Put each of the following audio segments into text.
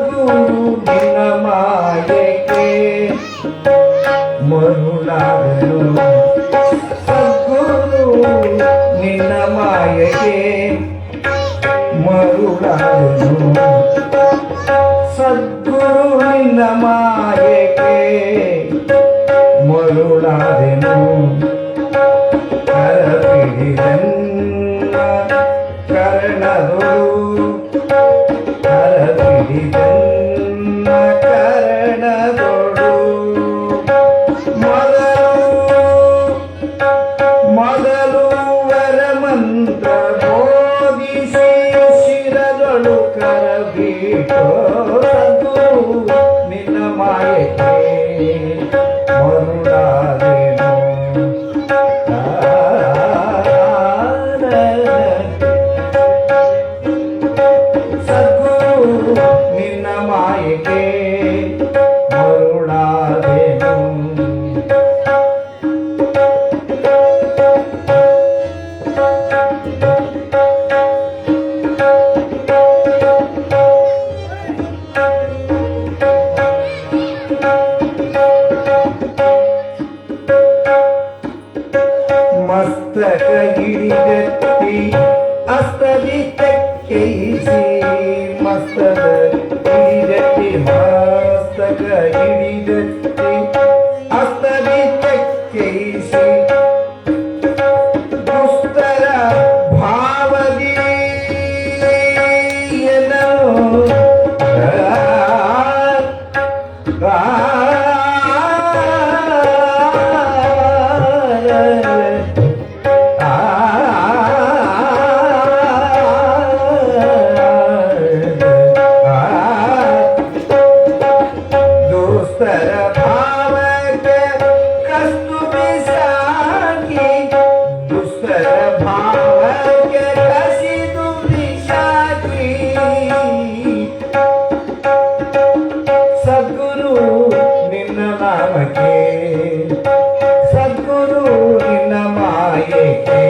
ಗುರು ನಿನ್ನ ಮಾಯೆಗೆ ಮರುಳಾದನು ಸದ್ಗುರು ನಿನ್ನ ಮಾಯೆಗೆ ಮರುಳಾದನು ಸದ್ಗುರು ನಿನ್ನ ಮಾಯೆಗೆ ಮರುಳಾದೆನು ಕರಪಿಡಿದನ್ನ ಕರ್ಣದೊಳು ಕರಪಿಡಿದನ್ನ ಕರ್ಣದೊಳು ಮೊದಲು ವರಮಂತ್ರ ಬೋಧಿಸಿ ಶಿರದೊಳು ಕರಬಿಟೋ ಸದ್ಗುರು ನಿನ್ನ ಮಾಯೆಗೆ ಮರುಳಾದೆನು ಸದ್ಗುರು ನಿನ್ನ ಮಾಯೆಗೆ ಮರುಳಾದೆನು ಮಸ್ತಕ ಹಿಡಿದತ್ತಿ ಅಸ್ತದಿ ತೆಕ್ಕೈಸಿ ಮಸ್ತಕ ಹಿಡಿದತ್ತಿ ಮಸ್ತಕ ಹಿಡಿದತ್ತಿ ಅಸ್ತದಿ ತೆಕ್ಕೈಸಿ ದುಸ್ತರ ಭಾವದಿ ದುಸ್ತರ ಭಾವಕ್ಕೆ ಕಸ್ತು ಬಿಸಾಕಿ ದುಸ್ತರ ಭಾವಕ್ಕೆ ಕಸಿದು ಬಿಸಾಕಿ ಸದ್ಗುರು ನಿನ್ನ ನಾಮಕ್ಕೆ ಸದ್ಗುರು ನಿನ್ನ ಮಾಯೆಗೆ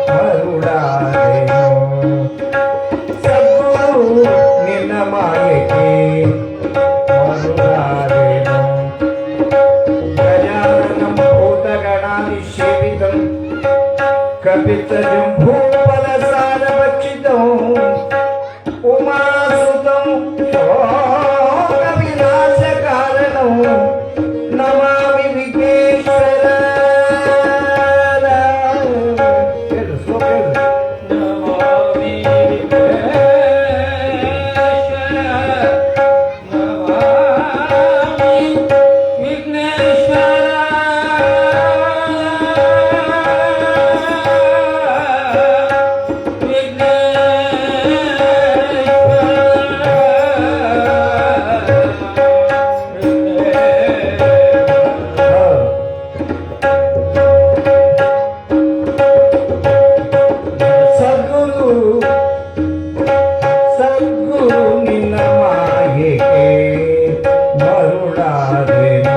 ಮರುಳಾದೆನು ಸದ್ಗುರು ನಿನ್ನ ಮಾಯೆಗೆ ಮರುಳಾದೆನು ಗಜಾನನಂ ಭೂತಗಣಾಧಿಸೇವಿತಂ ಕಪಿತಜಂಭೂಫಲಸಾರಭಕ್ಷಿತಂ ಉಮಾಸುತಂ ಶೋಕವಿನಾಶಕಾರಣಂ ನಮಾಮಿ ವಿಘ್ನೇಶ್ವರ ನಮಾಮಿ ವಿಘ್ನೇಶ್ವರ ನಮಾಮಿ ವಿಘ್ನೇಶ್ವರ ಸದ್ಗುರು ನಿನ್ನ ಮಾಯೆಗೆ ಮರುಳಾದೆನು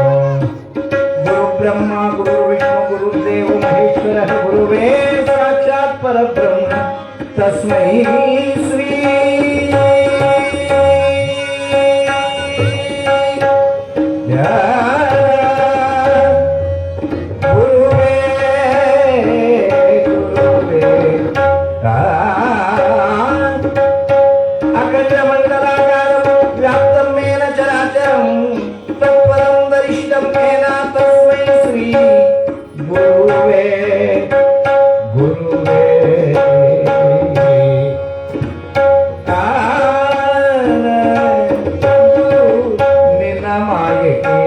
ಗುರು ಬ್ರಹ್ಮ ಗುರು ವಿಷ್ಣು ಗುರುದೇವ ಮಹೇಶ್ವರ ಗುರುವೇ ಸಾಕ್ಷಾತ್ ಪರಬ್ರಹ್ಮ ತಸ್ಮೈ ಶ್ರೀ ಗುರುವೇ ಗುರುವೇ ಅಖಂಡಮಂಡಲಾಕಾರಂ ವ್ಯಾಪ್ತಂ ಮೇನ ಚರಾಚರಂ ತತ್ಪರಂ ವರಿಷ್ಠಂ ಮೇನ ತಸ್ಮೈ ಶ್ರೀ ಗುರುವೇ ಗುರುವೇ ನಿನ್ನ ಮಾಯೆಗೆ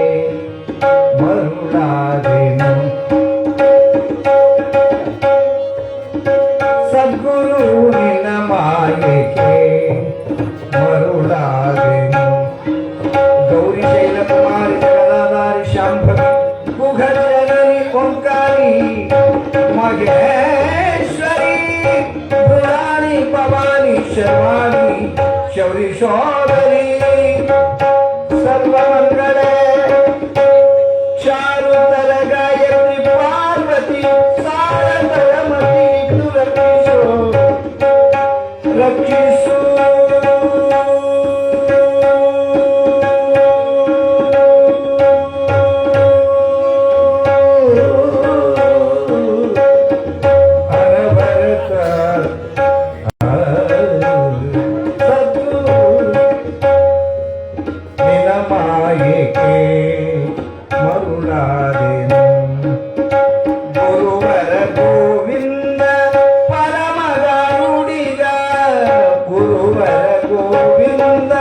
ಮರುಳಾದೆನು ಸದ್ಗುರು ನಿನ್ನ ಮಾಯೆಗೆ ಮರುಳಾದೆನು ಗೌರಿ ಶೈಲ ಕುಮಾರಿ ಜಗದಾಧಾರಿ ಶಾಂಭವಿ ಕುಘಜನನಿ ಓಂಕಾರಿ ಮಹೇಶ್ವರಿ ಪುರಾಣಿ ಭವಾನಿ ಶರ್ವಾಣಿ ಶೌರಿ ಶೋಧರಿ ಸರ್ವಮಂಗಳೆ ಚಾರುತರ ಗಾಯತ್ರಿ ಪಾರ್ವತಿ ಸಾರತರಮತಿ ರಕ್ಷಿಸು ಗೋವಿಂದ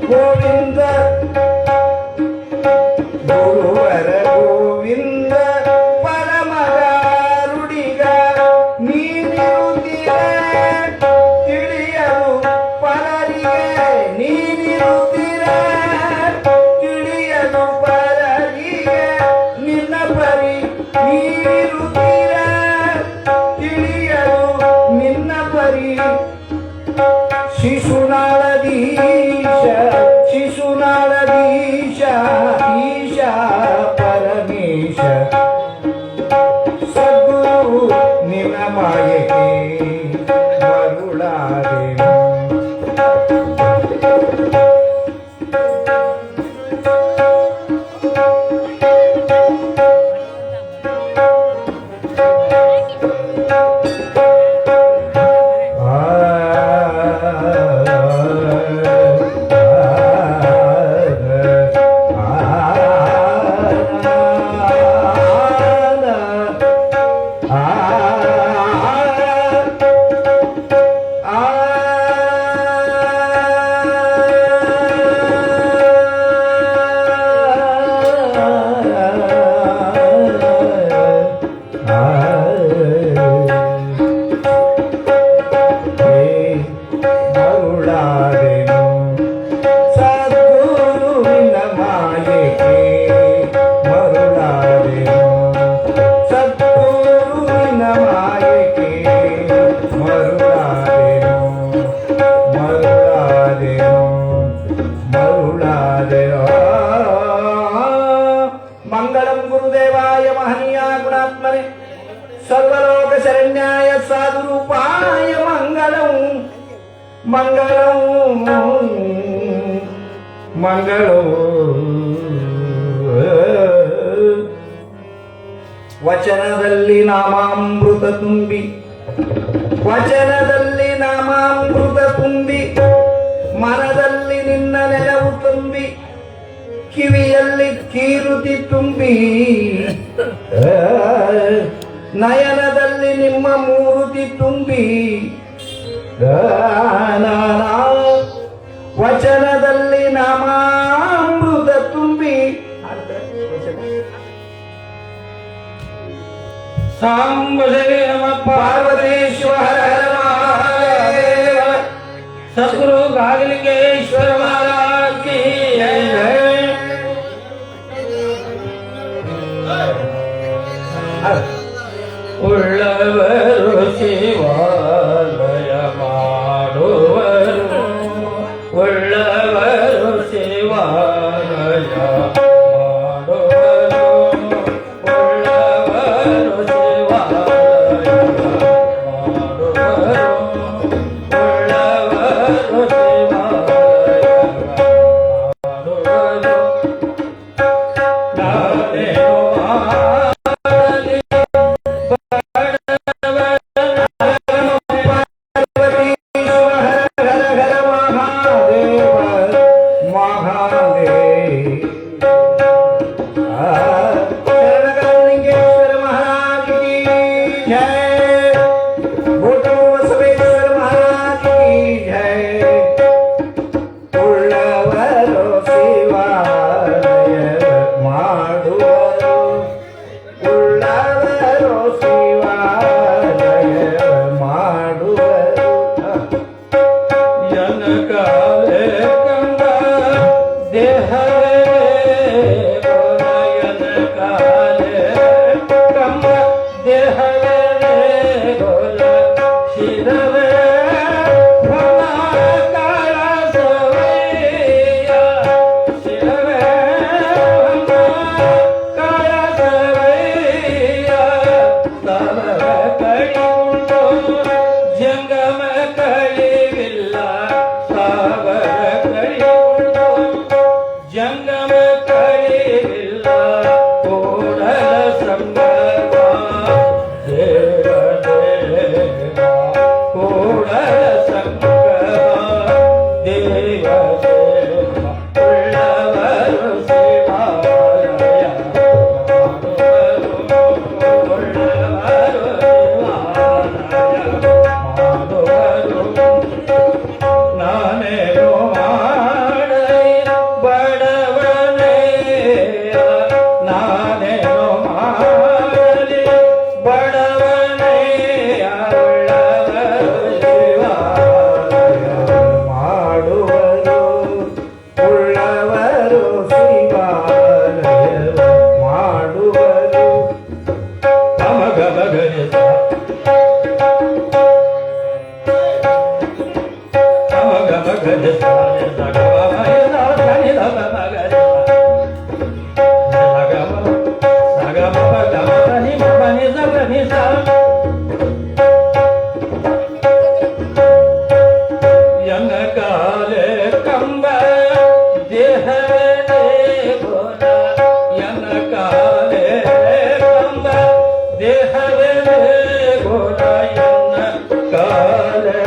ಗೋವಿಂದ ಗುರುವರ ಗೋವಿಂದ ಪರಮಗಾರುಡಿಗ ನೀನಿರುತ್ತೀರ ತಿಳಿಯಲು ಪರರಿಗೆ ನೀನಿರುತ್ತೀರ ತಿಳಿಯಲು ಪರರಿಗೆ ನಿನ್ನ ಪರಿ ನೀನಿರುತ್ತೀರ ತಿಳಿಯಲು ನಿನ್ನ ಪರಿ ಶಿಶುನಾಳದೀಶ ಶಿಶುನಾಳದೀಶ ಈಶ ಪರಮೇಶ ಸದ್ಗುರು ನಿನ್ನ ಮಾಯೆಗೆ ಮರುಳಾದೆನು ಮಂಗಳಂ ಗುರುದೇವಾಯ ಮಹನೀಯ ಗುಣಾತ್ಮನೆ ಸರ್ವಲೋಕ ಶರಣ್ಯಾಯ ಸಾಧುರೂಪಾಯ ಮಂಗಳಂ ಮಂಗಳಂ ಮಂಗಳಂ ವಚನದಲ್ಲಿ ನಾಮಾಮೃತ ತುಂಬಿ ವಚನದಲ್ಲಿ ನಾಮಾಮೃತ ತುಂಬಿ ಮನದಲ್ಲಿ ನಿನ್ನ ನೆಲವು ತುಂಬಿ ಕಿವಿಯಲ್ಲಿ ಕೀರುತಿ ತುಂಬಿ ನಯನದಲ್ಲಿ ನಿಮ್ಮ ಮೂರುತಿ ತುಂಬಿ ವಚನದಲ್ಲಿ ನಾಮಾಮೃತ ತುಂಬಿ ಸಾಂಬದೇ ನಮ ಪಾರ್ವತೀಶ್ವರ ಮಹಾದೇವ ಸದ್ಗುರು ಗಾಗಲಿಂಗೇಶ್ವರ ಮಹಾರಾಜ್ ಕಿ ಜೈ. ಉಳ್ಳವರು ಶಿವಾಲಯ ಮಾಡುವರು ಉಳ್ಳವರು ಶಿವಾಲಯ ಮಾಡುವರು ಉಳ್ಳವರು ಶಿವಾಲಯ ಮಾಡುವರು ಉಳ್ಳವರು ಶಿವಾಲಯ ಮಾಡುವರು ನಾನೇನು ನಾನೇನೋ ಕಂಬ ದೇಹವೇ ಗೋಲ ಎನ್ನ ಕಾಲೇ ಕಂಬ ದೇಹವೇ ಗೋಲ ಎನ್ನ ಕಾಲೇ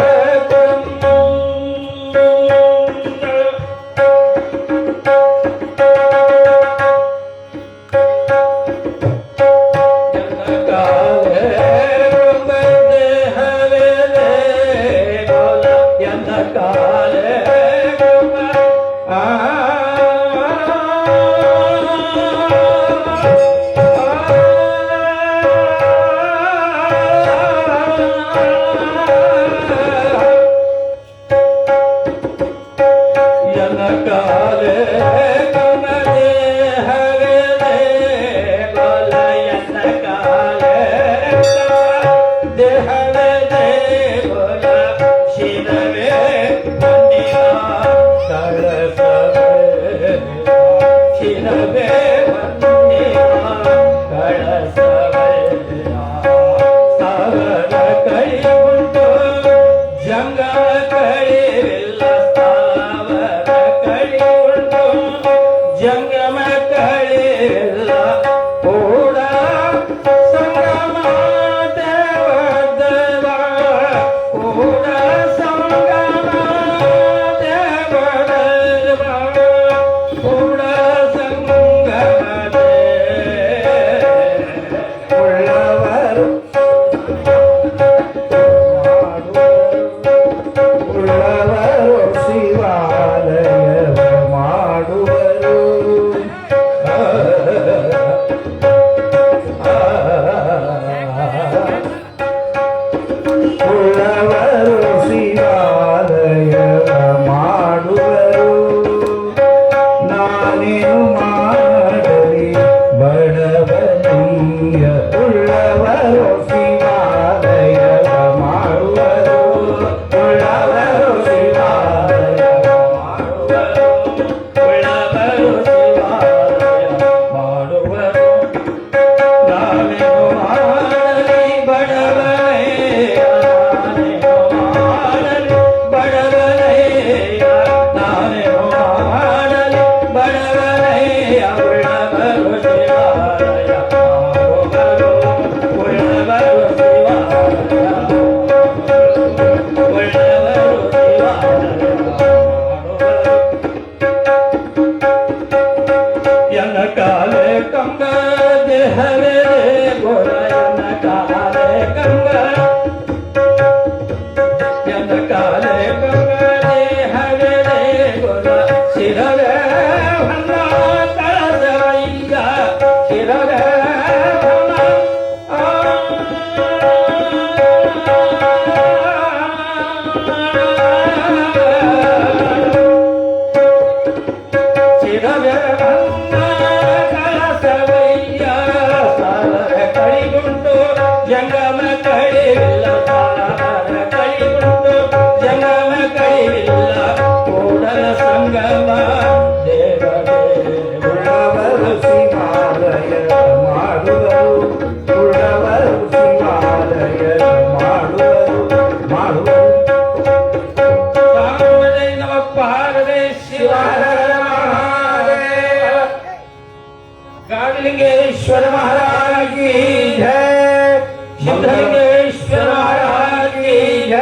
गाडलिंगेश्वर महाराज की जय, सिद्धलिंगेश्वर महाराज की जय,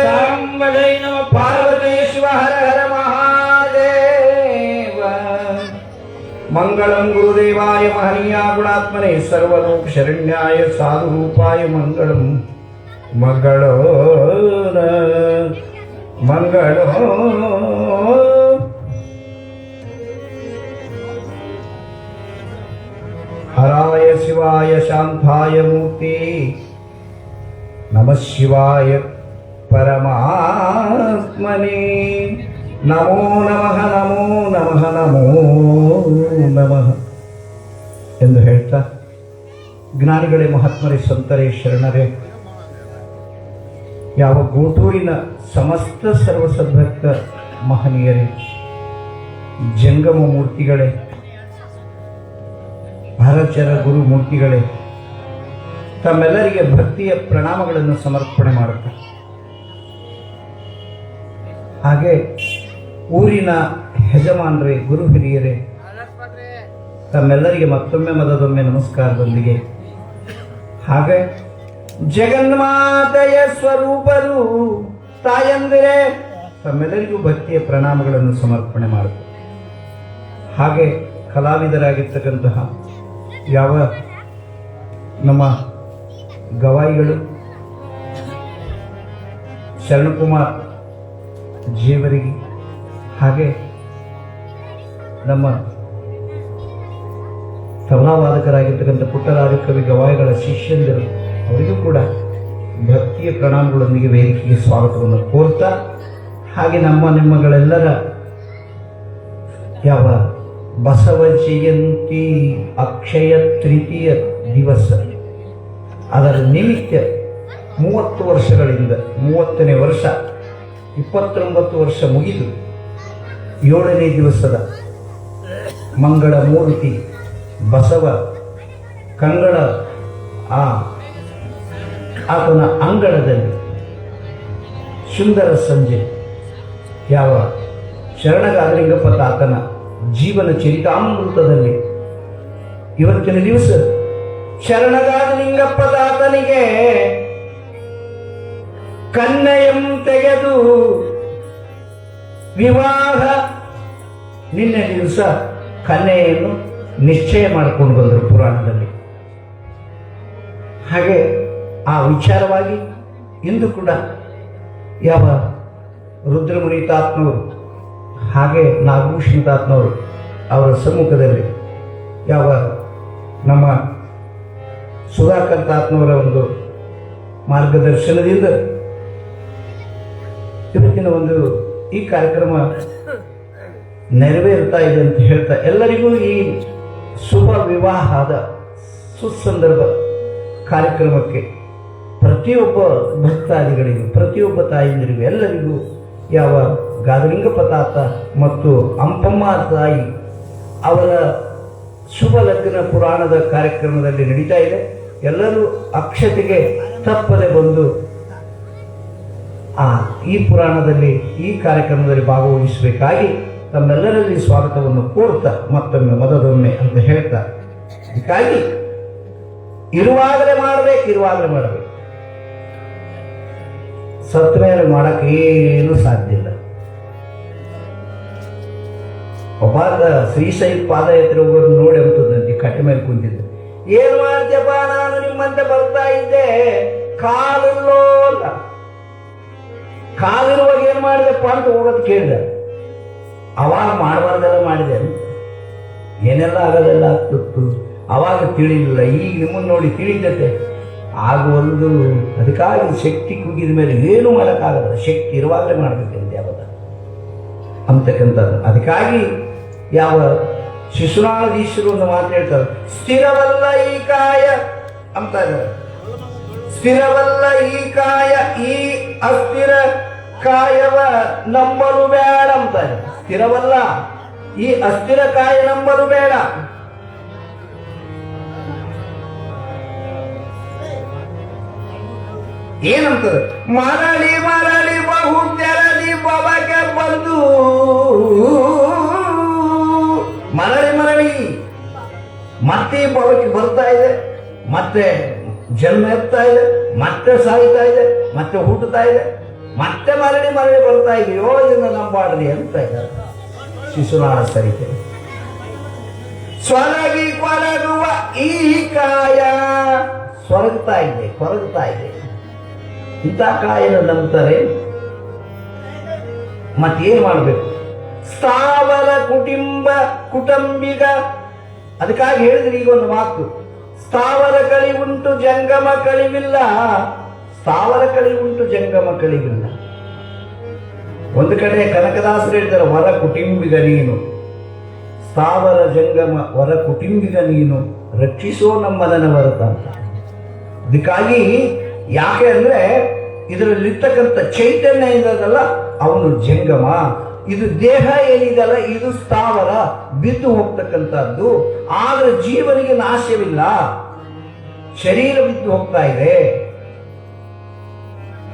सांबले नमः पार्वतीश्वर हर हर महादेव। मंगलम गुरुदेवाय महनीया गुणात्मने सर्वलोक शरण्याय साधुरूपाय मंगलम मंगलो मंगलो हराय शिवाय शांताय मूर्ति नमः शिवाय परमात्मने नमो नमः नमो नमः नमो नमः ಎಂದು ಹೇಳ್ತಾ ಜ್ಞಾನಿಗಳೇ ಮಹಾತ್ಮರೇ ಸಂತರೇ ಶರಣರೇ ಯಾವ ಗೋಟೂರಿನ ಸಮಸ್ತ ಸರ್ವಸದ್ಭಕ್ತ ಮಹನೀಯರೇ ಜಂಗಮ ಮೂರ್ತಿಗಳೇ ಭಾರಚರ ಗುರು ಮೂರ್ತಿಗಳೇ ತಮ್ಮೆಲ್ಲರಿಗೆ ಭಕ್ತಿಯ ಪ್ರಣಾಮಗಳನ್ನು ಸಮರ್ಪಣೆ ಮಾಡುತ್ತಾರೆ. ಹಾಗೆ ಊರಿನ ಯಜಮಾನರೇ, ಗುರು ಹಿರಿಯರೇ, ತಮ್ಮೆಲ್ಲರಿಗೆ ಮತ್ತೊಮ್ಮೆ ಮದದೊಮ್ಮೆ ನಮಸ್ಕಾರದೊಂದಿಗೆ, ಹಾಗೆ ಜಗನ್ಮಾತೆಯ ಸ್ವರೂಪರು ತಾಯಂದಿರೇ, ತಮ್ಮೆಲ್ಲರಿಗೂ ಭಕ್ತಿಯ ಪ್ರಣಾಮಗಳನ್ನು ಸಮರ್ಪಣೆ ಮಾಡುತ್ತೆ. ಹಾಗೆ ಕಲಾವಿದರಾಗಿರ್ತಕ್ಕಂತಹ ಯಾವ ನಮ್ಮ ಗವಾಯಿಗಳು ಶರಣಕುಮಾರ್ ಜೀವರಿಗೆ, ಹಾಗೆ ನಮ್ಮ ತಬಲಾವಾದಕರಾಗಿರ್ತಕ್ಕಂಥ ಪುಟ್ಟರಾಜ ಕವಿ ಗವಾಯಿಗಳ ಶಿಷ್ಯಂದರು, ಅವರಿಗೂ ಕೂಡ ಭಕ್ತಿಯ ಪ್ರಣಾಮಗಳೊಂದಿಗೆ ವೇದಿಕೆಗೆ ಸ್ವಾಗತವನ್ನು ಕೋರ್ತಾ, ಹಾಗೆ ನಿಮ್ಮಗಳೆಲ್ಲರ ಯಾವ ಬಸವ ಜಯಂತಿ ಅಕ್ಷಯ ತೃತೀಯ ದಿವಸ, ಅದರ ನಿಮಿತ್ತ 30 ವರ್ಷಗಳಿಂದ 30ನೇ ವರ್ಷ, 29 ವರ್ಷ ಮುಗಿದು 7ನೇ ದಿವಸದ ಮಂಗಳ ಮೂರ್ತಿ ಬಸವ ಕಂಗಳ ಆತನ ಅಂಗಳದಲ್ಲಿ ಸುಂದರ ಸಂಜೆ ಯಾವ ಶರಣಗಾದಲಿಂಗಪ್ಪ ತಾತನ ಜೀವನ ಚರಿತಾಮೃತದಲ್ಲಿ ಇವತ್ತಿನ ದಿವಸ ಶರಣಗಾದಲಿಂಗಪ್ಪ ತಾತನಿಗೆ ಕನ್ಯೆಯಂ ತೆಗೆದು ವಿವಾಹ, ನಿನ್ನೆ ದಿವಸ ಕನ್ಯೆಯನ್ನು ನಿಶ್ಚಯ ಮಾಡಿಕೊಂಡು ಬಂದರು ಪುರಾಣದಲ್ಲಿ. ಹಾಗೆ ಆ ವಿಚಾರವಾಗಿ ಇಂದು ಕೂಡ ಯಾವ ರುದ್ರಮುನಿ ತಾತ್ನವರು ಹಾಗೆ ನಾಗಭೂಷಣ ತಾತ್ನವರು ಅವರ ಸಮ್ಮುಖದಲ್ಲಿ ಯಾವ ನಮ್ಮ ಸುಧಾಕರ್ ತಾತ್ನವರ ಒಂದು ಮಾರ್ಗದರ್ಶನದಿಂದ ಇವತ್ತಿನ ಒಂದು ಈ ಕಾರ್ಯಕ್ರಮ ನೆರವೇರುತ್ತಾ ಇದೆ ಅಂತ ಹೇಳ್ತಾ, ಎಲ್ಲರಿಗೂ ಈ ಶುಭ ವಿವಾಹದ ಸುಸಂದರ್ಭ ಕಾರ್ಯಕ್ರಮಕ್ಕೆ ಪ್ರತಿಯೊಬ್ಬ ಭಕ್ತಾದಿಗಳಿಗೂ, ಪ್ರತಿಯೊಬ್ಬ ತಾಯಂದಿರಿಗೂ, ಎಲ್ಲರಿಗೂ ಯಾವ ಗಾದಲಿಂಗಪ್ಪ ತಾತ ಮತ್ತು ಅಂಪಮ್ಮ ತಾಯಿ ಅವರ ಶುಭ ಲಗ್ನ ಪುರಾಣದ ಕಾರ್ಯಕ್ರಮದಲ್ಲಿ ನಡೀತಾ ಇದೆ. ಎಲ್ಲರೂ ಅಕ್ಷತೆಗೆ ತಪ್ಪದೆ ಬಂದು ಈ ಪುರಾಣದಲ್ಲಿ, ಈ ಕಾರ್ಯಕ್ರಮದಲ್ಲಿ ಭಾಗವಹಿಸಬೇಕಾಗಿ ತಮ್ಮೆಲ್ಲರಲ್ಲಿ ಸ್ವಾಗತವನ್ನು ಕೋರ್ತಾ, ಮತ್ತೊಮ್ಮೆ ಮದದೊಮ್ಮೆ ಅಂತ ಹೇಳ್ತಾ, ಹೀಗಾಗಿ ಇರುವಾಗಲೇ ಮಾಡಬೇಕು, ಸತ್ತ ಮೇಲೆ ಮಾಡಕ್ಕೆ ಏನು ಸಾಧ್ಯ ಇಲ್ಲ. ಒಬ್ಬಾದ ಶ್ರೀಶೈಲ ಪಾದಯಾತ್ರೆ ಹೋಗೋದು ನೋಡಿ ಅಂತದಂತೆ, ಕಟ್ಟೆ ಮೇಲೆ ಕುಂತಿದ್ದೆ, ಏನ್ ಮಾಡ್ತೇಪ್ಪ, ನಾನು ನಿಮ್ಮಂತೆ ಬರ್ತಾ ಇದ್ದೆ, ಕಾಲಿಲ್ಲೋ ಅಲ್ಲ, ಕಾಲಿರುವಾಗ ಏನ್ ಮಾಡಿದೆಪ್ಪ ಅಂತ ಹೋಗೋದು ಕೇಳಿದೆ. ಅವಾಗ ಮಾಡಬಾರ್ದೆಲ್ಲ ಮಾಡಿದೆ ಅಂತ, ಏನೆಲ್ಲ ಆಗೋದೆಲ್ಲ ಆಗ್ತಿತ್ತು, ಅವಾಗ ತಿಳಿಲಿಲ್ಲ, ಈಗ ನಿಮ್ಮನ್ನು ನೋಡಿ ತಿಳಿದತೆ ಆಗುವಲ್ದು. ಅದಕ್ಕಾಗಿ ಶಕ್ತಿ ಕುಗ್ಗಿದ ಮೇಲೆ ಏನು ಮಾಡೋಕ್ಕಾಗಲ್ಲ, ಶಕ್ತಿ ಇರುವಾಗಲೇ ಮಾಡಬೇಕಂತ ಯಾವಾಗ ಅಂತಕ್ಕಂಥದ್ದು. ಅದಕ್ಕಾಗಿ ಯಾವ ಶಿಶುನಾಳಧೀಶರು ಒಂದು ಮಾತು ಹೇಳ್ತಾರೆ, ಸ್ಥಿರವಲ್ಲ ಈ ಕಾಯ ಅಂತ ಇದ್ದಾರೆ. ಸ್ಥಿರವಲ್ಲ ಈ ಕಾಯ, ಈ ಅಸ್ಥಿರ ಕಾಯವ ನಂಬಲು ಬೇಡ ಅಂತಾರೆ. ಸ್ಥಿರವಲ್ಲ ಈ ಅಸ್ಥಿರ ಕಾಯ ನಂಬಲು ಬೇಡ. ಏನಂತದೆ, ಮರಳಿ ಮರಳಿ ಬಹು ತೆರಳಿ ಬವಗೆ ಬಂದು, ಮರಳಿ ಮತ್ತೆ ಬವಕ್ಕೆ ಬರ್ತಾ ಇದೆ, ಮತ್ತೆ ಜನ್ಮ ಎತ್ತಾ ಇದೆ, ಮತ್ತೆ ಸಾಯ್ತಾ ಇದೆ, ಮತ್ತೆ ಹುಟ್ಟುತ್ತಾ ಇದೆ, ಮತ್ತೆ ಮರಳಿ ಬರ್ತಾ ಇದೆಯೋ ಇದನ್ನು ನಂಬಾಡ್ರಿ ಅಂತ ಇದ್ದಾರೆ ಶಿಶುನಾಳ ಸರಿತೆ. ಸ್ವರಗಿ ಕೊರಗುವ ಈ ಕಾಯ ಸ್ವರಗ್ತಾ ಇದೆ, ಕೊರಗ್ತಾ ಇದೆ, ಇಂಥ ಕಾಯನ ನಂಬ್ತಾರೆ. ಮತ್ತೇನ್ ಮಾಡಬೇಕು? ಸ್ಥಾವರ ಕುಟುಂಬಿಗ. ಅದಕ್ಕಾಗಿ ಹೇಳಿದ್ರೆ ಈಗ ಒಂದು ಮಾತು, ಸ್ಥಾವರ ಕಳಿವುಂಟು ಜಂಗಮ ಕಳಿವಿಲ್ಲ. ಸ್ಥಾವರ ಕಳಿವುಂಟು ಜಂಗಮ ಕಳಿವಿಲ್ಲ. ಒಂದು ಕಡೆ ಕನಕದಾಸರು ಹೇಳ್ತಾರೆ, ವರ ಕುಟುಂಬಿಗ ನೀನು, ಸ್ಥಾವರ ಜಂಗಮ ವರ ಕುಟುಂಬಿಗ ನೀನು, ರಕ್ಷಿಸೋ ನಮ್ಮದನ ವರತ ಅಂತ. ಅದಕ್ಕಾಗಿ ಯಾಕೆ ಅಂದ್ರೆ ಇದರಲ್ಲಿರ್ತಕ್ಕಂಥ ಚೈತನ್ಯ ಇದಲ್ಲ, ಅವನು ಜಂಗಮ. ಇದು ದೇಹ ಏನಿದೆಲ್ಲ ಇದು ಸ್ಥಾವರ, ಬಿದ್ದು ಹೋಗ್ತಕ್ಕಂಥದ್ದು. ಆದ್ರೆ ಜೀವನಿಗೆ ನಾಶವಿಲ್ಲ, ಶರೀರ ಬಿದ್ದು ಹೋಗ್ತಾ ಇದೆ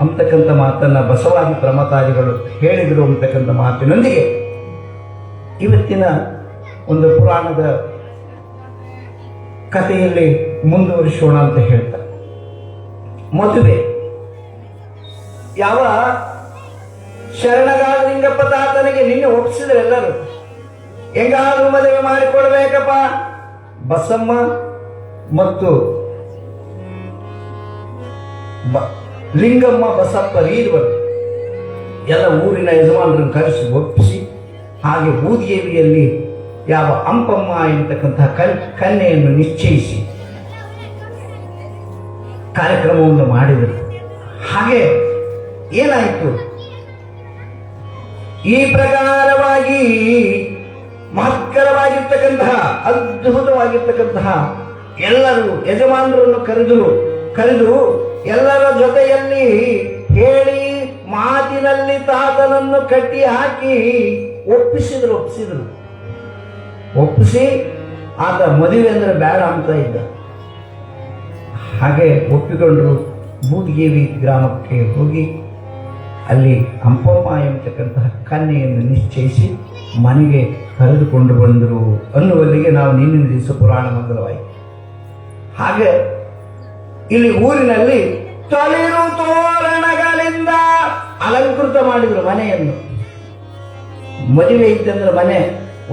ಅಂತಕ್ಕಂಥ ಮಾತನ್ನ ಬಸವಾದಿ ಪ್ರಮತಾದಿಗಳು ಹೇಳಿದರು ಅಂತಕ್ಕಂಥ ಮಾತಿನೊಂದಿಗೆ ಇವತ್ತಿನ ಒಂದು ಪುರಾಣದ ಕಥೆಯಲ್ಲಿ ಮುಂದುವರಿಸೋಣ ಅಂತ ಹೇಳ್ತಾರೆ. ಮದುವೆ ಯಾವ ಶರಣಗಾರಲಿಂಗಪ್ಪ ತಾತನಿಗೆ ನಿನ್ನೆ ಒಪ್ಪಿಸಿದ್ರೆ ಎಲ್ಲರೂ ಹೆಂಗಾದ್ರೂ ಮದುವೆ ಮಾಡಿಕೊಡ್ಬೇಕಪ್ಪ. ಬಸಮ್ಮ ಮತ್ತು ಲಿಂಗಮ್ಮ ಬಸಪ್ಪ ಈರುವರು ಎಲ್ಲ ಊರಿನ ಯಜಮಾನರನ್ನು ಕರೆಸಿ ಒಪ್ಪಿಸಿ, ಹಾಗೆ ಬೂದಿಗೆರೆಯಲ್ಲಿ ಯಾವ ಅಂಪಮ್ಮ ಎಂತಕ್ಕಂತಹ ಕನ್ಯೆಯನ್ನು ನಿಶ್ಚಯಿಸಿ ಕಾರ್ಯಕ್ರಮವನ್ನು ಮಾಡಿದರು. ಹಾಗೆ ಏನಾಯಿತು, ಈ ಪ್ರಕಾರವಾಗಿ ಮಹತ್ಕರವಾಗಿರ್ತಕ್ಕಂತಹ ಅದ್ಭುತವಾಗಿರ್ತಕ್ಕಂತಹ ಎಲ್ಲರೂ ಯಜಮಾನರನ್ನು ಕರೆದು ಎಲ್ಲರ ಜೊತೆಯಲ್ಲಿ ಹೇಳಿ ಮಾತಿನಲ್ಲಿ ತಾತನನ್ನು ಕಟ್ಟಿ ಹಾಕಿ ಒಪ್ಪಿಸಿ ಆತ ಮದುವೆ ಅಂದ್ರೆ ಬೇಡ ಅಂತ ಇದ್ದ. ಹಾಗೆ ಒಪ್ಪಿಕೊಂಡ್ರು. ಬೂದಿಗೆರೆ ಗ್ರಾಮಕ್ಕೆ ಹೋಗಿ ಅಲ್ಲಿ ಅಂಪಮ್ಮ ಎಂಬತಕ್ಕಂತಹ ಕನ್ಯೆಯನ್ನು ನಿಶ್ಚಯಿಸಿ ಮನೆಗೆ ಕರೆದುಕೊಂಡು ಬಂದರು ಅನ್ನುವಲ್ಲಿಗೆ ನಾವು ನಿನ್ನಿನ ದಿವಸ ಪುರಾಣ ಮಂಗಲವಾಯಿತು. ಹಾಗೆ ಇಲ್ಲಿ ಊರಿನಲ್ಲಿ ತಳಿರು ತೋರಣಗಳಿಂದ ಅಲಂಕೃತ ಮಾಡಿದ್ರು ಮನೆಯನ್ನು. ಮದುವೆ ಇತ್ತಂದ್ರೆ ಮನೆ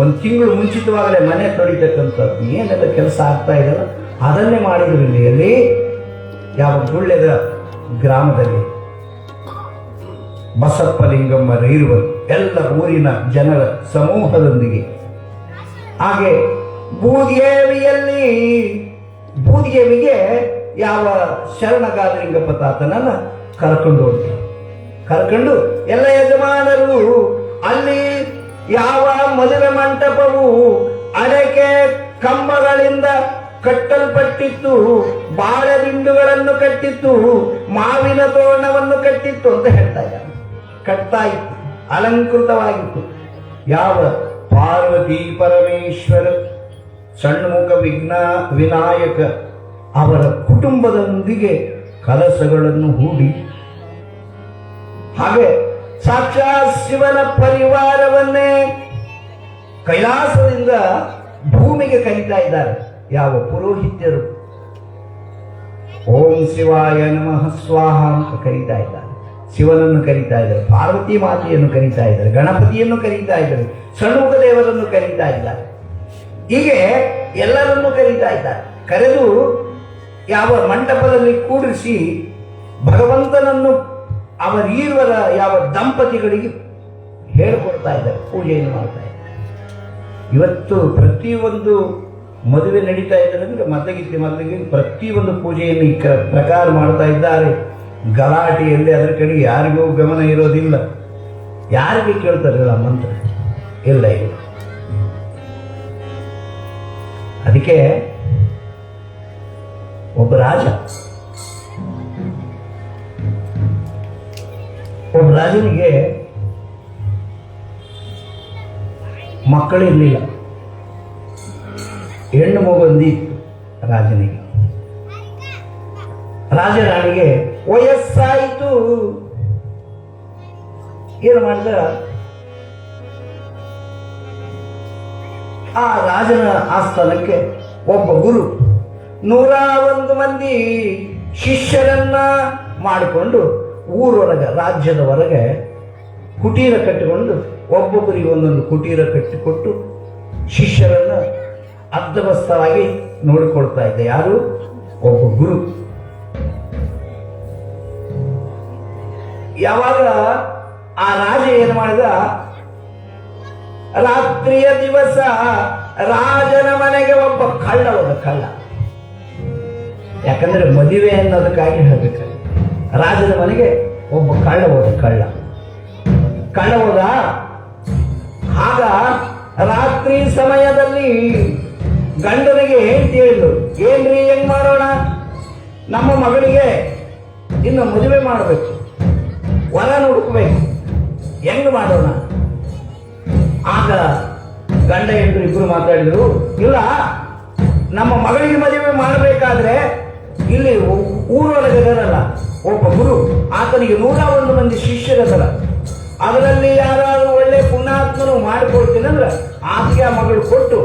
ಒಂದು ತಿಂಗಳು ಮುಂಚಿತವಾಗಲೇ ಮನೆ ತೊಡಿತಕ್ಕಂಥದ್ದು ಏನೆಲ್ಲ ಕೆಲಸ ಆಗ್ತಾ ಇದೆಯಲ್ಲ ಅದನ್ನೇ ಮಾಡಿದ್ರು. ಇಲ್ಲಿ ಯಾವ ಗುಳ್ಳೆದ ಗ್ರಾಮದಲ್ಲಿ ಬಸಪ್ಪ ಲಿಂಗಮ್ಮ ಇರುವರು ಎಲ್ಲ ಊರಿನ ಜನರ ಸಮೂಹದೊಂದಿಗೆ. ಹಾಗೆ ಬೂದಿಗೆರೆಗೆ ಯಾವ ಶರಣಗಾರಲಿಂಗಪ್ಪ ತಾತನನ್ನ ಕರ್ಕೊಂಡು ಎಲ್ಲ ಯಜಮಾನರು ಅಲ್ಲಿ ಯಾವ ಮದುವೆ ಮಂಟಪವು ಅಡಕೆ ಕಂಬಗಳಿಂದ ಕಟ್ಟಲ್ಪಟ್ಟಿತ್ತು, ಬಾಳೆ ದಿಂಡುಗಳನ್ನು ಕಟ್ಟಿತ್ತು, ಮಾವಿನ ತೋರಣವನ್ನು ಕಟ್ಟಿತ್ತು ಅಂತ ಹೇಳ್ತಾ ಇದ್ದಾರೆ. ಕಟ್ತಾ ಇತ್ತು, ಅಲಂಕೃತವಾಗಿತ್ತು. ಯಾವ ಪಾರ್ವತಿ ಪರಮೇಶ್ವರ ಷಣ್ಮುಖ ವಿನಾಯಕ ಅವರ ಕುಟುಂಬದೊಂದಿಗೆ ಕಲಸಗಳನ್ನು ಹೂಡಿ, ಹಾಗೆ ಸಾಕ್ಷಾತ್ ಶಿವನ ಪರಿವಾರವನ್ನೇ ಕೈಲಾಸದಿಂದ ಭೂಮಿಗೆ ಕರೀತಾ ಇದ್ದಾರೆ ಯಾವ ಪುರೋಹಿತರು. ಓಂ ಶಿವಾಯ ನಮಃ ಸ್ವಾಹ ಅಂತ ಕರೀತಾ ಇದ್ದಾರೆ. ಶಿವನನ್ನು ಕರೀತಾ ಇದ್ದಾರೆ, ಪಾರ್ವತಿ ಮಾತೆಯನ್ನು ಕರೀತಾ ಇದ್ದಾರೆ, ಗಣಪತಿಯನ್ನು ಕರೀತಾ ಇದ್ದಾರೆ, ಷಣ್ಮುಖ ದೇವರನ್ನು ಕರೀತಾ ಇದ್ದಾರೆ. ಹೀಗೆ ಎಲ್ಲರನ್ನೂ ಕರೀತಾ ಇದ್ದಾರೆ. ಕರೆದು ಯಾವ ಮಂಟಪದಲ್ಲಿ ಕೂಡಿಸಿ ಭಗವಂತನನ್ನು ಅವರೀರ್ವರ ಯಾವ ದಂಪತಿಗಳಿಗೆ ಹೇಳಿಕೊಡ್ತಾ ಇದ್ದಾರೆ, ಪೂಜೆಯನ್ನು ಮಾಡ್ತಾ ಇದ್ದಾರೆ. ಇವತ್ತು ಪ್ರತಿಯೊಂದು ಮದುವೆ ನಡೀತಾ ಇದ್ದಾರೆ ಅಂದ್ರೆ ಮೊದಲಿಗೆ ಪ್ರತಿಯೊಂದು ಪೂಜೆಯನ್ನು ಈ ಪ್ರಕಾರ ಮಾಡ್ತಾ ಇದ್ದಾರೆ. ಗಲಾಟೆಯಲ್ಲಿ ಅದರ ಕಡೆ ಯಾರಿಗೂ ಗಮನ ಇರೋದಿಲ್ಲ. ಯಾರಿಗೆ ಕೇಳ್ತಾರಲ್ಲ ಮಂತ್ರ ಇಲ್ಲ. ಅದಕ್ಕೆ ಒಬ್ಬ ರಾಜನಿಗೆ ಮಕ್ಕಳಿರಲಿಲ್ಲ. ಹೆಣ್ಣು ಮಗುಂದಿತ್ತು ರಾಜನಿಗೆ. ರಾಜರಾಣಿಗೆ ವಯಸ್ಸಾಯಿತು. ಏನು ಮಾಡಿದ, ಆ ರಾಜನ ಆಸ್ಥಾನಕ್ಕೆ ಒಬ್ಬ ಗುರು 101 ಮಂದಿ ಶಿಷ್ಯರನ್ನ ಮಾಡಿಕೊಂಡು ರಾಜ್ಯದ ಹೊರಗೆ ಕುಟೀರ ಕಟ್ಟಿಕೊಂಡು ಒಬ್ಬೊಬ್ಬರಿಗೆ ಒಂದೊಂದು ಕುಟೀರ ಕಟ್ಟಿಕೊಟ್ಟು ಶಿಷ್ಯರನ್ನ ಅರ್ಧವಸ್ತವಾಗಿ ನೋಡಿಕೊಳ್ತಾ ಇದ್ದ. ಯಾರು? ಒಬ್ಬ ಗುರು. ಯಾವಾಗ ಆ ರಾಜ ಏನು ಮಾಡಿದ, ರಾತ್ರಿಯ ದಿವಸ ರಾಜನ ಮನೆಗೆ ಒಬ್ಬ ಕಳ್ಳ ಹೋದ. ಯಾಕಂದ್ರೆ ಮದುವೆ ಅನ್ನೋದಕ್ಕಾಗಿ ಹೇಳ್ಬೇಕು. ರಾಜನ ಮನೆಗೆ ಒಬ್ಬ ಕಳ್ಳ ಹೋದ. ಆಗ ರಾತ್ರಿ ಸಮಯದಲ್ಲಿ ಗಂಡನಿಗೆ ಹೇಳ್ತಿ ಹೇಳಿದ್ರು, ಏನ್ರಿ ಹೆಂಗ್ ಮಾಡೋಣ, ನಮ್ಮ ಮಗಳಿಗೆ ಇನ್ನು ಮದುವೆ ಮಾಡಬೇಕು, ವರ ಹುಡುಕ್ಬೇಕು, ಹೆಂಗ್ ಮಾಡೋಣ? ಆಗ ಗಂಡ ಹೆಂಡರು ಇಬ್ರು ಮಾತಾಡಿದ್ರು, ಇಲ್ಲ ನಮ್ಮ ಮಗಳಿಗೆ ಮದುವೆ ಮಾಡಬೇಕಾದ್ರೆ ಇಲ್ಲಿ ಊರೊಳಗೆ ಇರಲ್ಲ ಒಬ್ಬ ಗುರು, ಆತನಿಗೆ 101 ಮಂದಿ ಶಿಷ್ಯರಲ್ಲ, ಅದರಲ್ಲಿ ಯಾರಾದ್ರೂ ಒಳ್ಳೆ ಪುಣ್ಯಾತ್ಮನು ಮಾಡಿಕೊಡ್ತೀನಂದ್ರೆ ಆತಗೆ ಆ ಮಗಳು ಕೊಟ್ಟು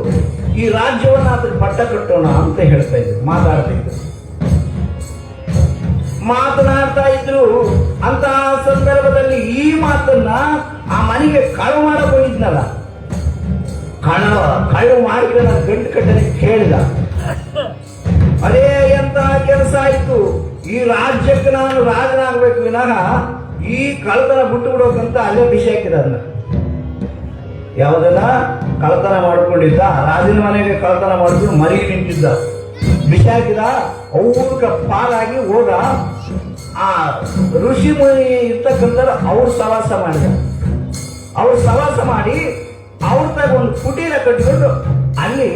ಈ ರಾಜ್ಯವನ್ನು ಆತಗೆ ಪಟ್ಟ ಕಟ್ಟೋಣ ಅಂತ ಹೇಳ್ತಾ ಇದ್ರು, ಮಾತನಾಡ್ತಾ ಇದ್ರು. ಅಂತಹ ಸಂದರ್ಭದಲ್ಲಿ ಈ ಮಾತನ್ನ ಆ ಮನೆಗೆ ಕಳು ಮಾಡಕ್ ಹೋಗಿದ್ನಲ್ಲ, ಕಳು ಮಾಡಿದ್ರೆ ನಾನು ಗಂಟು ಕಟ್ಟನೆ ಕೇಳಿದ. ಅದೇ ಎಂತಹ ಕೆಲಸ ಆಯ್ತು, ಈ ರಾಜ್ಯಕ್ಕೆ ನಾನು ರಾಜನಾಗಬೇಕು ವಿನಃ ಈ ಕಳತನ ಬಿಟ್ಟು ಬಿಡೋಕಂತ ಅಲ್ಲೇ ಬಿಸಿ ಹಾಕಿದ. ಅದನ್ನ ಯಾವುದನ್ನ ಕಳತನ ಮಾಡ್ಕೊಂಡಿದ್ದ, ರಾಜನ ಮನೆಗೆ ಕಳತನ ಮಾಡ್ಕೊಂಡು ಮರಿ ನಿಂತಿದ್ದ, ಬಿಸಿ ಹಾಕಿದ. ಅವ್ರ ಪಾಲಾಗಿ ಹೋದ. ಆ ಋಷಿ ಮುನಿ ಇರ್ತಕ್ಕಂಥ ಅವ್ರು ಸವಾಸ ಮಾಡಿದ. ಅವ್ರು ಸವಾಸ ಮಾಡಿ ಅವ್ರ ತಾಗ ಒಂದು ಕುಟೀರ ಕಟ್ಟಿಕೊಂಡು ಅಲ್ಲಿ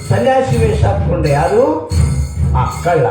ಸನ್ಯಾಸಿ ವೇಷ ಹಾಕೊಂಡೆ. ಯಾರು? ಆ ಕಳ್ಳ.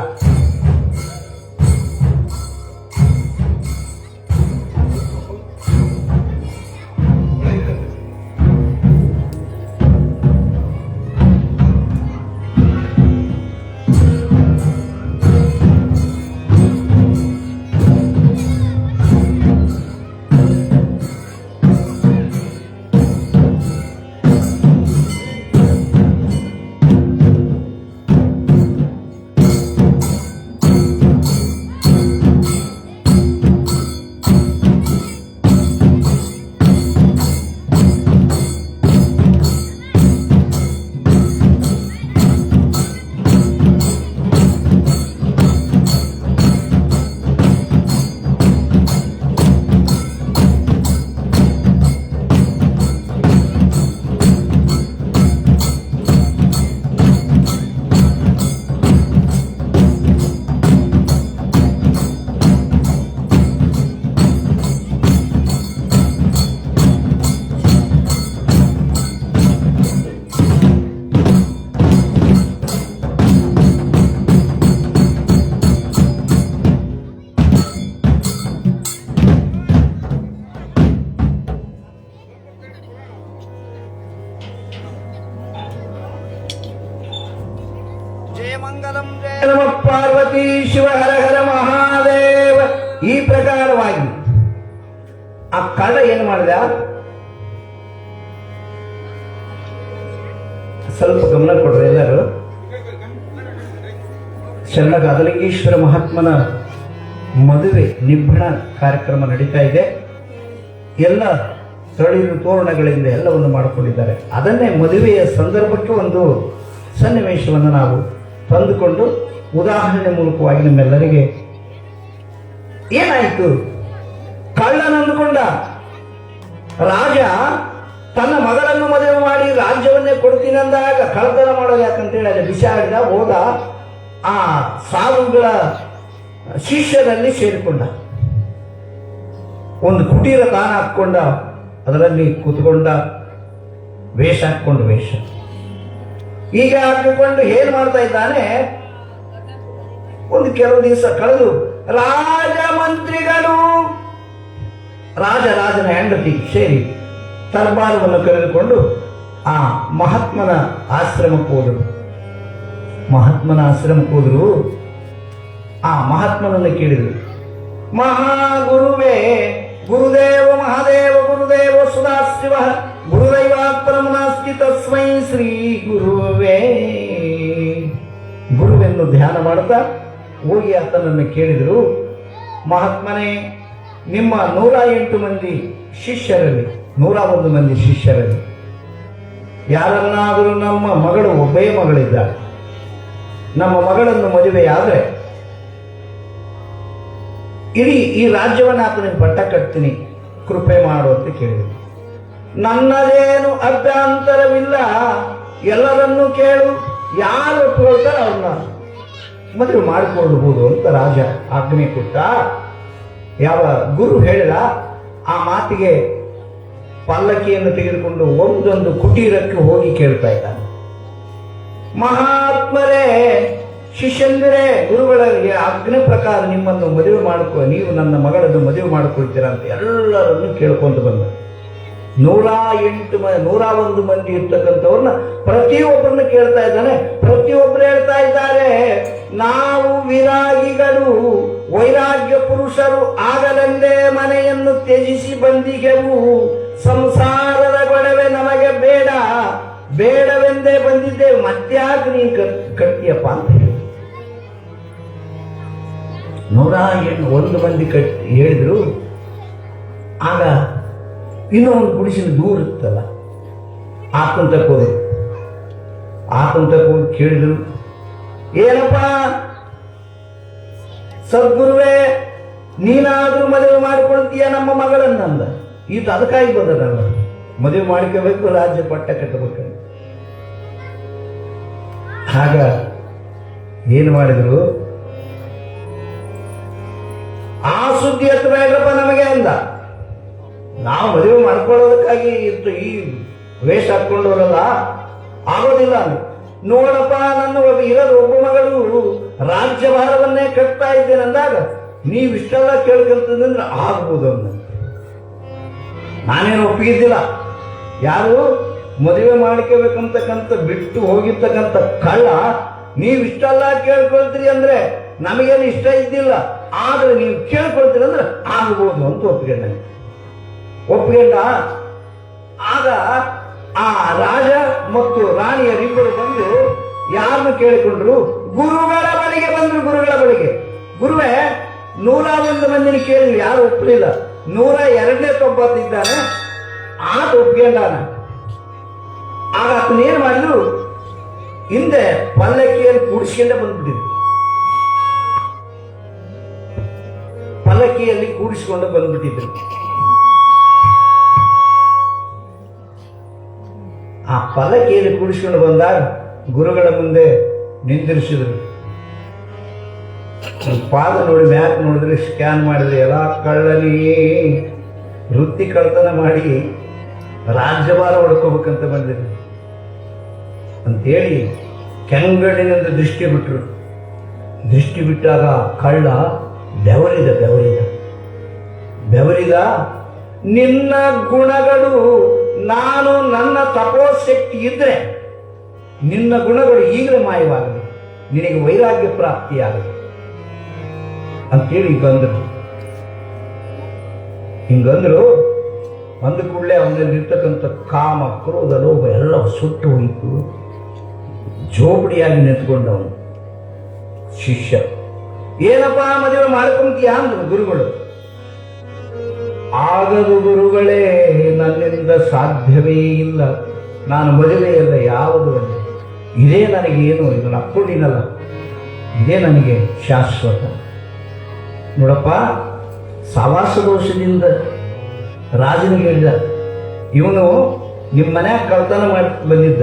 ಮಂಗಲಂ ಜಯ ನಮ ಪಾರ್ವತಿ ಶಿವ ಹರ ಹರ ಮಹಾದೇವ. ಈ ಪ್ರಕಾರವಾಗಿ ಆ ಕಳ್ಳ ಏನು ಮಾಡಿದ, ಸ್ವಲ್ಪ ಗಮನ ಕೊಡ್ರಿ ಎಲ್ಲರೂ. ಶರಣ ಗಾದಲಿಂಗೇಶ್ವರ ಮಹಾತ್ಮನ ಮದುವೆ ನಿಬ್ಬಣ ಕಾರ್ಯಕ್ರಮ ನಡೀತಾ ಇದೆ. ಎಲ್ಲ ತಳಿರು ತೋರಣಗಳಿಂದ ಎಲ್ಲವನ್ನು ಮಾಡಿಕೊಂಡಿದ್ದಾರೆ. ಅದನ್ನೇ ಮದುವೆಯ ಸಂದರ್ಭಕ್ಕೆ ಒಂದು ಸನ್ನಿವೇಶವನ್ನು ನಾವು ತಂದುಕೊಂಡು ಉದಾಹರಣೆ ಮೂಲಕವಾಗಿ ನಮ್ಮೆಲ್ಲರಿಗೆ ಏನಾಯಿತು, ಕಳ್ಳನಂದುಕೊಂಡ ರಾಜ ತನ್ನ ಮಗಳನ್ನು ಮದುವೆ ಮಾಡಿ ರಾಜ್ಯವನ್ನೇ ಕೊಡ್ತೀನಿ ಅಂದಾಗ ಕಳ್ಳತನ ಮಾಡೋದು ಯಾಕಂತೇಳಿ ಅಲ್ಲಿ ಬಿಸಾಡಿದ. ಹೋದ ಆ ಸಾಧುಗಳ ಶಿಷ್ಯರಲ್ಲಿ ಸೇರಿಕೊಂಡ. ಒಂದು ಕುಟೀರ ತಾನ ಹಾಕ್ಕೊಂಡ, ಅದರಲ್ಲಿ ಕೂತ್ಕೊಂಡ, ವೇಷ ಹಾಕ್ಕೊಂಡು ವೇಷ ಈಗ ಹಾಕಿಕೊಂಡು ಏನ್ ಮಾಡ್ತಾ ಇದ್ದಾನೆ. ಒಂದು ಕೆಲವು ದಿವಸ ಕಳೆದು ರಾಜ ಮಂತ್ರಿಗಳು ರಾಜನ ಹೆಂಡತಿ ಸೇರಿ ದರ್ಬಾರವನ್ನು ಕರೆದುಕೊಂಡು ಆ ಮಹಾತ್ಮನ ಆಶ್ರಮಕ್ಕೆ ಹೋದರು. ಆ ಮಹಾತ್ಮನನ್ನು ಕೇಳಿದರು, ಮಹಾಗುರುವೇ, ಗುರುದೇವ ಮಹಾದೇವ ಗುರುದೇವ ಸುಧಾಶಿವ ಗುರುದೈವಾತ್ಮನಂ ನಾಸ್ತಿ ತಸ್ಮೈ ಶ್ರೀ ಗುರುವೇ. ಗುರುವೆನ್ನು ಧ್ಯಾನ ಮಾಡುತ್ತಾ ಹೋಗಿ ಆತನನ್ನು ಕೇಳಿದರು, ಮಹಾತ್ಮನೇ, ನಿಮ್ಮ 108 ಮಂದಿ ಶಿಷ್ಯರಲ್ಲಿ 101 ಮಂದಿ ಶಿಷ್ಯರಲ್ಲಿ ಯಾರನ್ನಾದರೂ ನಮ್ಮ ಮಗಳು ಒಬ್ಬೇ ಮಗಳಿದ್ದಾಳೆ, ನಮ್ಮ ಮಗಳನ್ನು ಮದುವೆಯಾದರೆ ಇಡೀ ಈ ರಾಜ್ಯವನ್ನು ಆತನಿಗೆ ಪಟ್ಟ ಕಟ್ತೀನಿ, ಕೃಪೆ ಮಾಡು ಅಂತ ಕೇಳಿದರು. ನನ್ನದೇನು ಅಭ್ಯಂತರವಿಲ್ಲ, ಎಲ್ಲರನ್ನೂ ಕೇಳು, ಯಾರು ಒಪ್ಪಿಕೊಳ್ತಾರೆ ಅವ್ರನ್ನ ಮದುವೆ ಮಾಡಿಕೊಳ್ಳಬಹುದು ಅಂತ ರಾಜ ಆಜ್ಞೆ ಕೊಟ್ಟ. ಯಾವ ಗುರು ಹೇಳಿದ ಆ ಮಾತಿಗೆ ಪಲ್ಲಕ್ಕಿಯನ್ನು ತೆಗೆದುಕೊಂಡು ಒಂದೊಂದು ಕುಟೀರಕ್ಕೆ ಹೋಗಿ ಕೇಳ್ತಾ ಇದ್ದಾನೆ, ಮಹಾತ್ಮರೇ, ಶಿಷ್ಯಂದಿರೇ, ಗುರುಗಳಿಗೆ ಆಜ್ಞೆ ಪ್ರಕಾರ ನಿಮ್ಮನ್ನು ಮದುವೆ ನೀವು ನನ್ನ ಮಗಳನ್ನು ಮದುವೆ ಮಾಡಿಕೊಳ್ತೀರಾ ಅಂತ ಎಲ್ಲರನ್ನು ಕೇಳ್ಕೊಂಡು ಬಂದ. 101 ಮಂದಿ ಇರ್ತಕ್ಕಂಥವ್ರನ್ನ ಪ್ರತಿಯೊಬ್ಬರನ್ನ ಕೇಳ್ತಾ ಇದ್ದಾನೆ. ಪ್ರತಿಯೊಬ್ಬರು ಹೇಳ್ತಾ ಇದ್ದಾರೆ, ನಾವು ವಿರಾಗಿಗಳು, ವೈರಾಗ್ಯ ಪುರುಷರು ಆಗಲೆಂದೇ ಮನೆಯನ್ನು ತ್ಯಜಿಸಿ ಬಂದಿಗೆವು. ಸಂಸಾರದ ಗೊಡವೆ ನಮಗೆ ಬೇಡ, ಬೇಡವೆಂದೇ ಬಂದಿದ್ದೇವೆ, ಮತ್ತ್ಯಾಕೆ ನೀನು ಕಟ್ತೀಯಪ್ಪ ಅಂತ ಹೇಳಿ 101 ಮಂದಿ ಹೇಳಿದ್ರು. ಆಗ ಇನ್ನೂ ಒಂದು ಗುಡಿಸಿನ ದೂರ ಇತ್ತಲ್ಲ, ಆತಂತಕ್ಕೆ ಹೋದ್ರು. ಆತಂತಕ್ಕೆ ಹೋಗಿ ಕೇಳಿದ್ರು, ಏನಪ್ಪ ಸದ್ಗುರುವೇ, ನೀನಾದ್ರೂ ಮದುವೆ ಮಾಡಿಕೊಳ್ತೀಯ ನಮ್ಮ ಮಗಳನ್ನಂದ. ಈತ ಅದಕ್ಕಾಗಿ ಬಂದದಲ್ಲ, ಮದುವೆ ಮಾಡ್ಕೋಬೇಕು, ರಾಜ್ಯ ಪಟ್ಟ ಕಟ್ಟಬೇಕು. ಆಗ ಏನು ಮಾಡಿದ್ರು, ಆ ಸುದ್ದಿ ಎತ್ತಬೇಡ್ರಪ್ಪ ನಮಗೆ ಅಂದ. ನಾವು ಮದುವೆ ಮಾಡ್ಕೊಳ್ಳೋದಕ್ಕಾಗಿ ಇತ್ತು ಈ ವೇಷ ಹಾಕೊಂಡವರಲ್ಲ, ಆಗೋದಿಲ್ಲ. ನೋಡಪ್ಪ, ನನ್ನ ಇರೋದು ಒಬ್ಬ ಮಗಳು, ರಾಜ್ಯಭಾರವನ್ನೇ ಕಟ್ತಾ ಇದ್ದೇನೆ ಅಂದಾಗ ನೀವಿಷ್ಟೆಲ್ಲ ಕೇಳ್ಕೊಂತಂದ್ರೆ ಆಗ್ಬೋದು ಅಂದ. ನಾನೇನು ಒಪ್ಪಿಗಿದ್ದಿಲ್ಲ. ಯಾರು ಮದುವೆ ಮಾಡ್ಕೋಬೇಕಂತಕ್ಕಂಥ ಬಿಟ್ಟು ಹೋಗಿರ್ತಕ್ಕಂಥ ಕಳ್ಳ ನೀವಿಷ್ಟೆಲ್ಲ ಕೇಳ್ಕೊಳ್ತೀರಿ ಅಂದ್ರೆ ನಮಗೇನು ಇಷ್ಟ ಇದ್ದಿಲ್ಲ, ಆದ್ರೆ ನೀವು ಕೇಳ್ಕೊಳ್ತೀರಿ ಅಂದ್ರೆ ಆಗ್ಬೋದು ಅಂತ ಒಪ್ಪಿಕೊಂಡ. ಆಗ ಆ ರಾಜ ಮತ್ತು ರಾಣಿಯರಿಬ್ಬರು ಬಂದು ಯಾರನ್ನು ಕೇಳಿಕೊಂಡ್ರು, ಗುರುಗಳ ಬಳಿಗೆ ಬಂದ್ರು. ಗುರುಗಳ ಬಳಿಗೆ, ಗುರುವೇ 101 ಮಂದಿನ ಕೇಳಿದ್ವಿ, ಯಾರು ಒಪ್ಪಲಿಲ್ಲ. 102ನೇ ತೊಂಬತ್ತಿದ್ದಾನೆ, ಆತ ಒಪ್ಕೊಂಡಾನ. ಆಗ ಆತನ ಏನ್ ಮಾಡಿದ್ರು, ಹಿಂದೆ ಪಲ್ಲಕ್ಕಿಯಲ್ಲಿ ಕೂಡಿಸ್ಕೊಂಡೇ ಬಂದ್ಬಿಟ್ಟಿದ್ರು. ಪಲ್ಲಕ್ಕಿಯಲ್ಲಿ ಕೂಡಿಸಿಕೊಂಡು ಬಂದ್ಬಿಟ್ಟಿದ್ರು. ಆ ಪಲ್ಲಕ್ಕಿಯಲ್ಲಿ ಕೂಡಿಸ್ಕೊಂಡು ಬಂದಾಗ ಗುರುಗಳ ಮುಂದೆ ನಿಂದಿರಿಸಿದ್ರು. ಪಾದ ನೋಡಿ ಮ್ಯಾಪ್ ನೋಡಿದ್ರೆ, ಸ್ಕ್ಯಾನ್ ಮಾಡಿದ್ರೆ, ಎಲ್ಲ ಕಳ್ಳನಿ ವೃತ್ತಿ ಕಳ್ತನ ಮಾಡಿ ರಾಜ್ಯಭಾರ ಹೊಡ್ಕೋಬೇಕಂತ ಬಂದಿದ್ರು ಅಂತೇಳಿ ಕೆಂಗಡಿನಿಂದ ದೃಷ್ಟಿ ಬಿಟ್ರು. ದೃಷ್ಟಿ ಬಿಟ್ಟಾಗ ಕಳ್ಳ ಬೆವರಿದ ನಿನ್ನ ಗುಣಗಳು, ನಾನು ನನ್ನ ತಪೋಶಕ್ತಿ ಇದ್ರೆ ನಿನ್ನ ಗುಣಗಳು ಈಗಲೇ ಮಾಯವಾಗಲಿ, ನಿನಗೆ ವೈರಾಗ್ಯ ಪ್ರಾಪ್ತಿಯಾಗಲಿ ಅಂತೇಳಿ ಹಿಂಗಂದ್ರು. ಅಂದ ಕೂಡಲೇ ಅವನಲ್ಲಿರ್ತಕ್ಕಂಥ ಕಾಮ, ಕ್ರೋಧ, ಲೋಭ ಎಲ್ಲ ಸುಟ್ಟು ಹೋಯಿತು. ಜೋಬಡಿಯಾಗಿ ನಿಂತ್ಕೊಂಡವನು ಶಿಷ್ಯ. ಏನಪ್ಪ ಮದುವೆ ಮಾಡ್ಕೊಂತೀಯ ಅಂದ್ರು ಗುರುಗಳು. ಆಗದು ಗುರುಗಳೇ, ನನ್ನಿಂದ ಸಾಧ್ಯವೇ ಇಲ್ಲ, ನಾನು ಮದುವೆಯಲ್ಲ ಯಾವುದು ಅಲ್ಲ, ಇದೇ ನನಗೇನು, ಇದನ್ನು ಅಪ್ಕೊಂಡಿನಲ್ಲ, ಇದೇ ನನಗೆ ಶಾಶ್ವತ. ನೋಡಪ್ಪ, ಸವಾಸ ದೋಷದಿಂದ ರಾಜನಿಗೆ ಹೇಳಿದ, ಇವನು ನಿಮ್ಮ ಮನ್ಯಾಗ ಕಳ್ತನ ಮಾಡಿ ಬಂದಿದ್ದ,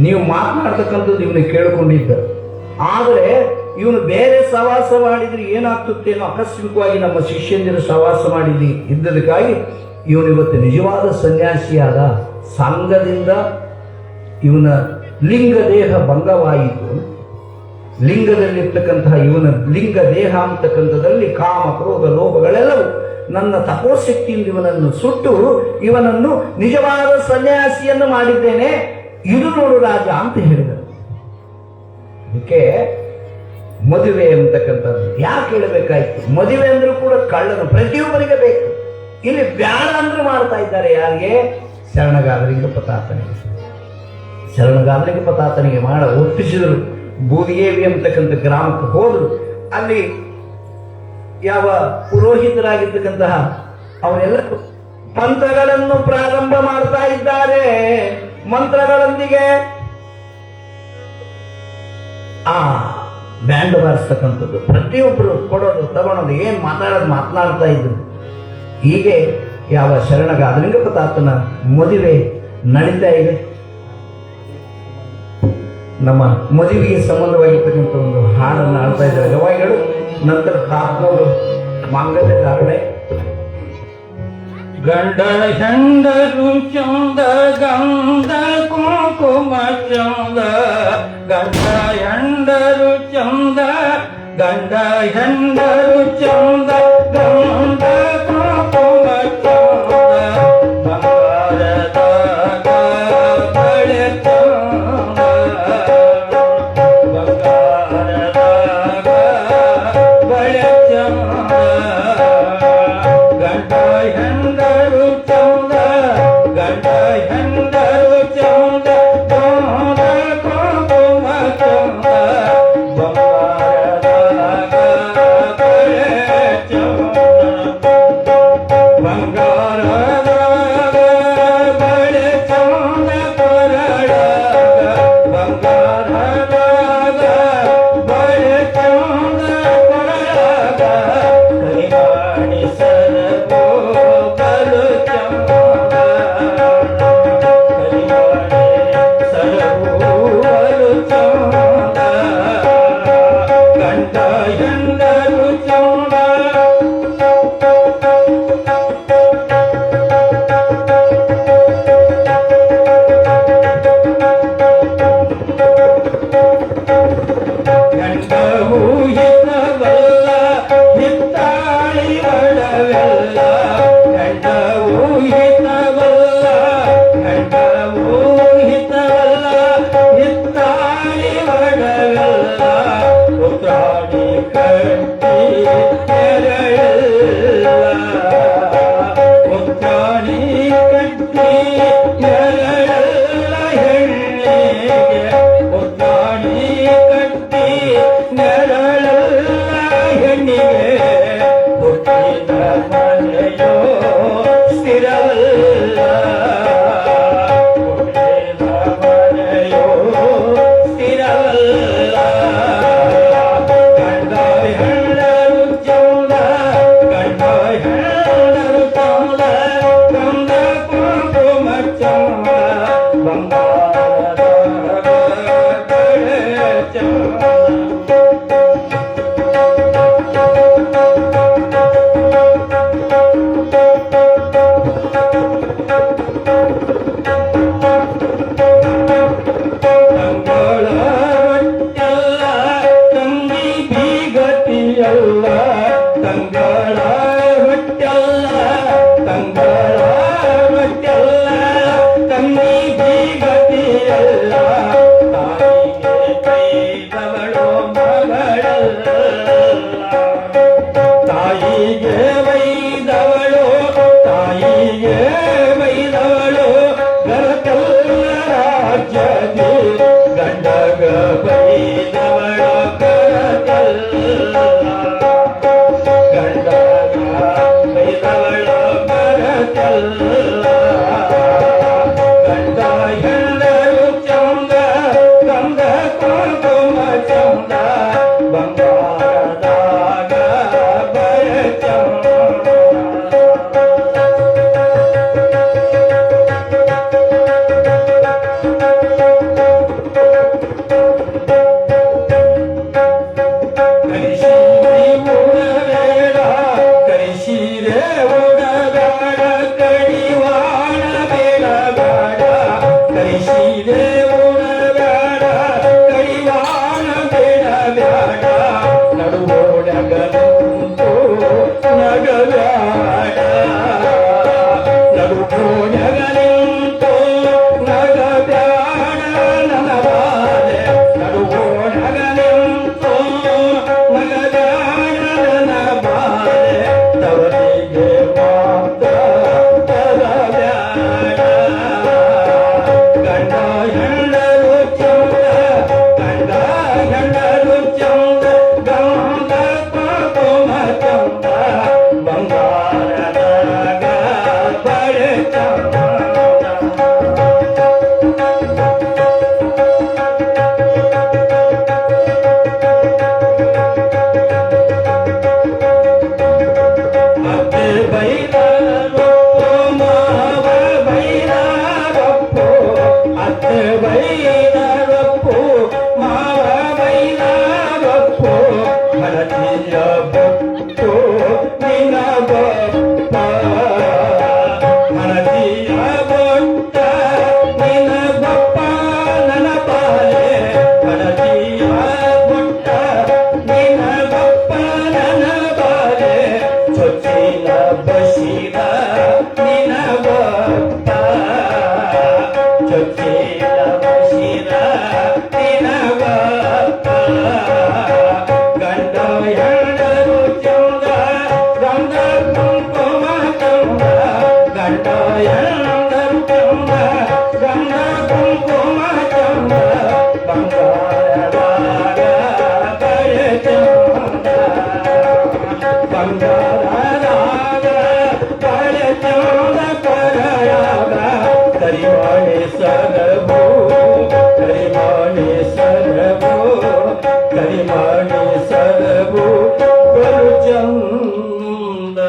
ನೀವು ಮಾತನಾಡ್ತಕ್ಕಂಥದ್ದು ಇವನಿಗೆ ಕೇಳಿಕೊಂಡಿದ್ದ. ಆದರೆ ಇವನು ಬೇರೆ ಸವಾಸ ಮಾಡಿದ್ರೆ ಏನಾಗ್ತುತ್ತೇನೋ, ಆಕಸ್ಮಿಕವಾಗಿ ನಮ್ಮ ಶಿಷ್ಯಂದಿರು ಸವಾಸ ಮಾಡಿದ್ದಿ ಇದ್ದದಕ್ಕಾಗಿ ಇವನು ಇವತ್ತು ನಿಜವಾದ ಸನ್ಯಾಸಿಯಾದ. ಸಂಘದಿಂದ ಇವನ ಲಿಂಗ ದೇಹ ಭಂಗವಾಯಿತು. ಲಿಂಗದಲ್ಲಿರ್ತಕ್ಕಂತಹ ಇವನ ಲಿಂಗ ದೇಹ ಅಂತಕ್ಕಂಥದ್ದಲ್ಲಿ ಕಾಮ, ಕ್ರೋಧ, ಲೋಭಗಳೆಲ್ಲವೂ ನನ್ನ ತಪೋಶಕ್ತಿಯಿಂದ ಇವನನ್ನು ಸುಟ್ಟು ಇವನನ್ನು ನಿಜವಾದ ಸನ್ಯಾಸಿಯನ್ನು ಮಾಡಿದ್ದೇನೆ. ಇದು ನೋಡು ರಾಜ ಅಂತ ಹೇಳಿದರು. ಅದಕ್ಕೆ ಮದುವೆ ಅಂತಕ್ಕಂಥದ್ದು ಯಾಕೆ ಹೇಳಬೇಕಾಯ್ತು? ಮದುವೆ ಅಂದ್ರೂ ಕೂಡ ಕಳ್ಳನು ಪ್ರತಿಯೊಬ್ಬರಿಗೆ ಬೇಕು. ಇಲ್ಲಿ ಬ್ಯಾಡ ಅಂದ್ರೂ ಮಾಡ್ತಾ ಇದ್ದಾರೆ. ಯಾರಿಗೆ? ಶರಣಗಾದಲಿಂಗ ಪತಾತನಿಗೆ ಮಾಡ ಒಪ್ಪಿಸಿದರು. ಬೂದಿಗೇವಿ ಅಂತಕ್ಕಂಥ ಗ್ರಾಮಕ್ಕೆ ಹೋದ್ರು. ಅಲ್ಲಿ ಯಾವ ಪುರೋಹಿತರಾಗಿರ್ತಕ್ಕಂತಹ ಅವರೆಲ್ಲ ಮಂತ್ರಗಳನ್ನು ಪ್ರಾರಂಭ ಮಾಡ್ತಾ ಇದ್ದಾರೆ. ಮಂತ್ರಗಳೊಂದಿಗೆ ಆ ಬ್ಯಾಂಡ್ ಬಾರಿಸ್ತಕ್ಕಂಥದ್ದು, ಪ್ರತಿಯೊಬ್ಬರು ಕೊಡೋದು ತಗೊಳೋದು, ಏನ್ ಮಾತನಾಡ್ತಾ ಇದ್ರು. ಹೀಗೆ ಯಾವ ಶರಣಗಾದಲಿಂಗ ಪತಾತನ ಮದುವೆ ನಡೀತಾ ಇದೆ. ನಮ್ಮ ಮದುವೆಗೆ ಸಂಬಂಧವಾಗಿರ್ತಕ್ಕಂಥ ಒಂದು ಹಾಡನ್ನು ಆಡ್ತಾ ಇದ್ದಾರೆ ಗವಾಯಿಗಳು. ನಂತರ ತಾತ್ನವರು ಮಾಂಗಲ್ಯ ಧಾರಣೆ. ಗಂಡ ಹೆಂಡರು ಚಂದ, ಗಂಧ ಕುಂಕುಮ ಚಂದ, ಗಂಡ ಹೆಂಡರು ಚಂದ, ಗಂಡ ಹೆಂಡರು ಚಂದ, ಗಂಧ ಕುಂಕುಮ ಚಂದ, ಬಂಗಾರದಾಗ ಬಳೆ ಚಂದ, ಬಂಗಾರದಾಗ ಬಳೆ ಚಂದ, ಗಂಡ ಹೆಂಡರು ಚಂದ. ಹೆಂಡರು ಚಂದ ಗಂಧ ಕುಂಕುಮ ಚಂದ ಬಂಗಾರದಾಗ ಬಳೆ ಚಂದ ಬಂಗಾರದಾಗ ಬಳೆ ಚಂದ ಕೊರಳಾಗ ಬಂಗಾರದಾಗ ಬಳೆ ಚಂದ ಕೊರಳಾಗ ಕೈಮಾಡಿ ಸರಗೋ ಬಲು ಚಂದ ಕೈಮಾಡಿ ಸರಗೋ ಬಲು ಚಂದ ಗಂಡ ಹೆಂಡರು ಚಂದ ಗಂಡವು ಹಿತವಲ್ಲ ಹಿತ್ತಾಳಿ ಒಡವೆಲ್ಲ ಗಂಡವು ಹಿತವಲ್ಲ ಗಂಡವು ಹಿತವಲ್ಲ ಹಿತ್ತಾಳಿ ಒಡವೆಲ್ಲ ಉತ್ತಾಡಿ ಕಟ್ಟಿ ನೆರಳಲ್ಲ ಉತ್ತಾಡಿ ಕಟ್ಟಿ ನೆರಳಲ್ಲ ಹೆಣ್ಣಿಗೆ ಉತ್ತಾಡಿ ಕಟ್ಟಿ ನೆರಳಲ್ಲ ಹೆಣ್ಣಿಗೆ ಹುಟ್ಟಿದ ಮನೆಯೋ ಸ್ಥಿರವಲ್ಲ ಹುಟ್ಟಿದ ಮನೆಯೋ ಸ್ಥಿರವಲ್ಲ ಗಂಡ ಹೆಣ್ಣರು ಚಂದ ಗಂಡ ಹೆಣ್ಣರು ಚಂದ ಗಂಧ ಕುಂಕುಮ ಚಂದ ಬಂಗಾರದ ಬಳೆ ಚಂದ ತಂಗಳ ಹೊಟ್ಟೆಲ್ಲ ತಂಗಿ ಬೀಗತಿಯಲ್ಲ ತಂಗಳ ಹೊಟ್ಟೆಲ್ಲ ತಂಗಳ ಹೊಟ್ಟೆಲ್ಲ ತಂಗಿ ಬೀಗತಿಯಲ್ಲ ತಾಯಿಗೆ ಕೈದವಳು ಮಗಳಲ್ಲ ತಾಯಿಗೆ ವೈದವಳು ತಾಯಿಗೆ ವೈದವಳು ಗರಕಲ್ಲ ರಾಜ್ಯದಿ ಗಂಡಗ ಬೈದವಳು ಗರಕಲ್ಲ ಗಂಡಗ ಬೈದವಳು ಗರಕಲ್ಲ ಗಂಡ ಹೆಣ್ಣರು ಚಂದ ಗಂಧ ಕುಂಕುಮ ಚಂದ ಬಂಗಾರದಾಗ ಬಳೆ ಚಂದ ಕರಿಸೀರೆ ಉಡಬೇಡ ಕರಿಸೀರೆ ಉಡಬೇಡ ಕಡಿವಾಣ ಬೇಡಬೇಡ ಕರಿಸೀರೆ ಉಡಬೇಡ ಕಡಿವಾಣ ಬೇಡಬೇಡ ನಡುವೋಡಗಂತೂ ನಗಬೇಡ ನಡುವೋಡಗಂತೂ ನಗಬೇಡ ನನ್ನ ಬಾಲೆ ನಡುವೋಡಗಂತೂ ನಗಬೇಡ ನನ್ನ ಬಾಲೆ ತವರಿಗೆ ಮಾತ್ರ ತರಬೇಡ ಗಂಡ ಹೆಣ್ಣರು ಚಂದ ಗಂಡ ಹೆಣ್ಣರು ಚಂದ ಗಂಧ ಕುಂಕುಮ ಚಂದ ಬಂಗಾರದಾಗ ಬಳೆ ಚಂದ ಅತ್ತೆ ಬೈದಾರೋ ಮಾವ ಬೈದಾರಪ್ಪೋ ಅತ್ತೆ ಬೈದಾರಪ್ಪೋ ಮಾವ ಬೈದಾರಪ್ಪೋ ಹಳದಿಯ ಬೊಟ್ಟು ನಿನ ಬಪ್ಪ ಹಳದಿಯ ಬೊಟ್ಟ ನಿನ ಬಪ್ಪ ನನ್ನ ಬಾಲೆ ಹಳದಿಯ ಬೊಟ್ಟ ನಿನ ಬಪ್ಪ ನನ್ನ ಬಾಲೆ ಚೊಚ್ಚಿನ ಬಸಿದ ನಿನ ಬಪ್ಪ ಚೊಚ್ಚಿನ ಬಸಿದ ನಿನ ಬಪ್ಪ ಗಂಡ ಹೆಣ್ಣರು ಚಂದ ಗಂಧ ಕುಂಕುಮ ಚಂದ ಗಂಡ ಹೆಣ್ಣರು ಚಂದ ಕುಂಕುಮ ಚಂದ ಬಂಗಾರದಾಗ ಬಳೆ ಚಂದ ಬಂಗಾರದಾಗ ಬಳೆ ಚಂದ ಕರಯಾಗ ಕರಿವಾಣಿ ಸರಬು ಕರಿವಾಣಿ ಸರಬು ಕರಿವಾಣಿ ಸರಬು ಬಲು ಚಂದ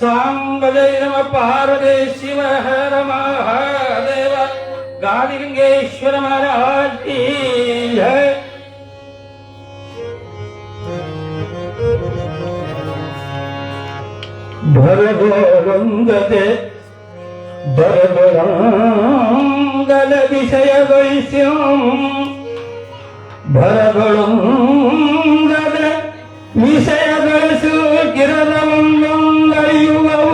ಸಾಂಗಲೈ ನಮ ಪಾರ್ವತಿ ಶಿವ ಹರ ಮಹಾದೇವ ಗಾದಿಲಿಂಗೇಶ್ವರ ಮಹಾರಾಜ್ ಕಿ ಜೈ. ಭರದೋರಂಗದೆ ಭರದೊಳಂಗದ ವಿಷಯಗೊಳಿಸ್ಯಂ ಭರದೊಳಂಗದ ವಿಷಯಗೊಳಿಸು ಗಿರದೊಂದೊಂದಳೆಯುವವು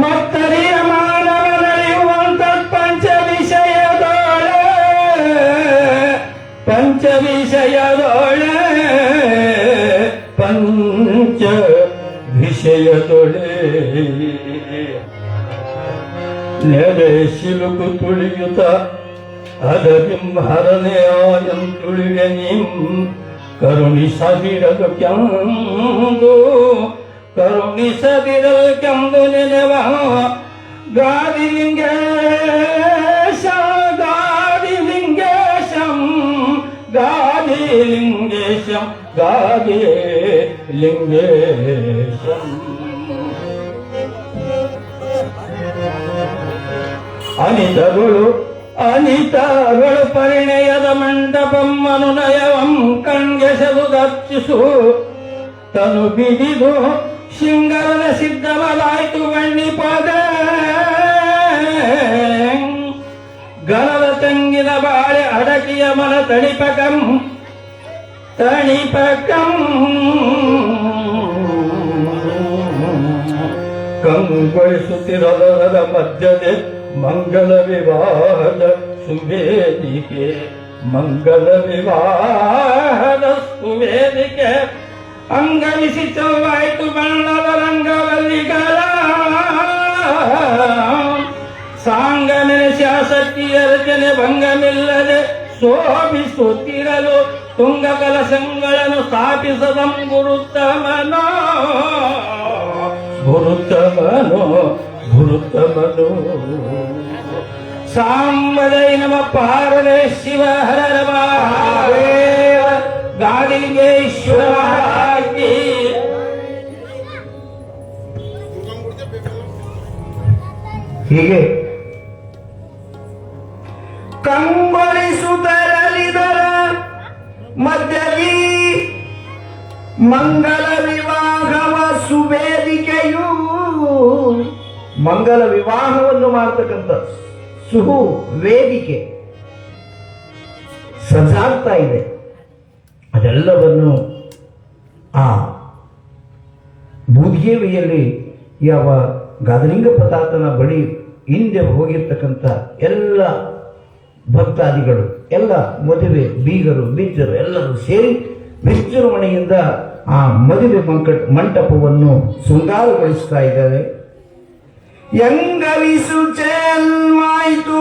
ಮತ್ತರಿಯ ಮಾನವ ನಡೆಯುವಂತ ಪಂಚ ವಿಷಯದೊಳೆ ಪಂಚ ವಿಷಯದೊಳೆ ನೆರೆ ಶಿಲುಕು ತುಳಿಯುತ್ತ ಅದರಿಂಹರನೆಯಾಯಂ ತುಳಿವೆ ನಿಂ ಕರುಣಿಸದಿರಲು ಕೆಂದು ಕರುಣಿಸದಿರಲು ಕೆಂದು ನೆನೆವ ಗಾದಿಲಿಂಗೇಶ ಗಾದಿಲಿಂಗೇಶಂ ಗಾದಿಲಿಂಗೇಶಂ ಗಾದಿಲಿಂಗೇಶಂ. ಅನಿತಗಳು ಪರಿಣಯದ ಮಂಟಪಂ ಅನುನಯವಂ ಕಣ್ಗೆಸೆದು ದರ್ಶಿಸು ತನು ಬಿಡಿದು ಶೃಂಗರದ ಸಿದ್ಧವಲಾಯ್ತು ಬಣ್ಣಿಪದ ಗಣದ ತಂಗಿನ ಬಾಳೆ ಅಡಕಿಯ ಮನ ತಣಿಪಕಂ ತಣಿಪಕಂ ಕಂಗೊಳಿಸುತ್ತಿರದ ಮಧ್ಯದೆ ಮಂಗಲ ವಿವಾಹದ ಸುವೇದಿಕೆ ಮಂಗಲ ವಿವಾಹದ ಸುವೇದಿಕೆ ಅಂಗವಿಸಿ ಚೌವಾಯ್ತು ಬಣ್ಣದ ರಂಗವಲ್ಲಿಗಳ ಸಾಂಗ ನೆನೆಸಿ ಆಸಕ್ತಿಯ ರಚನೆ ಭಂಗಮಿಲ್ಲದೆ ಶೋಭಿಸುತ್ತಿರಲು ತುಂಗ ಕಲಶಗಳನ್ನು ಸ್ಥಾಪಿಸದಂ ಗುರುತಮನೋ ಗುರುತಮನೋ ಗುರುತಮನೋ. ಸಾಂಬದೈ ನಮ ಪಾರ್ವತಿ ಶಿವ ಹರ ಮಹಾದೇವ ಗಾದಿಲಿಂಗೇಶ್ವರ ಮಹಾರಾಜ್ ಕಿ. ಹೀಗೆ ಕಂಗೊಳಿಸುತ್ತರಲಿದರ ಮಧ್ಯದಿ ಮಂಗಲ ವಿವಾಹವ ಸುವೇದಿಕೆಯು ಮಂಗಲ ವಿವಾಹವನ್ನು ಮಾಡತಕ್ಕಂಥ ಸುಹು ವೇದಿಕೆ ಸಜ್ಜಾಗ್ತಾ ಇದೆ. ಅದೆಲ್ಲವನ್ನು ಆ ಬೂದಿಗೆವಿಯಲ್ಲಿ ಯಾವ ಗಾದಲಿಂಗ ಪ್ರತಾತನ ಬಳಿ ಹಿಂದೆ ಹೋಗಿರ್ತಕ್ಕಂಥ ಎಲ್ಲ ಭಕ್ತಾದಿಗಳು ಎಲ್ಲ ಮದುವೆ ಬೀಗರು ಬಿಜ್ಜರು ಎಲ್ಲರೂ ಸೇರಿ ವಿಜೃಂಭಣೆಯಿಂದ ಆ ಮದುವೆ ಮಂಟಪವನ್ನು ಶೃಂಗಾರಗೊಳಿಸ್ತಾ ಇದ್ದಾರೆ. ಎಂಗವಿಸು ಚೆಲ್ಮಾಯಿತು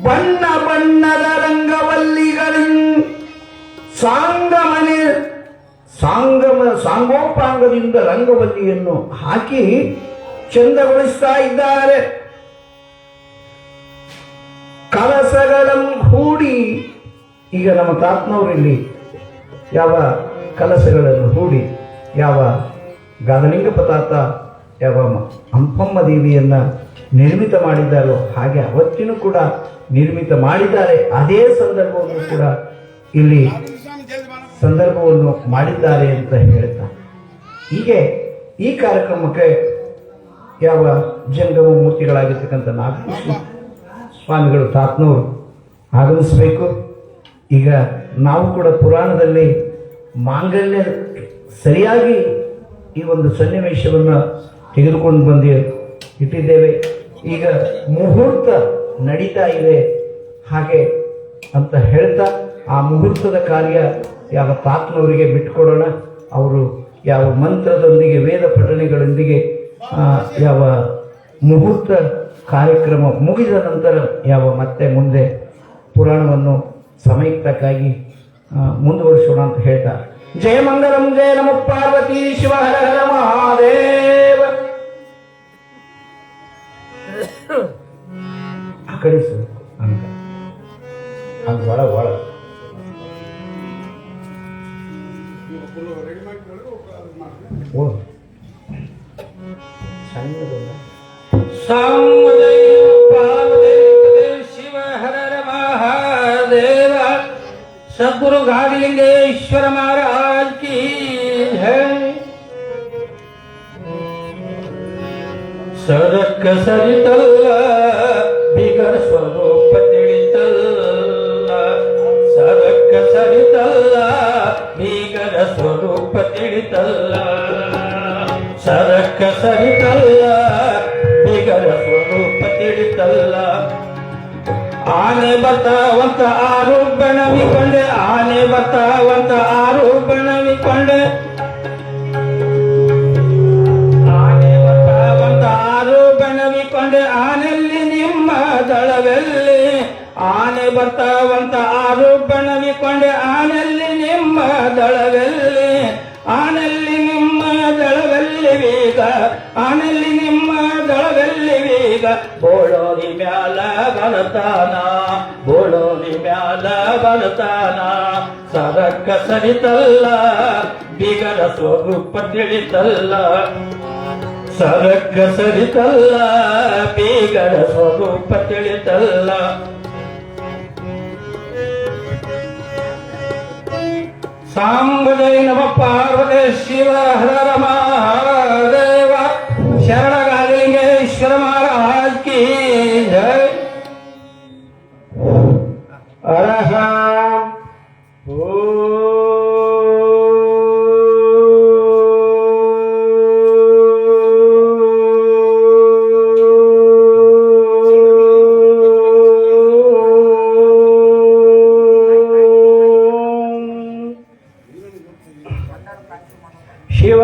ಬಣ್ಣ ಬಣ್ಣದ ರಂಗವಲ್ಲಿಗಳು ಸಾಂಗೋಪಾಂಗದಿಂದ ರಂಗವಲ್ಲಿಯನ್ನು ಹಾಕಿ ಚಂದಗೊಳಿಸ್ತಾ ಇದ್ದಾರೆ. ಕಲಸಗಳನ್ನು ಹೂಡಿ ಈಗ ನಮ್ಮ ತಾತ್ನವರಲ್ಲಿ ಯಾವ ಕಲಸಗಳನ್ನು ಹೂಡಿ ಯಾವ ಗಾದಲಿಂಗ ಪ್ರತಾತ ಯಾವ ಹಂಪಮ್ಮ ದೇವಿಯನ್ನ ನಿರ್ಮಿತ ಮಾಡಿದ್ದಾರೋ ಹಾಗೆ ಅವತ್ತಿನೂ ಕೂಡ ನಿರ್ಮಿತ ಮಾಡಿದ್ದಾರೆ. ಅದೇ ಸಂದರ್ಭವನ್ನು ಕೂಡ ಇಲ್ಲಿ ಸಂದರ್ಭವನ್ನು ಮಾಡಿದ್ದಾರೆ ಅಂತ ಹೇಳ್ತಾರೆ. ಹೀಗೆ ಈ ಕಾರ್ಯಕ್ರಮಕ್ಕೆ ಯಾವ ಜಂಗಮ ಮೂರ್ತಿಗಳಾಗಿರ್ತಕ್ಕಂಥ ನಾಗಕೃಷ್ಣ ಸ್ವಾಮಿಗಳು ತಾತ್ನವರು ಆಗಮಿಸಬೇಕು. ಈಗ ನಾವು ಕೂಡ ಪುರಾಣದಲ್ಲಿ ಮಾಂಗಲ್ಯ ಸರಿಯಾಗಿ ಈ ಒಂದು ಸನ್ನಿವೇಶವನ್ನು ತೆಗೆದುಕೊಂಡು ಬಂದು ಇಟ್ಟಿದ್ದೇವೆ. ಈಗ ಮುಹೂರ್ತ ನಡೀತಾ ಇದೆ ಹಾಗೆ ಅಂತ ಹೇಳ್ತಾ ಆ ಮುಹೂರ್ತದ ಕಾರ್ಯ ಯಾವ ತಾತ್ನವರಿಗೆ ಬಿಟ್ಟುಕೊಡೋಣ. ಅವರು ಯಾವ ಮಂತ್ರದೊಂದಿಗೆ ವೇದ ಪಠಣೆಗಳೊಂದಿಗೆ ಯಾವ ಮುಹೂರ್ತ ಕಾರ್ಯಕ್ರಮ ಮುಗಿದ ನಂತರ ಮತ್ತೆ ಮುಂದೆ ಪುರಾಣವನ್ನು ಸಮಯಕ್ಕೆ ತಕ್ಕಾಗಿ ಮುಂದುವರಿಸೋಣ ಅಂತ ಹೇಳ್ತಾ ಜಯ ಮಂಗಲಂ ಜಯ ನಮ ಪಾರ್ವತಿ ಶಿವ ಹರ ಹರ ಮಹಾದೇವ. ಆ ಕಡೆ ಅಂತ ಹಂಗ ಒಳ ಶಿವ ಹರ ಮಹಾದೇವ. सदगुरु गादिलिंगेश्वर महाराज की है. सरक सरितल्ल बिगर स्वरूप ತಿಳಿತಲ್ಲ. सरक सरितल्ल बिगर स्वरूप ತಿಳಿತಲ್ಲ. सरक सरितल्ल बिगर स्वरूप ತಿಳಿತಲ್ಲ. ಆನೆ ಬರ್ತಾವಂತ ಆರು ಬಣವಿಕೊಂಡೆ, ಆನೆ ಬರ್ತಾವಂತ ಆರು ಬಣವಿಕೊಂಡೆ, ಆನೆ ಬರ್ತಾವಂತ ಆರು ಬಣವಿಕೊಂಡೆ, ಆನೆಲ್ಲಿ ನಿಮ್ಮ ದಳವೆಲ್ಲಿ. ಆನೆ ಬರ್ತಾವಂತ ಆರು ಬಣವಿಕೊಂಡೆ, ಆನೆಲ್ಲಿ ನಿಮ್ಮ ದಳವೆಲ್ಲಿ. ಆನೆಲ್ಲಿ ನಿಮ್ಮ ದಳವೆಲ್ಲಿ ವೇಗ, ಆನೆಲ್ಲಿ ನಿಮ್ಮ ದಳವೆಲ್ಲಿ ವೇಗ. ಬೋಳೋರಿ ಮ್ಯಾಲ ಬಲತಾನ, ಬೋಳೋರಿ ಮ್ಯಾಲ ಬಲತಾನ. ಸರಕ ಸರಿತಲ್ಲ ಬಿಗರ ಸ್ವರೂಪ ತಿಳಿತಲ್ಲ. ಸರಕ ಸರಿತಲ್ಲ ಬಿಗರ ಸ್ವರೂಪ ತಿಳಿತಲ್ಲ. ಸಾಂಬಜಯ ನಮ ಪಾರ್ವತಿ ಶಿವ ಹರ ಮಹಾದೇವ. ಶರಣಗಾದಿಲಿಂಗೇಶ್ವರ ಮಹಾರಾಜ್ ಕಿ ಜಯ. ಅರಹ ಶಿವ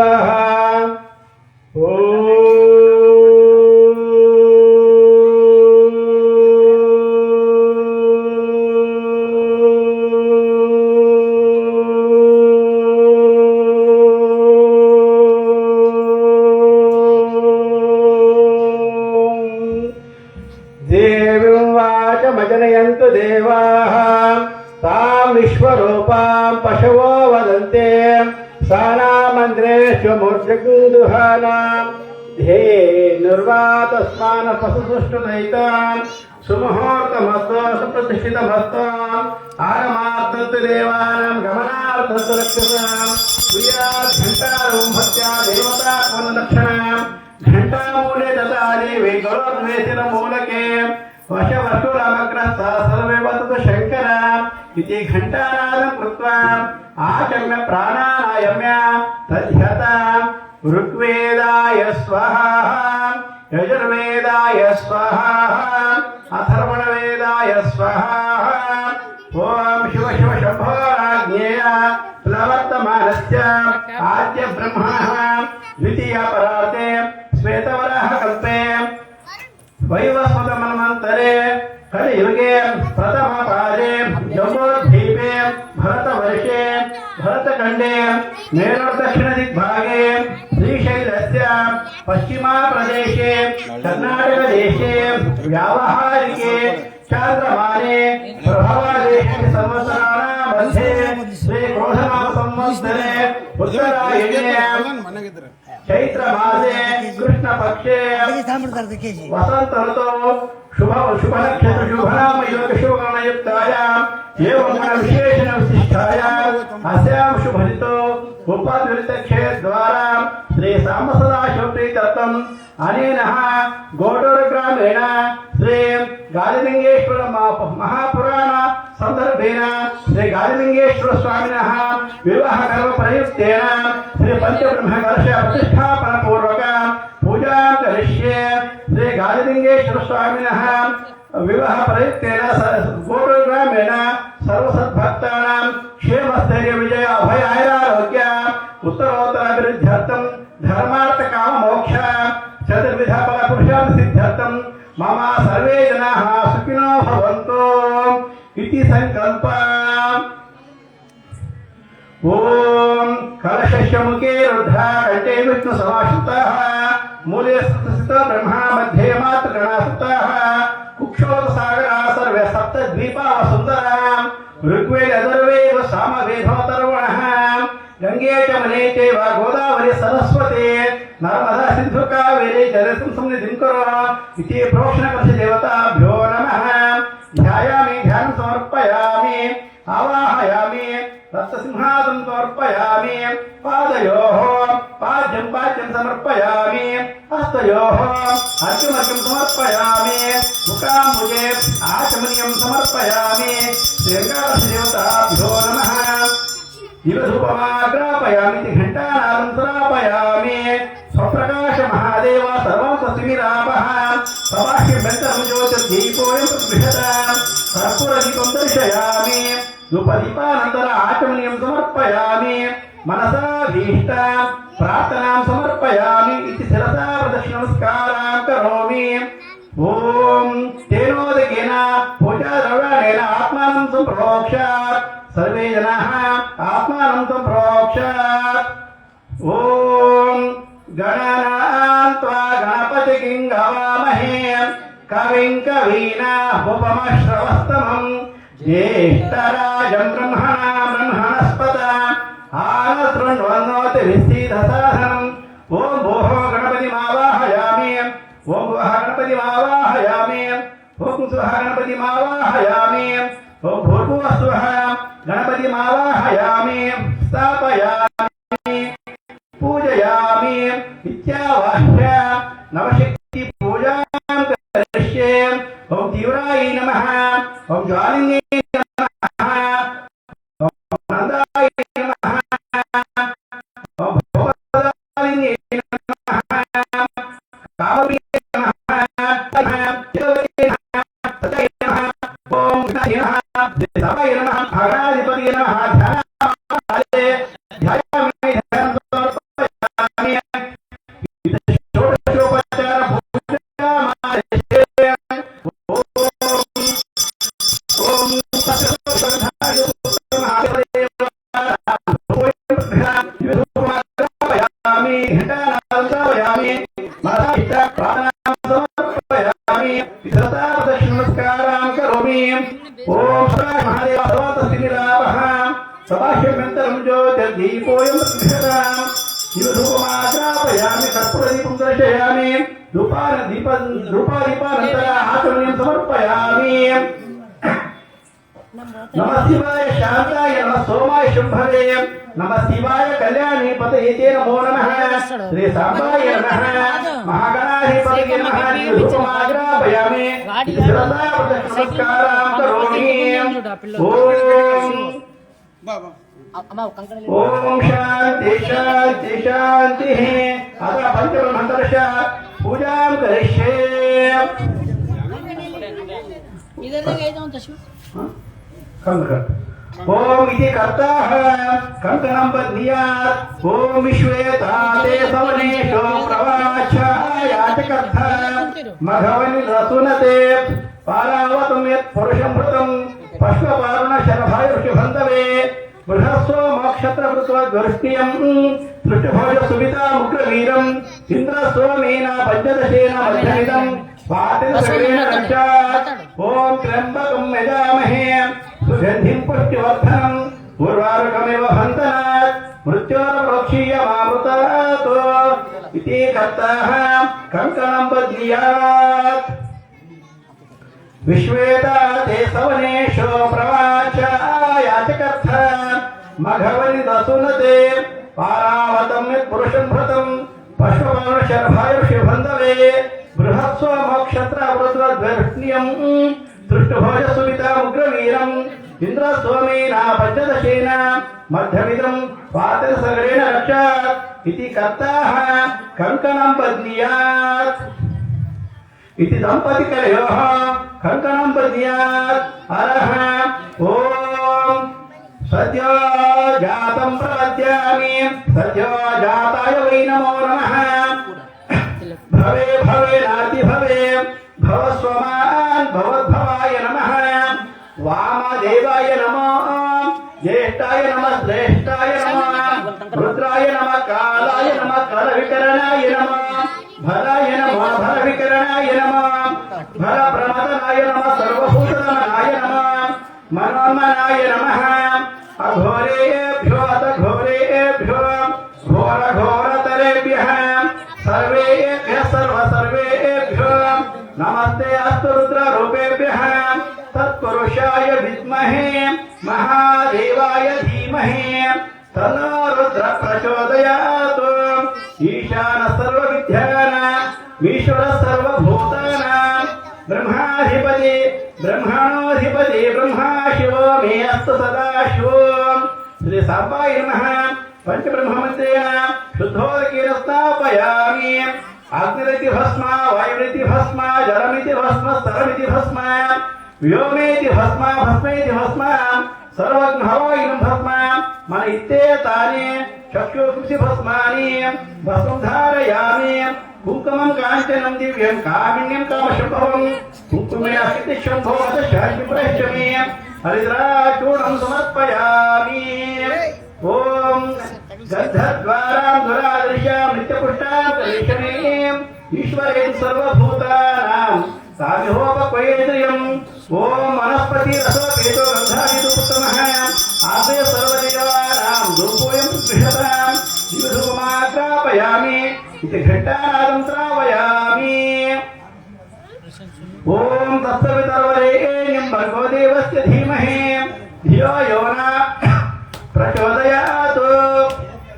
ದೇವಿವಾಚ ಮಜನಯಂತು ದೇವಾಃ ತಾಂ ವಿಶ್ವರೂಪಾಂ ಪಶವೋ ವದಂತೆ. ಸಾನಾಮಂದ್ರೇಶ್ವ ಮೂರ್ಜಗುಂದುಹಾನಾಂ ಧ್ಯೇ ನಿರ್ವಾತಸ್ಮಾನ ಪಶುಸೃಷ್ಟದೈತಾಂ ಸುಮುಹೂರ್ತಮಸ್ತೋ ಸುಪ್ರತಿಷ್ಠಿತಮಸ್ತಾಂ ಆಗಮಾರ್ಥಂತು ದೇವಾನಾಂ ಗಮನಾರ್ಥಂತು ರಕ್ಷಸಾಂ ಪ್ರಿಯಾತ್ ಘಂಟಾರೂಂ ಭಕ್ತ್ಯಾ ದೇವತಾ ಪುನಲಕ್ಷಣಾಂ ಘಂಟಾಮೂಲೆ ದದಾನಿ ವೇಗಲೋದ್ವೇಸಿನ ಮೂಲಕೆ ವಶವಸ್ತುರಮಗ್ರಸ್ಥ ಸರ್ವೇ ವತತು ಶಂಕರ ಇತಿ ಘಂಟಾನಾದಂ ಕೃತ್ವಾ ಆಚಮ್ಯ ಪ್ರಾಣಾಯಾಮ್ಯ ತದ್ಯತ ಋಗ್ವೇದಾಯ ಸ್ವಹ ಯಜುರ್ವೇದಾಯ ಸ್ವಹ ಅಥರ್ವಣವೇದಾಯ ಸ್ವಹ. ಓಂ ಶಿವ ಶಿವ ಶಂಭೋ ರಾಜ್ಞೇಯ ಪ್ಲವರ್ತಮಾನಸ್ಯ ಆದ್ಯ ಬ್ರಹ್ಮಣಃ ದ್ವಿತೀಯ ಪರಾರ್ತೆ ಶ್ವೇತವರಃ ಕಲ್ಪೆ ವೈವಸ್ವತ ಮನ್ವಂತರೆ ಕಲಿಯುಗೆ ಪ್ರಥಮ ಪಾದೆ ಜಂಬೋದ್ವೀಪೆ ಭರತವರ್ಷೆ ಭರತಖಂಡೆ ಮೇರು ದಕ್ಷಿಣ ದಿಗ್ಭಾಗೆ ಶ್ರೀಶೈಲಸ್ಯ ಪಶ್ಚಿಮ ಪ್ರದೇಶೆ ಕರ್ನಾಟಕ ದೇಶೆ ವ್ಯಾವಹಾರಿಕೆ ಚಾಂದ್ರಮಾನೆ ಪ್ರಭಾವದೇಶೆ ಸಂವತ್ಸರಾಣ ಮಧ್ಯೆ ಶ್ರೀ ಕ್ರೋಧನಾಮ ಸಂವತ್ಸರೆ ಉತ್ತರಾಯಣೆ ಚೈತ್ರ ಮಾಸೆ ಕೃಷ್ಣ ಪಕ್ಷೆ ವಸಂತ ಋತು ಶುಭ ನಕ್ಷತ್ರ ಶುಭನಾಮ ಯೋಗ ಶುಭಗಣಯುಕ್ತಾಯಾಂ ಏವಂ ವಿಶೇಷಣ ವಿಶಿಷ್ಟಾಯಾಂ ಅಸ್ಯಾಂ ಶುಭರಿತೋ ಉಪದ್ವಿತಕ್ಷೇತ್ರದ್ವಾರಾ ಶ್ರೀ ಸಾಂಬಸದಾಶಿವಪ್ರೀತ್ಯರ್ಥಂ ಅನೇನ ಗೋಡೂರುಗ್ರಾಮೇಣ ಶ್ರೀ ಗಾದಿಲಿಂಗೇಶ್ವರ ಮಹಾಪುರಾಣ ಸಂದರ್ಭೇನ ಶ್ರೀ ಗಾದಿಲಿಂಗೇಶ್ವರ ಸ್ವಾಮಿನಃ ವಿವಾಹ ಕರ್ಮ ಪ್ರಯುಕ್ತೇನ ಶ್ರೀ ಪಂಚಬ್ರಹ್ಮ ಕಲಶ ಪ್ರತಿಷ್ಠಾಪನ ಪೂರ್ವಕ पूजा करिष्ये. श्री गादिलिंगेश्वर स्वामिनः विवाह प्रयुक्तेन गोडूरुग्रामेण सर्वसद्भक्तानां क्षेमस्थैर्य विजय अभय आयुरारोग्य उत्तरोत्तराभिवृद्ध्यर्थं धर्मार्थ काम मोक्ष चतुर्विध फल पुरुषार्थ सिद्ध्यर्थं मम सर्वे जनाः सुखिनो भवन्तु इति संकल्प। ओम कलशस्य मुखे रुद्रा कंठे विष्णु समाश्रितः मूले स्थितः ब्रह्मा मध्ये मातृगणास्तः कुक्षोत सागरा सर्वे सप्त द्वीपा सुंदरा ऋग्वेद अथर्ववेद सामवेदोत्तरवणः गंगे च मने चैव गोदावरी सरस्वती नर्मदा सिन्धु कावेरी जलसं सन्निधिं कुरु इति प्रोक्षणकस्य देवताभ्यो नमः। ध्यायामि ध्यानं समर्पयामि आवाहयामि रक्तसिंहासनं समर्पयामि पादयोः पाद्यं समर्पयामि हस्तयोः अर्घ्यमर्घ्यं समर्पयामि मुखाम्बुजे आचमनीयं समर्पयामि श्रीरङ्गदेवताभ्यो नमः। दिवधूपमाग्रापयामि घण्टानादं समापयामि स्वप्रकाश महादेव सर्वं तस्मिरापः प्रवाह्यं बन्धनं ज्योतिर्दीपोऽयं प्रतिष्ठता कर्पूरदीपं दर्शयामि धूपदीपानन्तरं आचमनीयं समर्पयामि मनसा भीष्ट प्रार्थनां समर्पयामि इति शिरसा प्रदक्षिणनमस्कारां करोमि। ओम तेनोदकेन पूजाद्रव्येण आत्मानं सम्प्रोक्ष सर्वे जनाः आत्मानं सम्प्रोक्ष। ओम गणनां त्वा गणपतिं गवामहे कविं कवीनामुपमश्रवस्तमम् ज्येष्ठराजं ब्रह्मणस्पत आनशृण्वन्नोति विस्तीदसाधनम्। ओम भोः गणपतिमावाहयामि ओम भुवः गणपतिमावाहयामि ओम स्वः गणपतिमावाहयामि ओम भूर्भुवस्वः गणपतिमावाहयामि स्थापयामि पूजयामि इत्यावाह्य नवशक्ति पूजां करिष्ये। ओम तीव्राय नमः ओम ज्वालिन्ये नमः ओम नन्दाय नमः ओम भोगदालिन्ये नमः कामप्रिये देवाय नमः भगणाधिपतये नमः ध्यानाले ध्यायामि ध्यानं समर्पयामि षोडशोपचार पूजामादिशे। ओम सत्संधाय महादेव धूपमाग्रापयामि घण्टानादं श्रावयामि मनसा प्रार्थनां समर्पयामि शिरसा प्रदक्षिणनमस्कारां करोमि। ओम स्वाहा महादेव सर्वतस्मिरापः सभाष्यभ्यन्तरं ज्योतिर्दीपोऽयं प्रतिष्ठता दिवधूपमाग्रापयामि कर्पूरदीपं दर्शयामि धूपादीपानन्तरं आचमनीयं समर्पयामि। नमः शिवाय शान्ताय नमः सोमाय शुम्भवे नमः शिवाय कल्याणी पतये ते नमो नमः श्री सांबाय नमः महागणाधिपतये नमः धूपमाग्रापयामि शिरसा प्रदक्षिणनमस्कारां करोमि। ओम शांति शांति शांति। अथ पंचब्रह्मन्तरश पूजां करिष्ये। ओम इति कर्ताः कंकणं बध्नीयात्। ओम विश्वेताते सवनेषु प्रवाचायाचकर्थ मघवनि रसुनते पारावतं यत् पुरुषं भृतं पश्वपारुण शरभायुषुभन्तवे बृहस्व मोक्षत्र वृत्वद्वर्ष्टियं सृष्टिभोज सुविता मुग्रवीरम् इन्द्रस्वमेन पञ्चदशेन मध्यमिदं स्वातिसगरेण रक्षात्। ओम त्र्यम्बकं यजामहे सुगन्धिं पुष्टिवर्धनम् उर्वारुकमिव हन्तनात् मृत्योर्वक्षीयमामृतात् इति कर्ताः कंकणं बध्नीयात्। विश्वेताते सवनेषु प्रवाचायाचकर्थ मघवनि दसुनते पारावतं यत् पुरुषं भृतं पश्वपारुणशरभायुषुभन्तवे बृहत्स्व मोक्षत्र वृत्वद्वर्ष्ण्यं सृष्टिभोज सुविता मुग्रवीरम् इन्द्रस्वमेन पञ्चदशेन मध्यमिदं स्वातिसगरेण रक्षात् इति कर्ताः कंकणं बध्नीयात्। इति दंपतिकलयोः कंकणं बध्नीयात्। अरः ओम सद्यो जातं प्रपद्यामि सद्यो जाताय वै नमो नमः। भवे भवे नाति भवे भवस्व भवद्भवाय नमः वामदेवाय नमः ज्येष्ठाय नमः श्रेष्ठाय नमः रुद्राय नमः कालाय नमः कालविकरणाय नमः भराय नमः भरविकरणाय नमः भरप्रमदनाय नमः सर्वभूतदमनाय नमः मनोन्मनाय नमः अघोरेभ्यो अथ घोरेभ्यो घोरघोरतरेभ्यः सर्वेभ्यः सर्वेभ्यो नमस्ते अस्तु रुद्ररूपेभ्यः तत्पुरुषाय विद्महे महादेवाय धीमहि तन्नो रुद्र प्रचोदयात् ईशान सर्वविद्यानाम् ईश्वर सर्वभूतानां ब्रह्माधिपति ब्रह्मणोऽधिपति ब्रह्मा शिवो मे अस्तु सदा शिवो श्री सांबाय नमः पंचब्रह्ममन्त्रेण शुद्धोदकेन स्थापयामि अग्निरिति भस्म वायुरिति भस्म जलमिति भस्म स्तरमिति भस्म व्योमेति भस्म भस्मेति भस्म सर्वज्ञहवायुनं भस्म मन इत्ते तानि चक्षुषि भस्मानि भस्मं धारयामि कुङ्कुमं काञ्चनं दिव्यं कामिन्यं कामशुभवं कुङ्कुमेन स्थितिशम्भो मदशाश्विप्रश्चमे हरिद्राचूर्णं समर्पयामि ॐ गन्धद्वारां दुरादृशां नित्यपुष्टां करिष्यमे ईश्वरेण सर्वभूतानां सामिहोपक्वयेन्द्रियम् ॐ वनस्पतिरसोपेतो गन्धादिदुत्तमः आदे सर्वदेवानां धूपोऽयं गृह्यतां जीवधूपमाग्रापयामि इति घण्टानादं श्रावयामि ॐ तत्सवितर्वरेण्यं भर्गो देवस्य धीमहि धियो यो न प्रचोदयात्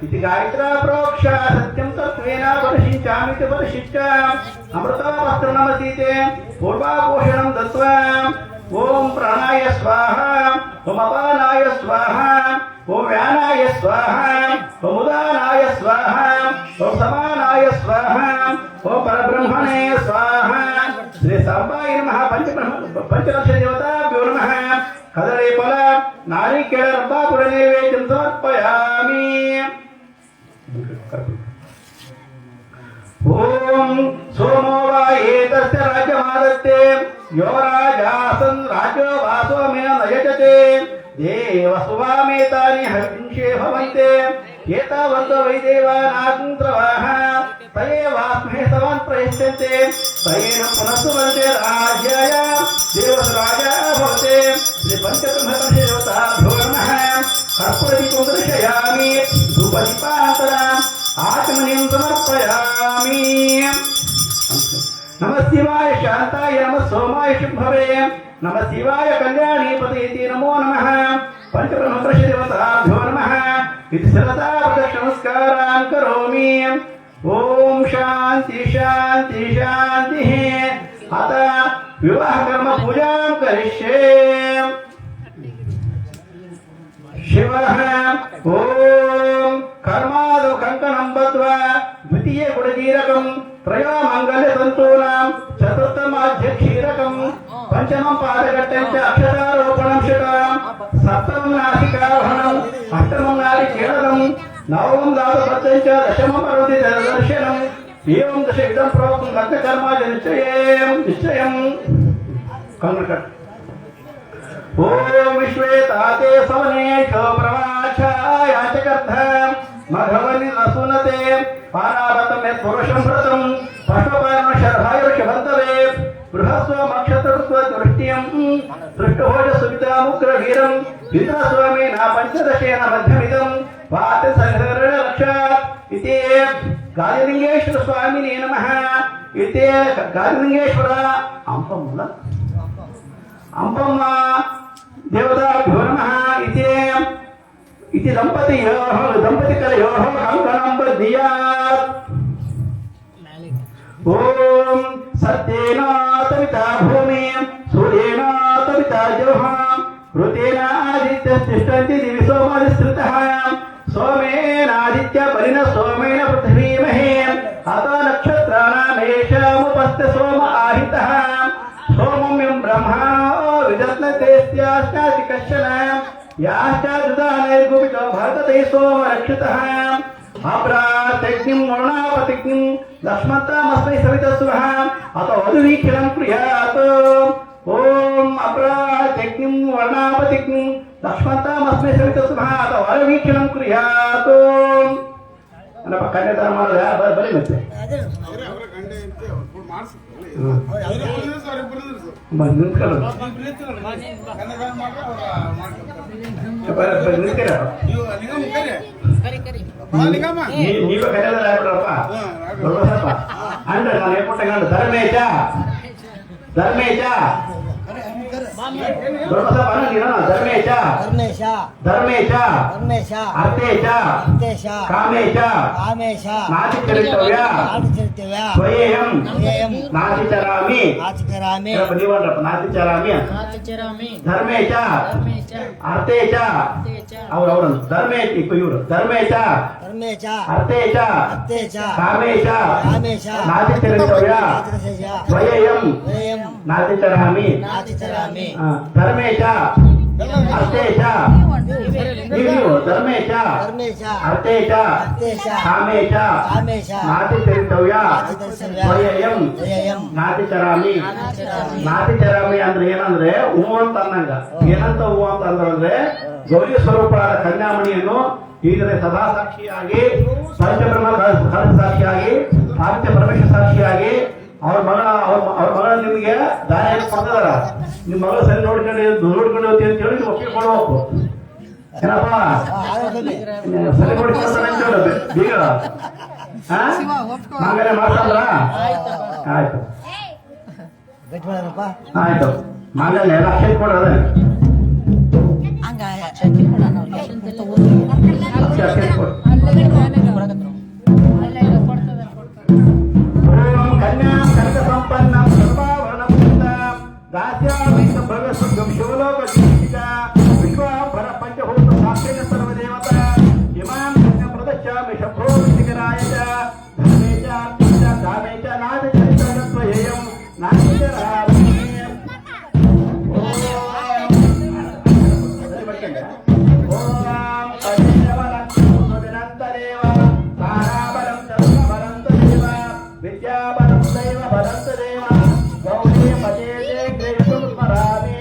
इति गायत्रा प्रोक्ष सत्यं तत्त्वेन परिशिञ्चामीति परिशिष्ट अमृतवस्त्रनमसीते पूर्वापोषणं दत्त्वा ॐ प्राणाय स्वाहा ॐ अपानाय स्वाहा ॐ व्यानाय स्वाहा ॐ उदानाय स्वाहा ॐ समानाय स्वाहा ॐ परब्रह्मणे स्वाहा श्री सांबाय नमः पंचलक्ष देवताभ्यो नमः कदली फल नारिकेळ रंभापुर नैवेद्यं समर्पयामि ॐ सोमो वा एतस्य राज्यमादत्ते यो राजासन् राज्यो वासो मे नयजते देवसुवामेतानि हविंशे भवन्ते एतावन्तो वै देवानागुंत्रवाः तयेवास्महे सवान् प्रयच्छन्ते तयेन पुनस्तुवन्ते राज्याय देवसराजा भवते श्रीपञ्चब्रह्मदेवताभ्यो नमः कर्पूरदीपं दर्शयामि धूपदीपान्तरम् आचमनीं समर्पयामि नमः शिवाय शान्ताय नमः सोमाय शुभवे नमः शिवाय कल्याणीपतये नमो नमः पंचब्रह्मदेवताभ्यो नमः इति सरदा नमस्कारान् करोमि ॐ शान्ति शान्ति शान्तिः अत विवाह कर्म पूजां करिष्ये शिवः ॐ कर्मादौ कङ्कणं बद्ध्वा द्वितीये गुडजीरकं त्रयो मङ्गलतन्तूनां चतुर्थमाध्यक्षीरकं पंचमं पादघट्टं च अक्षतारोपणं शतं सप्तमं नासिकाभरणम् अष्टमं नारिकेळं नवमं दातुपत्रं च दशमं पर्वति दर्शनम् एवं दश इदं प्रोक्तं कर्मकर्मादि निश्चयं कङ्कट ॐ विश्वेताते सवनेषु प्रवाचायाचकर्थ मघवनि रसुनते पारावतं यत् पुरुषं व्रतं पशुपार्णशर्भायुषभन्तवे बृहस्वमक्षतृत्वदृष्ट्यं दृष्टभोजसुवितामुग्रवीरं विद्रस्वामिन पञ्चदशेन मध्यमिदं वातसंहरणरक्षात् इति गादिलिङ्गेश्वर स्वामिने नमः इति गादिलिङ्गेश्वर अंपम्म देवताभ्यो नमः इति दम्पतिकलयोः कङ्कणं बध्नीयात् ॐ सत्येन तविता भूमिं सूर्येण तविता जौहां ऋतेन आदित्यस्तिष्ठन्ति दिवि सोमादिश्रितः सोमेनादित्य परिण सोमेन पृथिवीमहे अत नक्षत्राणामेषामुपस्थ सोम आहितः सोमं यं ब्रह्माणो विदत्नतेऽस्यास्नासि कश्चन याश्चादुदानैर्गुपितो भरतते सोम रक्षितः अप्रातज्ञं वरुणापतिज्ञं लक्ष्मन्तामस्मै सवितः सुवः अतो वधुवीक्षणं कुर्यात् ಯಜ್ಞಂ ವರ್ಣಾಪತಿಜ್ಞಂ ಲಕ್ಷ್ಮಂತಾಮಸ್ಮೈ ಸವಿತಸ್ಮಾತ್ ವರವೀಕ್ಷಣಂ ಕುರ್ಯಾತ್. ಅಲ್ಲಪ್ಪ ಕನ್ಯಾದಾನ ಮಾಡಿದ್ರೆ ಬರೀ ಮತ್ತೆ ನೀವೇ ಕನ್ಯಾದಾನ ಆಗ್ಬಿಡ್ರಪ್ಪ ದೊಡ್ಡಪ್ಪ ಅಂದ್ರೆ ನಾನು ಹೇಳ್ಕೊಟ್ಟೆ ಗಂಡು ಧರ್ಮೇಶ ಧರ್ಮೇಶ ದೊಡ್ಡಪ್ಪ ನೀನು ಧರ್ಮೇಶ ಧರ್ಮೇಶ ಧರ್ಮೇಶ ಧರ್ಮೇಶ ಅರ್ಥೇಶ ಅರ್ಥೇಶ ಕಾಮೇಶ ಕಾಮೇಶ ನಾಚಿಚರಿತವ್ಯ ನಾಟಿಚಿರ್ತವ್ಯ ಸ್ವಯಂ ಸ್ವಯಂ ನಾಚಿಚರಾಮಿ ನಾಚಿಕರಾಮಿ ನೀವಲ್ರಪ್ಪ ನಾಚಿಚರಾಮಿ ಧರ್ಮೇಶ ಅರ್ಥೇಶ ಅವ್ರವ್ರ ಧರ್ಮೇಶ ಇವರು ಧರ್ಮೇಶ ಧರ್ಮೇಶ ಅರ್ಥೇಶ ಅರ್ಥೇಶ ಕಾಮೇಶ ಕಾಮೇಶ ನಾಚಿಚರಿತವ್ಯ ನಾಚಿಕರೇಶ ಸ್ವಯಂ ಸ್ವಯಂ ನಾಚಿಚರಾಮಿ ನಾಚಿಕರಾಮಿ ಧರ್ಮೇಶ ಅರ್ಥೇಶ ನೀವು ಧರ್ಮೇಶ ಧರ್ಮೇಶ ಅರ್ಥೇಶ ಅರ್ಥೇಶ ಕಾಮೇಶ ಕಾಮೇಶ ನಾಚಿಚರಿತವ್ಯ ಸ್ವಯಂ ಸ್ವಯಂ ನಾತಿಚರಾಮಿ ನಾತಿಚರಾಮಿ. ನಾತಿಚರಾಮಿ ಅಂದ್ರೆ ಏನಂದ್ರೆ ಹೂ ಅಂತ ಅನ್ನಂಗ ಏನಂತ ಹೂ ಅಂತ ಅಂದ್ರೆ ಗೌರಿ ಸ್ವರೂಪರಾದ ಕನ್ಯಾಮಣಿಯನ್ನು ಈಗಲೇ ಸದಾ ಸಾಕ್ಷಿಯಾಗಿ ಪಂಚಬ್ರಹ್ಮ ಸಾಕ್ಷಿಯಾಗಿ ಪಾರ್ಥ ಪರಮೇಶ್ವರ ಸಾಕ್ಷಿಯಾಗಿ ಅವ್ರ ಮಗಳ ನಿಮ್ಗೆ ದಾರಿ ಕೊಡ್ತಿದಾರ ನಿಮ್ ಮಗಳು ಸರಿ ನೋಡ್ಕೊಂಡು ಹೋಗ್ತಿ ಅಂತ ಹೇಳಿ ನೀವು ಒಪ್ಪಿಗೆ ಕೊಡ್ಬೇಕು ಏನಪ್ಪ ಸರಿ ನೋಡ್ಕೊಂಡ್ರೆ ಅಂತ ಹೇಳಿ ಬೀಗ ಹಂಗಾರೆ ಮಾತಾಡ್ರ ಆಯ್ತು ಗಟ್ಟಿ ಮಾಡೋಣಪ್ಪ ಆಯ್ತು ಮಾಂಗಲ್ಯ ಲಕ್ಷ ಕೊಡ್ರಿ ಕನ್ಯಾ ಕನಕ ಸಂಪನ್ನ ಸರ್ವಾಭರಣ ಶಿವಲೋಕ ವಿಶ್ವಾಭರ ಪಂಚಭೂತ ಸಾಕ್ಷಿಕ ಸರ್ವದೇವತ ಇಮಾಂ ಪ್ರದಶ್ಯಾಮಿ ಶಂಭೋ ಶಿಖರಾಯ ಧರ್ಮೇಶ ಧಾಮೇಶ ನಾದ ಚರಿತಯಂ ನಾಚಿಚರಾಮಿ ವಿದ್ಯಾಬಲಂ ದೈವ ಬಲಂತ ದೇವ ಗೌರಿ ಪದೇ ಗ್ರಹಿತು ಸ್ಮರಾಮಿ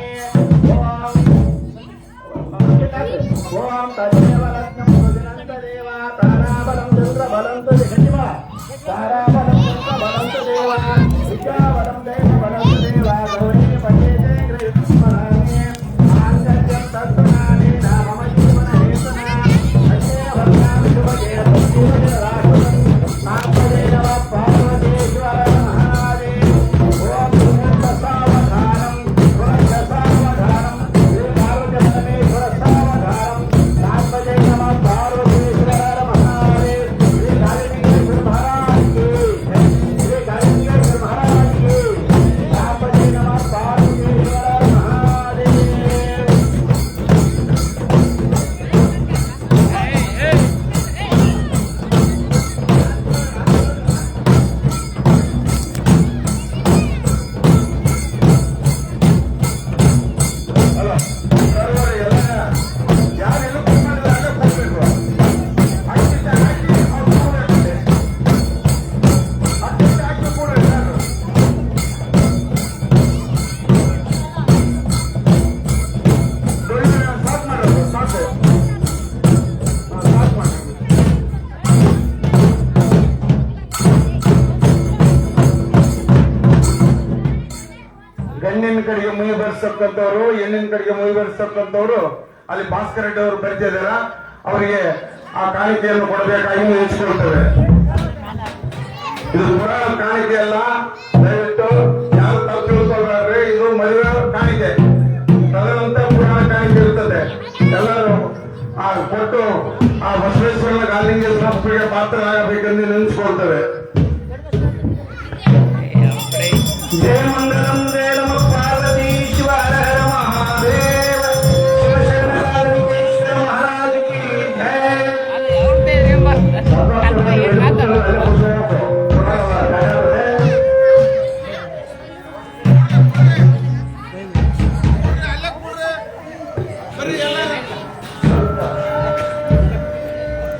ಓಂ ತದೇವ ರತ್ನಂ ಸುದಿನಂತ ದೇವ ತಾರಾಬಲಂ ಚಂದ್ರ ಬಲಂತ ದೇವ ತಾರಾಬಲಂ ಚಂದ್ರ ಬಲಂತ ದೇವ ವಿದ್ಯಾಬಲಂ ದೈವ ಬಲಂತ ದೇವ ಗೌರಿ ಪದೇ ಗ್ರಹಿತು ಸ್ಮರಾಮಿ ಮಾಂಗಲ್ಯಂ ತತ್ವನಾನೇ ನಾಮ ಜೀವನ ಹೇತನ ಅನ್ಯೇ ಭಕ್ತಾಮಿ ಶುಭಗೆ ಭಕ್ತಿವಜನ ರಾಘವಂ ನಾಮದೇವ ಪಾರ್ವತೇಶ್ವರ ಮಹಾದೇವ ಓಂ ಸಾವಧಾನಂ ಸಾವಧಾನಂ ಶ್ರೀ ಪಾರ್ವತೇಶ್ವರ ಸಾವಧಾನಂ ನಾಮದೇವ ನಮ ಪಾರ್ವತೇಶ್ವರ ಮಹಾದೇವ ಶ್ರೀ ಕಾಳಿಂಗೇಶ್ವರ ಮಹಾರಾಜ್ ಕಿ ಶ್ರೀ ಕಾಳಿಂಗೇಶ್ವರ ಮಹಾರಾಜ್ ಕಿ ನಾಮದೇವ ನಮ ಪಾರ್ವತೇಶ್ವರ ಮಹಾದೇವ. ಗಂಡಿನ ಕಡೆಗೆ ಮುಯಿ ಬರ್ಸಕ್ಕಂಥವ್ರು ಹೆಣ್ಣಿನ ಕಡೆಗೆ ಮುಯಿ ಬರ್ಸಕ್ಕಂಥವ್ರು ಅಲ್ಲಿ ಭಾಸ್ಕರ್ ರೆಡ್ಡಿ ಅವರು ಬರ್ತಿದಾರ ಅವರಿಗೆ ಆ ಕಾಣಿಕೆಯನ್ನು ಕೊಡಬೇಕಾಗಿ ಮುಗಿಸ್ಕೊಳ್ತೇವೆ. ಇದು ಪುರಾಣ ಕಾಣಿಕೆ ಅಲ್ಲ, ದಯವಿಟ್ಟು ಯಾರು ತಪ್ಪು ತಿಳ್ಕೊಳ್ಬೇಡ್ರಿ. ಇದು ಮದುವೆ ಕಾಣಿಕೆ, ತದನಂತರ ಪುರಾಣ ಕಾಣಿಕೆ ಇರ್ತದೆ. ಎಲ್ಲರೂ ಆ ಕೊಟ್ಟು ಆ ಬಸವೇಶ್ವರನ ಕಾಲಿಂಗೇಶ್ವರ ಪಾತ್ರರಾಗಬೇಕೆಂದು ನೆನೆಸ್ಕೊಳ್ತೇವೆ. ಜಯ ಮಂಗಲಂ ಜಯ ನಮ ಪಾರ್ವತೀಶ್ವರ ಹರ ಮಹಾದೇವ ಶಿವಶರಣೇಶ್ವರ ಮಹಾರಾಜ್ ಕಿ ಜೈ.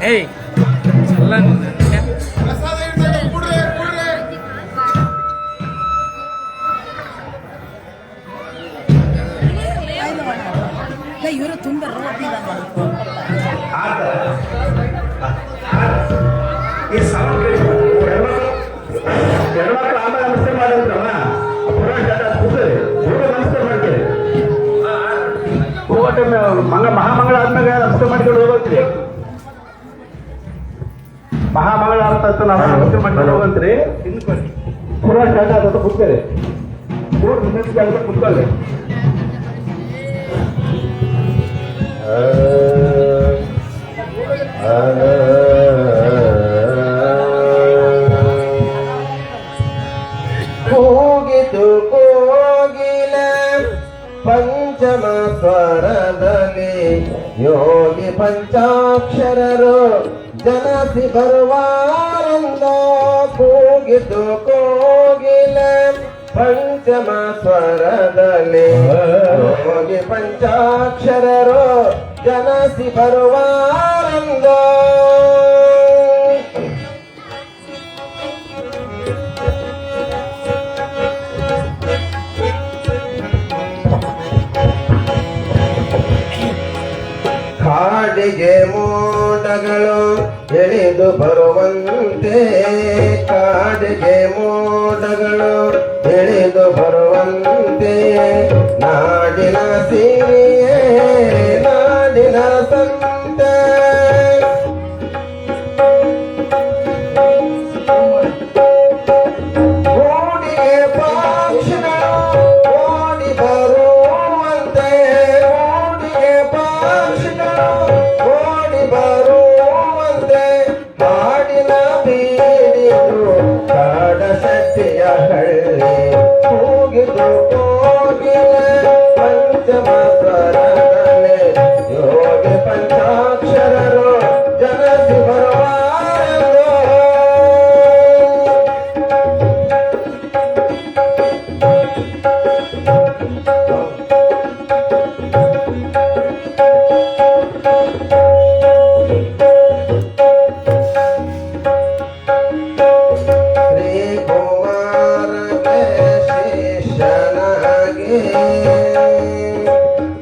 ಏಯ್ ಎಲ್ಲ ಇವರು ತುಂಬ ಆತ ಈ ಸೌಂಡ್ ಹೆಣ್ಮಕ್ಳು ಆಮೇಲೆ ನಮಸ್ತೆ ಮಾಡಿದ್ರಮ್ಮ ಪುರಾಣ ಕೂತದೆ ನಮಸ್ತೆ ಮಾಡ್ತೀರಿ ಹೋಗೋಟೆ ಮಹಾಮಂಗಳ ಆದ್ಮೇಲೆ ನಮಸ್ತೆ ಮಾಡ್ಕೊಂಡು ಹೋಗ್ತೀರಿ ಮಹಾಮಂಗಳ ಅಂತ ನಾವು ನಮಸ್ತೆ ಮಾಡ್ಕೊಂಡು ಹೋಗಂತ್ರಿ ಪುರಾಣ ಸ್ಟಾರ್ಟ್ ಆದ ಕೂತ್ಕೊಳ್ಳಿ 3 ನಿಮಿಷ ಆಗುತ್ತೆ ಕೂತ್ಕೊಳ್ಳಿ ಕೂಗಿತು ಕೋಗಿಲ ಪಂಚಮ ಸ್ವರದಲ್ಲಿ ಯೋಗಿ ಪಂಚಾಕ್ಷರರು ಜನಸಿ ಬರುವಾರಂದ ಕೂಗಿತು ಕೋಗಿಲ ಪಂಚಮ ಸ್ವರದಲ್ಲಿ ಯೋಗಿ ಪಂಚಾಕ್ಷರರು ಜನಸಿ ಬರುವಾರಂದ ಕಾಡಿಗೆ ಮೋಡಗಳು ಎಳೆದು ಬರುವಂತೆ ಕಾಡಿಗೆ ಮೋಡಗಳು ಎಳೆದು ಬರುವಂತೆ ನಾಡಿನ ಸಿರಿಯೇ ನಾಡಿನ ಸಂತೆ ಮೂಡಿಗೆ ಪಕ್ಷಿಗಳು ಓಡಿ ಬರುವಂತೆ ಮೂಡಿಗೆ ಪಕ್ಷಿಗಳು ಓಡಿ ಬರುವಂತೆ ಹಾಡಿನ ಬೀಡಿದು ಕಾಡ ಶಕ್ತಿಯ ಹಳ್ಳಿ ಕೂಗಿದು ಕೋಗಿಲ ಪಂಚಮ ಸ್ವರದಲ್ಲಿ ಯೋಗಿ ಪಂಚಾಕ್ಷರರು ಜನಸಿ ಬರುವಾರೆಂದು ಶ್ರೀಕುಮಾರಗೆ ಶಿಷ್ಯನಾಗಿ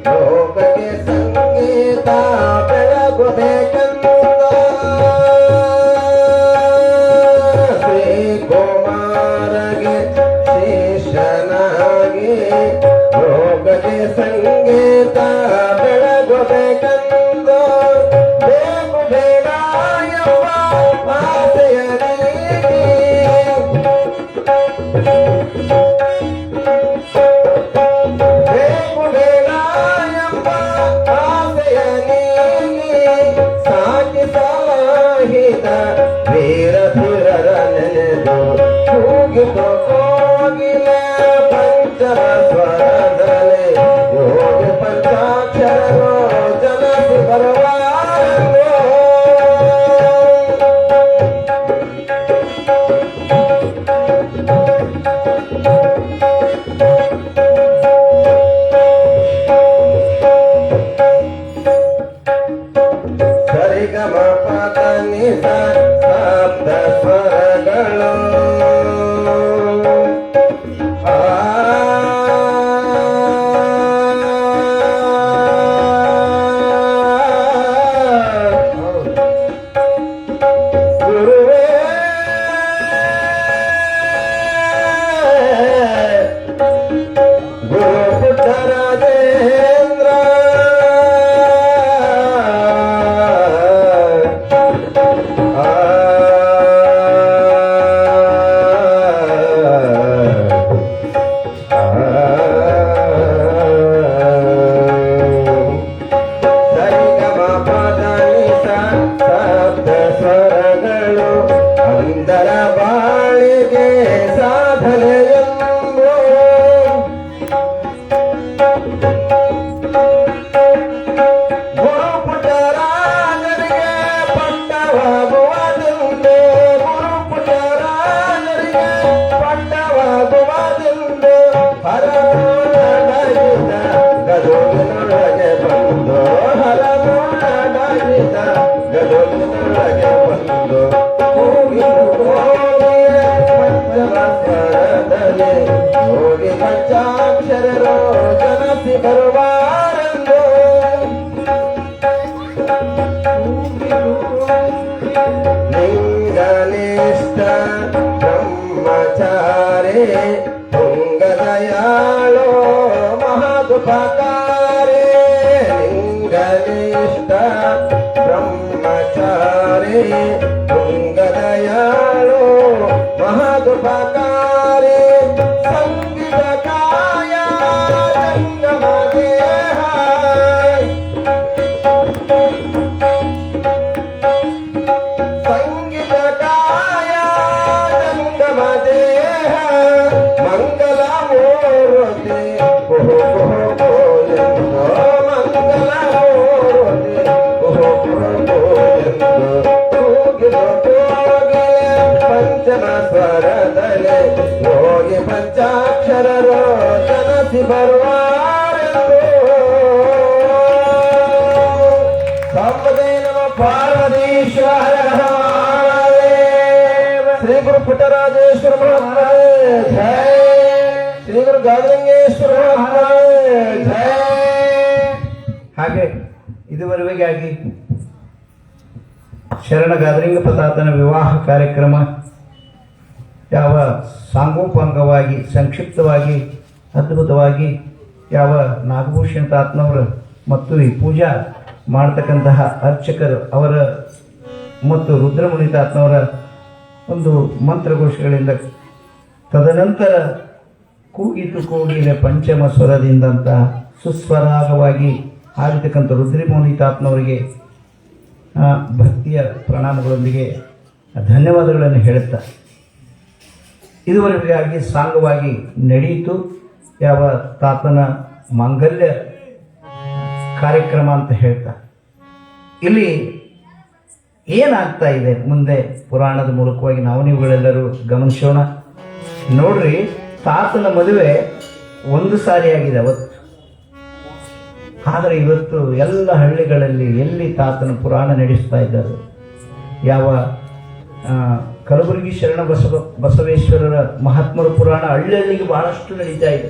ಲೋಕಕ್ಕೆ ಸಂಗೀತ ಬೆಳಗಬೇಕೆಂದ ಶ್ರೀಕುಮಾರಗೆ ಶಿಷ್ಯನಾಗಿ ಲೋಕಕ್ಕೆ ಸಂಗೀತ ಬೆಳಗಬೇಕೆಂದ ಬೇಕು ಬೇಡ ಎಂಬ ಆಸೆಯ ನೀಡಿ ಬೇಕು ಬೇಡ ಎಂಬ ಆಸೆಯ ನೀಡಿ ಸಾಕಿ ಸಲಹಿದ ವೀರ ಸುರರ ನೆನೆದು ಕೂಗಿತು ಕೋಗಿಲ ಪಂಚಮ ಸ್ವರದಲ್ಲಿ ಯೋಗಿ ಪಂಚಾಕ್ಷರರು ಜನಸಿ ಬರುವಾರೆಂದು ಸರಿಗಮ ಪದ ನಿಸ ಸಪ್ತ ಸ್ವರಗಳು ಆ ಗುರುವೇ ಗುರುಪುತ್ರ ರಾಜೇಂದ್ರ ಸರಿಗಮ ಪದ ನಿಸ ಸಪ್ತ ಸ್ವರಗಳು ಅಂದರ ಬಾಳಿಗೆ ಸಾಧನೆಯೆಂದು ಗುರುಪುಟರಾಜರಿಗೆ ಪಟ್ಟವಾಗುವುದೆಂದು ಗುರುಪುಟರಾಜರಿಗೆ ಪಟ್ಟವಾಗುವುದೆಂದು ಹರಮೂಲಡಗಿದ ಗದುಗಿನೊಳಗೆ ಬಂದು ಹರಮೂಲಡಗಿದ ಗದುಗಿನೊಳಗೆ ಬಂದು ಕೂಗಿದು ಕೋಗಿಲ ಪಂಚಮ ಸ್ವರದಲ್ಲಿ ಯೋಗಿ ಪಂಚಾಕ್ಷರರು ಜನಸಿ ಬರುವಾರೆಂದು ಮಹದುಪಕಾರೇ ಲಿಂಗನಿಷ್ಠ ಬ್ರಹ್ಮಚಾರಿ ತುಂಗದಯಾಳು ಮಹದುಪಕಾರಿ ಸಂಗೀತ ಕಾಯ ಜಂಗಮ ದೇಹ ಸಂಗೀತ ಕಾಯ ಜಂಗಮ ದೇಹ ಮಂಗಲ ಮೂರ್ತಿ ಮಂಗಲ ಪಂಚಮ ಸ್ವರದಲ್ಲಿ ಹೋಗಿ ಪಂಚಾಕ್ಷರರು ಜನಸಿ ಬರುವಾರೆಂದು ಸಂಪದೇ ನಮ ಪಾರ್ವತೀಶ್ವರ ಶ್ರೀ ಗುರು ಪುಟ್ಟರಾಜೇಶ್ವರ ಮಹಾರಾಜ ಜಯ ಶ್ರೀ ಗುರು ಗಾದಲಿಂಗೇಶ್ವರ ಮಹಾರಾಜ ಜಯ. ಹಾಗೆ ಇದುವರೆಗಾಗಿ ಶರಣ ಗಾದಲಿಂಗಪ್ಪ ತಾತನ ವಿವಾಹ ಕಾರ್ಯಕ್ರಮ ಯಾವ ಸಾಂಗೋಪಾಂಗವಾಗಿ ಸಂಕ್ಷಿಪ್ತವಾಗಿ ಅದ್ಭುತವಾಗಿ ಯಾವ ನಾಗಭೂಷಣ ತಾತನವರು ಮತ್ತು ಈ ಪೂಜಾ ಮಾಡತಕ್ಕಂತಹ ಅರ್ಚಕರು ಅವರ ಮತ್ತು ರುದ್ರಮುನಿ ತಾತನವರ ಒಂದು ಮಂತ್ರಘೋಷಗಳಿಂದ ತದನಂತರ ಕೂಗಿತು ಕೋಗಿಲೆ ಪಂಚಮ ಸ್ವರದಿಂದಂತಹ ಸುಸ್ವರಾಗವಾಗಿ ಹಾಡಿತಕ್ಕಂಥ ರುದ್ರಮುನಿ ತಾತನವರಿಗೆ ಭಕ್ತಿಯ ಪ್ರಣಾಮಗಳೊಂದಿಗೆ ಧನ್ಯವಾದಗಳನ್ನು ಹೇಳುತ್ತಾ ಇದುವರೆಗಾಗಿ ಸಾಂಗವಾಗಿ ನಡೆಯಿತು ಯಾವ ತಾತನ ಮಾಂಗಲ್ಯ ಕಾರ್ಯಕ್ರಮ ಅಂತ ಹೇಳ್ತಾ ಇಲ್ಲಿ ಏನಾಗ್ತಾ ಇದೆ ಮುಂದೆ ಪುರಾಣದ ಮೂಲಕವಾಗಿ ನಾವು ನೀವುಗಳೆಲ್ಲರೂ ಗಮನಿಸೋಣ. ನೋಡ್ರಿ, ತಾತನ ಮದುವೆ ಒಂದು ಸಾರಿ ಆಗಿದೆ ಅವತ್ತು, ಆದರೆ ಇವತ್ತು ಎಲ್ಲ ಹಳ್ಳಿಗಳಲ್ಲಿ ಎಲ್ಲಿ ತಾತನ ಪುರಾಣ ನಡೆಸ್ತಾ ಇದ್ದಾರೆ. ಯಾವ ಕಲಬುರಗಿ ಶರಣ ಬಸವೇಶ್ವರರ ಮಹಾತ್ಮರ ಪುರಾಣ ಹಳ್ಳಿಗೆ ಬಹಳಷ್ಟು ನಡೀತಾ ಇದೆ.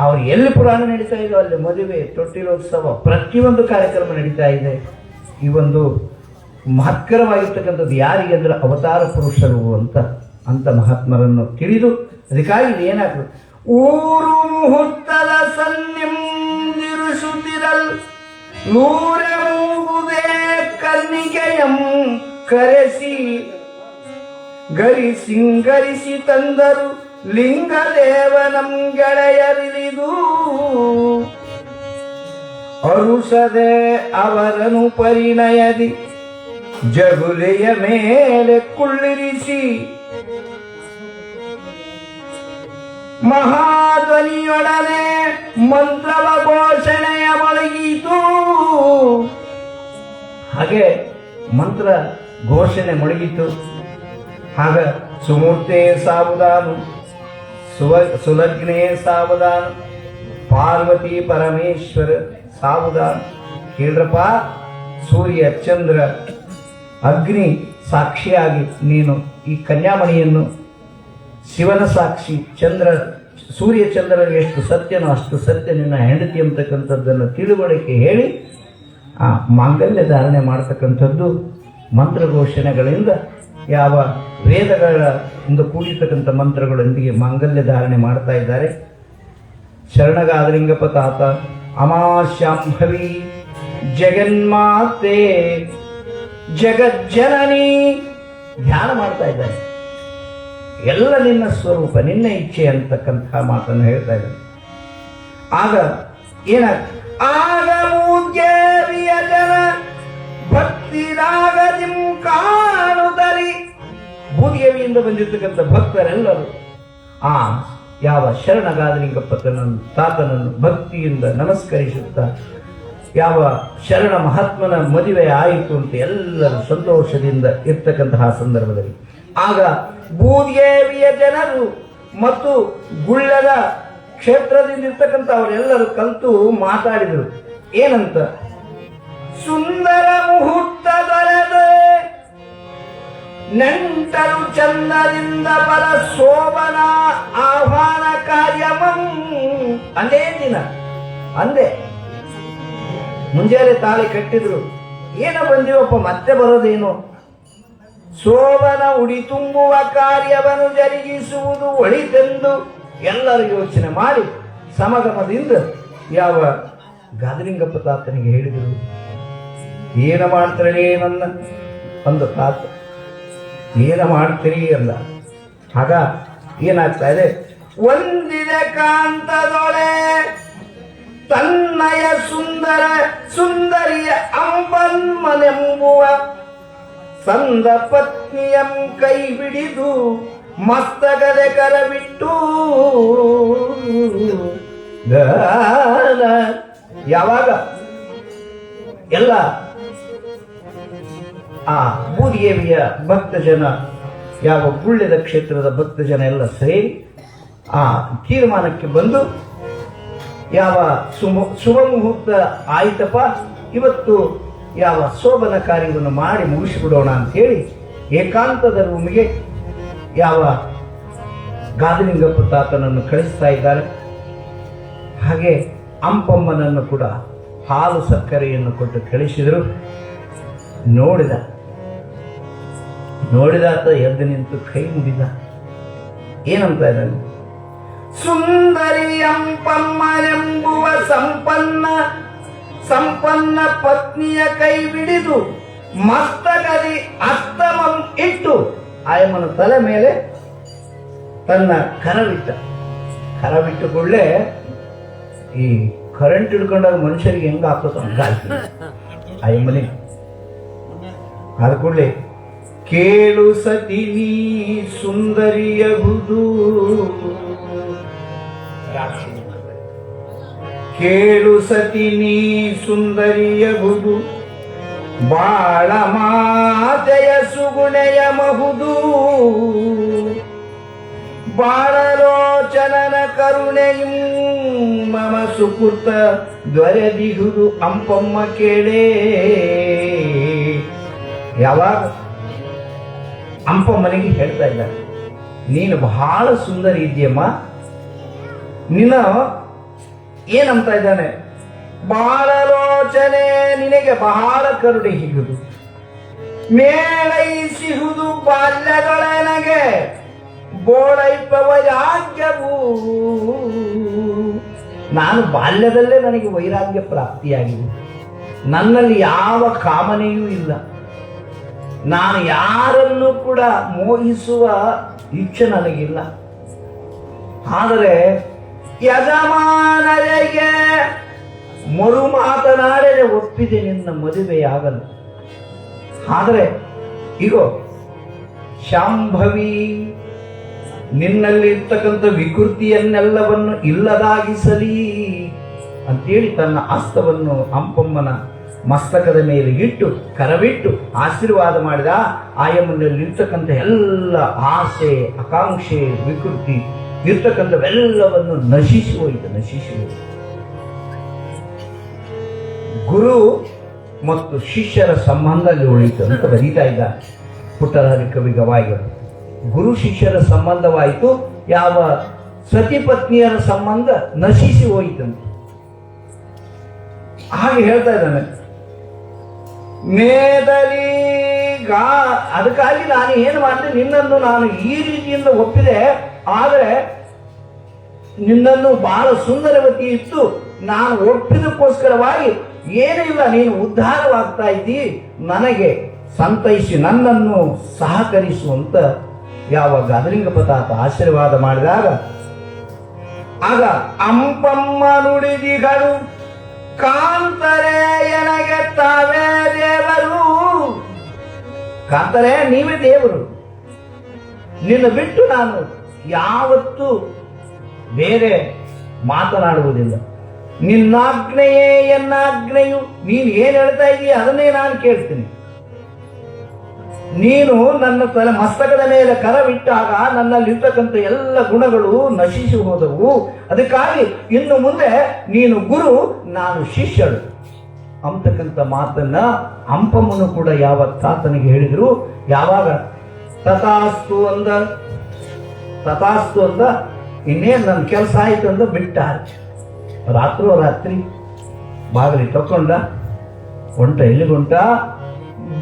ಅವ್ರು ಎಲ್ಲಿ ಪುರಾಣ ನಡೀತಾ ಇದೋ ಅಲ್ಲಿ ಮದುವೆ, ತೊಟ್ಟಿಲೋತ್ಸವ, ಪ್ರತಿಯೊಂದು ಕಾರ್ಯಕ್ರಮ ನಡೀತಾ ಇದೆ. ಈ ಒಂದು ಮಹತ್ಕರವಾಗಿರ್ತಕ್ಕಂಥದ್ದು ಯಾರಿಗೆ ಅಂದ್ರೆ ಅವತಾರ ಪುರುಷರು ಅಂತ ಮಹಾತ್ಮರನ್ನು ತಿಳಿದು ಅದಕ್ಕಾಗಿ ಏನಾಗ್ತದೆ, ಊರು ಮುಹೂರ್ತದ ಸನ್ನಿಂದಿರಿಸುತ್ತಿರಲ್ ನೂರೆ ಮೂಗುದೇ ಕರ್ಣಿಗೆಯಂ ಕರೆಸಿ ಗರಿ ಸಿಂಗರಿಸಿ ತಂದರು ಲಿಂಗದೇವನಂ ಗೆಳೆಯರಿದು ಅರುಸದೆ ಅವರನು ಪರಿಣಯದಿ ಜಗುಲೆಯ ಮೇಲೆ ಕುಳ್ಳಿರಿಸಿ ಮಹಾಧ್ವನಿಯೊಡನೆ ಮಂತ್ರವ ಘೋಷಣೆಯ ಮೊಳಗಿತು. ಹಾಗೆ ಮಂತ್ರ ಘೋಷಣೆ ಮೊಳಗಿತು. ಆಗ ಸುಮೂರ್ತೆ ಸಾವುದಾನು ಸುಲಗ್ನೇ ಸಾವುದಾನು ಪಾರ್ವತಿ ಪರಮೇಶ್ವರ ಸಾವುದಾನು. ಕೇಳ್ರಪ್ಪ, ಸೂರ್ಯ ಚಂದ್ರ ಅಗ್ನಿ ಸಾಕ್ಷಿಯಾಗಿ ನೀನು ಈ ಕನ್ಯಾಮಣಿಯನ್ನು, ಶಿವನ ಸಾಕ್ಷಿ ಸೂರ್ಯ ಚಂದ್ರನ ಎಷ್ಟು ಸತ್ಯನೋ ಅಷ್ಟು ಸತ್ಯ ನಿನ್ನ ಹೆಂಡತಿ ಅಂತಕ್ಕಂಥದ್ದನ್ನು ತಿಳುವಳಿಕೆ ಹೇಳಿ ಆ ಮಾಂಗಲ್ಯ ಧಾರಣೆ ಮಾಡತಕ್ಕಂಥದ್ದು ಮಂತ್ರಘೋಷಣೆಗಳಿಂದ, ಯಾವ ವೇದಗಳ ಇಂದ ಕೂಡಿರ್ತಕ್ಕಂಥ ಮಂತ್ರಗಳೊಂದಿಗೆ ಮಾಂಗಲ್ಯ ಧಾರಣೆ ಮಾಡ್ತಾ ಇದ್ದಾರೆ. ಶರಣಗಾದಲಿಂಗಪ್ಪ ತಾತ ಅಮಾಶಾಂಭವಿ ಜಗನ್ಮಾತೆ ಜಗಜ್ಜನನಿ ಧ್ಯಾನ ಮಾಡ್ತಾ ಇದ್ದಾರೆ. ಎಲ್ಲ ನಿನ್ನ ಸ್ವರೂಪ, ನಿನ್ನ ಇಚ್ಛೆ ಅಂತಕ್ಕಂಥ ಮಾತನ್ನು ಹೇಳ್ತಾ ಇದ್ದಾರೆ. ಆಗ ಆಗ ಮೂರ್ಗೇರಿಯ ಜನ ಭಕ್ತಿರಾಗದಿಂ ಕಾಣುತ್ತರಿ. ಬೂದಿಗೆವಿಯಿಂದ ಬಂದಿರತಕ್ಕಂಥ ಭಕ್ತರೆಲ್ಲರೂ ಆ ಯಾವ ಶರಣಗಾದಲಿಂಗಪ್ಪ ತಾತನನ್ನು ಭಕ್ತಿಯಿಂದ ನಮಸ್ಕರಿಸುತ್ತಾ ಯಾವ ಶರಣ ಮಹಾತ್ಮನ ಮದುವೆ ಆಯಿತು ಅಂತ ಎಲ್ಲರೂ ಸಂತೋಷದಿಂದ ಇರ್ತಕ್ಕಂತಹ ಸಂದರ್ಭದಲ್ಲಿ ಆಗ ಬೂದಿಗೆವಿಯ ಜನರು ಮತ್ತು ಗುಳ್ಳದ ಕ್ಷೇತ್ರದಿಂದ ಇರ್ತಕ್ಕಂಥ ಅವರೆಲ್ಲರೂ ಕಲಿತು ಮಾತಾಡಿದರು. ಏನಂತ, ಸುಂದರ ಮುಹೂರ್ತ ದೊರೆದೆ ನೆಂಟರು ಚಂದದಿಂದ ಬರ ಶೋಭನ ಆಹ್ವಾನ ಕಾರ್ಯಮಂ. ಅಂದೇ ದಿನ ಅಂದೆ ಮುಂಜಾನೆ ತಾಳಿ ಕಟ್ಟಿದ್ರು. ಏನ ಬಂದಿವಪ್ಪ, ಮತ್ತೆ ಬರೋದೇನು? ಶೋಭನ ಉಡಿ ತುಂಬುವ ಕಾರ್ಯವನ್ನು ಜರುಗಿಸುವುದು ಒಳಿತೆಂದು ಎಲ್ಲರೂ ಯೋಚನೆ ಮಾಡಿ ಸಮಗಮದಿಂದ ಯಾವ ಗಾದಲಿಂಗಪ್ಪ ತಾತನಿಗೆ ಹೇಳಿದರು, ಏನ ಮಾಡ್ತಾರೆ ನನ್ನ ಒಂದು ತಾತ, ಏನ ಮಾಡ್ತೀರಿ ಅಂದ. ಆಗ ಏನಾಗ್ತಾ ಇದೆ, ಒಂದಿದೆ ಕಾಂತದೊಳೆ ತನ್ನಯ ಸುಂದರಿಯ ಅಂಬನ್ಮನೆಂಬುವ ಸಂದ ಪತ್ನಿಯಂ ಕೈ ಹಿಡಿದು ಮಸ್ತಕದೆ ಕರವಿಟ್ಟು ಯಾವಾಗ ಎಲ್ಲ ಆ ಬೂದಿಗೆವಿಯ ಭಕ್ತ ಜನ, ಯಾವ ಗುಳ್ಳೆದ ಕ್ಷೇತ್ರದ ಭಕ್ತ ಜನ ಎಲ್ಲ ಸೇರಿ ಆ ತೀರ್ಮಾನಕ್ಕೆ ಬಂದು, ಯಾವ ಶುಭ ಮುಹೂರ್ತ ಆಯ್ತಪ್ಪ, ಇವತ್ತು ಯಾವ ಶೋಭನ ಕಾರ್ಯವನ್ನು ಮಾಡಿ ಮುಗಿಸಿಬಿಡೋಣ ಅಂತೇಳಿ ಏಕಾಂತದ ರೂಮಿಗೆ ಯಾವ ಗಾದಲಿಂಗಪ್ಪ ತಾತನನ್ನು ಕಳಿಸ್ತಾ ಇದ್ದಾರೆ. ಹಾಗೆ ಅಂಪಮ್ಮನನ್ನು ಕೂಡ ಹಾಲು ಸಕ್ಕರೆಯನ್ನು ಕೊಟ್ಟು ಕಳಿಸಿದರು. ನೋಡಿದಾತ ಎದ್ದು ನಿಂತು ಕೈ ಮುಗಿದ. ಏನಂತ ಇದ್ದಾನೆ, ಸುಂದರಿ ಅಂಪಮ್ಮನೆಂಬುವ ಸಂಪನ್ನ ಪತ್ನಿಯ ಕೈ ಬಿಡಿದು ಮಸ್ತಕದಿ ಅಸ್ತಮಂ ಇಟ್ಟು ಆಯಮ್ಮನ ತಲೆ ಮೇಲೆ ತನ್ನ ಕರವಿಟ್ಟುಕೊಳ್ಳೆ ಈ ಕರೆಂಟ್ ಹಿಡ್ಕೊಂಡಾಗ ಮನುಷ್ಯರಿಗೆ ಹೆಂಗ ಆಗ್ತದ ಹಂಗಾಗ್ತದೆ ಆಯಮ್ಮನೆ. ಆದ ಕೂಡಲೇ ಕೇಳು ಸತಿ ನೀ ಸುಂದರಿಯಗುದು, ಕೇಳು ಸತಿ ನೀ ಸುಂದರಿಯಗುದು, ಬಾಳ ಮಾತೆಯ ಸುಗುಣೆಯ ಮಹುದು, ಬಾಳಲೋಚನನ ಕರುಣೆಯು ಮಮ ಸುಕೃತ ದೊರೆದಿಹುದು ಅಂಪಮ್ಮ ಕೇಳೇ. ಯಾವಾಗ ಅಂಪಮ್ಮನಿಗೆ ಹೇಳ್ತಾ ಇದ್ದಾರೆ, ನೀನು ಬಹಳ ಸುಂದರಿ ಇದೆಯಮ್ಮ, ನಿನ್ನ ಏನಂತ ಇದ್ದಾನೆ, ಬಾಳಲೋಚನೆ ನಿನಗೆ ಬಹಳ ಕರುಣೆ ಹಿಗುದು, ಮೇಳೈಸಿಹುದು ಬಾಲ್ಯದೊಳನಗೆ ಬೋಳೈಪವ ಯಾಜ್ಞವು. ನಾನು ಬಾಲ್ಯದಲ್ಲೇ ನನಗೆ ವೈರಾಗ್ಯ ಪ್ರಾಪ್ತಿಯಾಗಿದೆ, ನನ್ನಲ್ಲಿ ಯಾವ ಕಾಮನೆಯೂ ಇಲ್ಲ, ನಾನು ಯಾರನ್ನು ಕೂಡ ಮೋಹಿಸುವ ಇಚ್ಛೆ ನನಗಿಲ್ಲ. ಆದರೆ ಯಜಮಾನರಿಗೆ ಮರು ಮಾತನಾಡದೆ ಒಪ್ಪಿದೆ ನಿನ್ನ ಮದುವೆಯಾಗಲು. ಆದರೆ ಈಗೋ ಶಾಂಭವಿ, ನಿನ್ನಲ್ಲಿ ಇರ್ತಕ್ಕಂಥ ವಿಕೃತಿಯನ್ನೆಲ್ಲವನ್ನು ಇಲ್ಲದಾಗಿಸಲಿ ಅಂತೇಳಿ ತನ್ನ ಹಸ್ತವನ್ನು ಅಂಪಮ್ಮನ ಮಸ್ತಕದ ಮೇಲೆ ಇಟ್ಟು ಕರವಿಟ್ಟು ಆಶೀರ್ವಾದ ಮಾಡಿದ. ಆಯಮ್ಮನಲ್ಲಿರ್ತಕ್ಕಂಥ ಎಲ್ಲ ಆಸೆ, ಆಕಾಂಕ್ಷೆ, ವಿಕೃತಿ ಇರ್ತಕ್ಕಂಥವೆಲ್ಲವನ್ನು ನಶಿಸಿ ಹೋಯಿತು. ಗುರು ಮತ್ತು ಶಿಷ್ಯರ ಸಂಬಂಧ ಅಲ್ಲಿ ಉಳಿಯಿತು ಅಂತ ಬರೀತಾ ಇದ್ದ ಪುಟ್ಟರಾಜ ಕವಿ ಗವಾಯಿಗಳು. ಗುರು ಶಿಷ್ಯರ ಸಂಬಂಧವಾಯಿತು, ಯಾವ ಸತಿಪತ್ನಿಯರ ಸಂಬಂಧ ನಶಿಸಿ ಹೋಯಿತಂತೆ. ಹಾಗೆ ಹೇಳ್ತಾ ಇದ್ದಾನೆ, ಅದಕ್ಕಾಗಿ ನಾನು ಏನು ಮಾಡಿದೆ, ನಿನ್ನನ್ನು ನಾನು ಈ ರೀತಿಯಿಂದ ಒಪ್ಪಿದೆ, ಆದರೆ ನಿನ್ನನ್ನು ಬಹಳ ಸುಂದರವತಿ ಇತ್ತು, ನಾನು ಒಪ್ಪಿದಕ್ಕೋಸ್ಕರವಾಗಿ ಏನೂ ಇಲ್ಲ, ನೀನು ಉದ್ಧಾರವಾಗ್ತಾ ಇದ್ದಿ, ನನಗೆ ಸಂತೈಸಿ ನನ್ನನ್ನು ಸಹಕರಿಸುವಂತ ಯಾವ ಗಾದಲಿಂಗಪ್ಪ ತಾತ ಆಶೀರ್ವಾದ ಮಾಡಿದಾಗ, ಆಗ ಅಂಪಮ್ಮ ನುಡಿದಿಗಳು ಕಾಂತರೆ ಎನಗೆ ತಾವೇ ದೇವರು. ಕಾಂತರೆ ನೀವೇ ದೇವರು, ನಿನ್ನ ಬಿಟ್ಟು ನಾನು ಯಾವತ್ತೂ ಬೇರೆ ಮಾತನಾಡುವುದಿಲ್ಲ. ನಿನ್ನಾಜ್ಞೆಯೇ ಎನ್ನಾಜ್ಞೆಯು, ನೀನು ಏನು ಹೇಳ್ತಾ ಇದೀಯ ಅದನ್ನೇ ನಾನು ಕೇಳ್ತೀನಿ. ನೀನು ನನ್ನ ತಲೆ ಮಸ್ತಕದ ಮೇಲೆ ಕರವಿಟ್ಟಾಗ ನನ್ನಲ್ಲಿರ್ತಕ್ಕಂಥ ಎಲ್ಲ ಗುಣಗಳು ನಶಿಸಿ ಹೋದವು. ಅದಕ್ಕಾಗಿ ಇನ್ನು ಮುಂದೆ ನೀನು ಗುರು, ನಾನು ಶಿಷ್ಯಳು ಅಂತಕ್ಕಂಥ ಮಾತನ್ನ ಅಂಪಮ್ಮನು ಕೂಡ ಯಾವ ತಾತನಿಗೆ ಹೇಳಿದ್ರು. ಯಾವಾಗ ತಥಾಸ್ತು ಅಂದ ಇನ್ನೇನು ನನ್ನ ಕೆಲಸ ಆಯ್ತು ಅಂದ ಬಿಟ್ಟ. ರಾತ್ರಿ ಬಾಗಿಲಿ ತಕೊಂಡ ಹೊಂಟ. ಎಲ್ಲಿಗುಂಟ?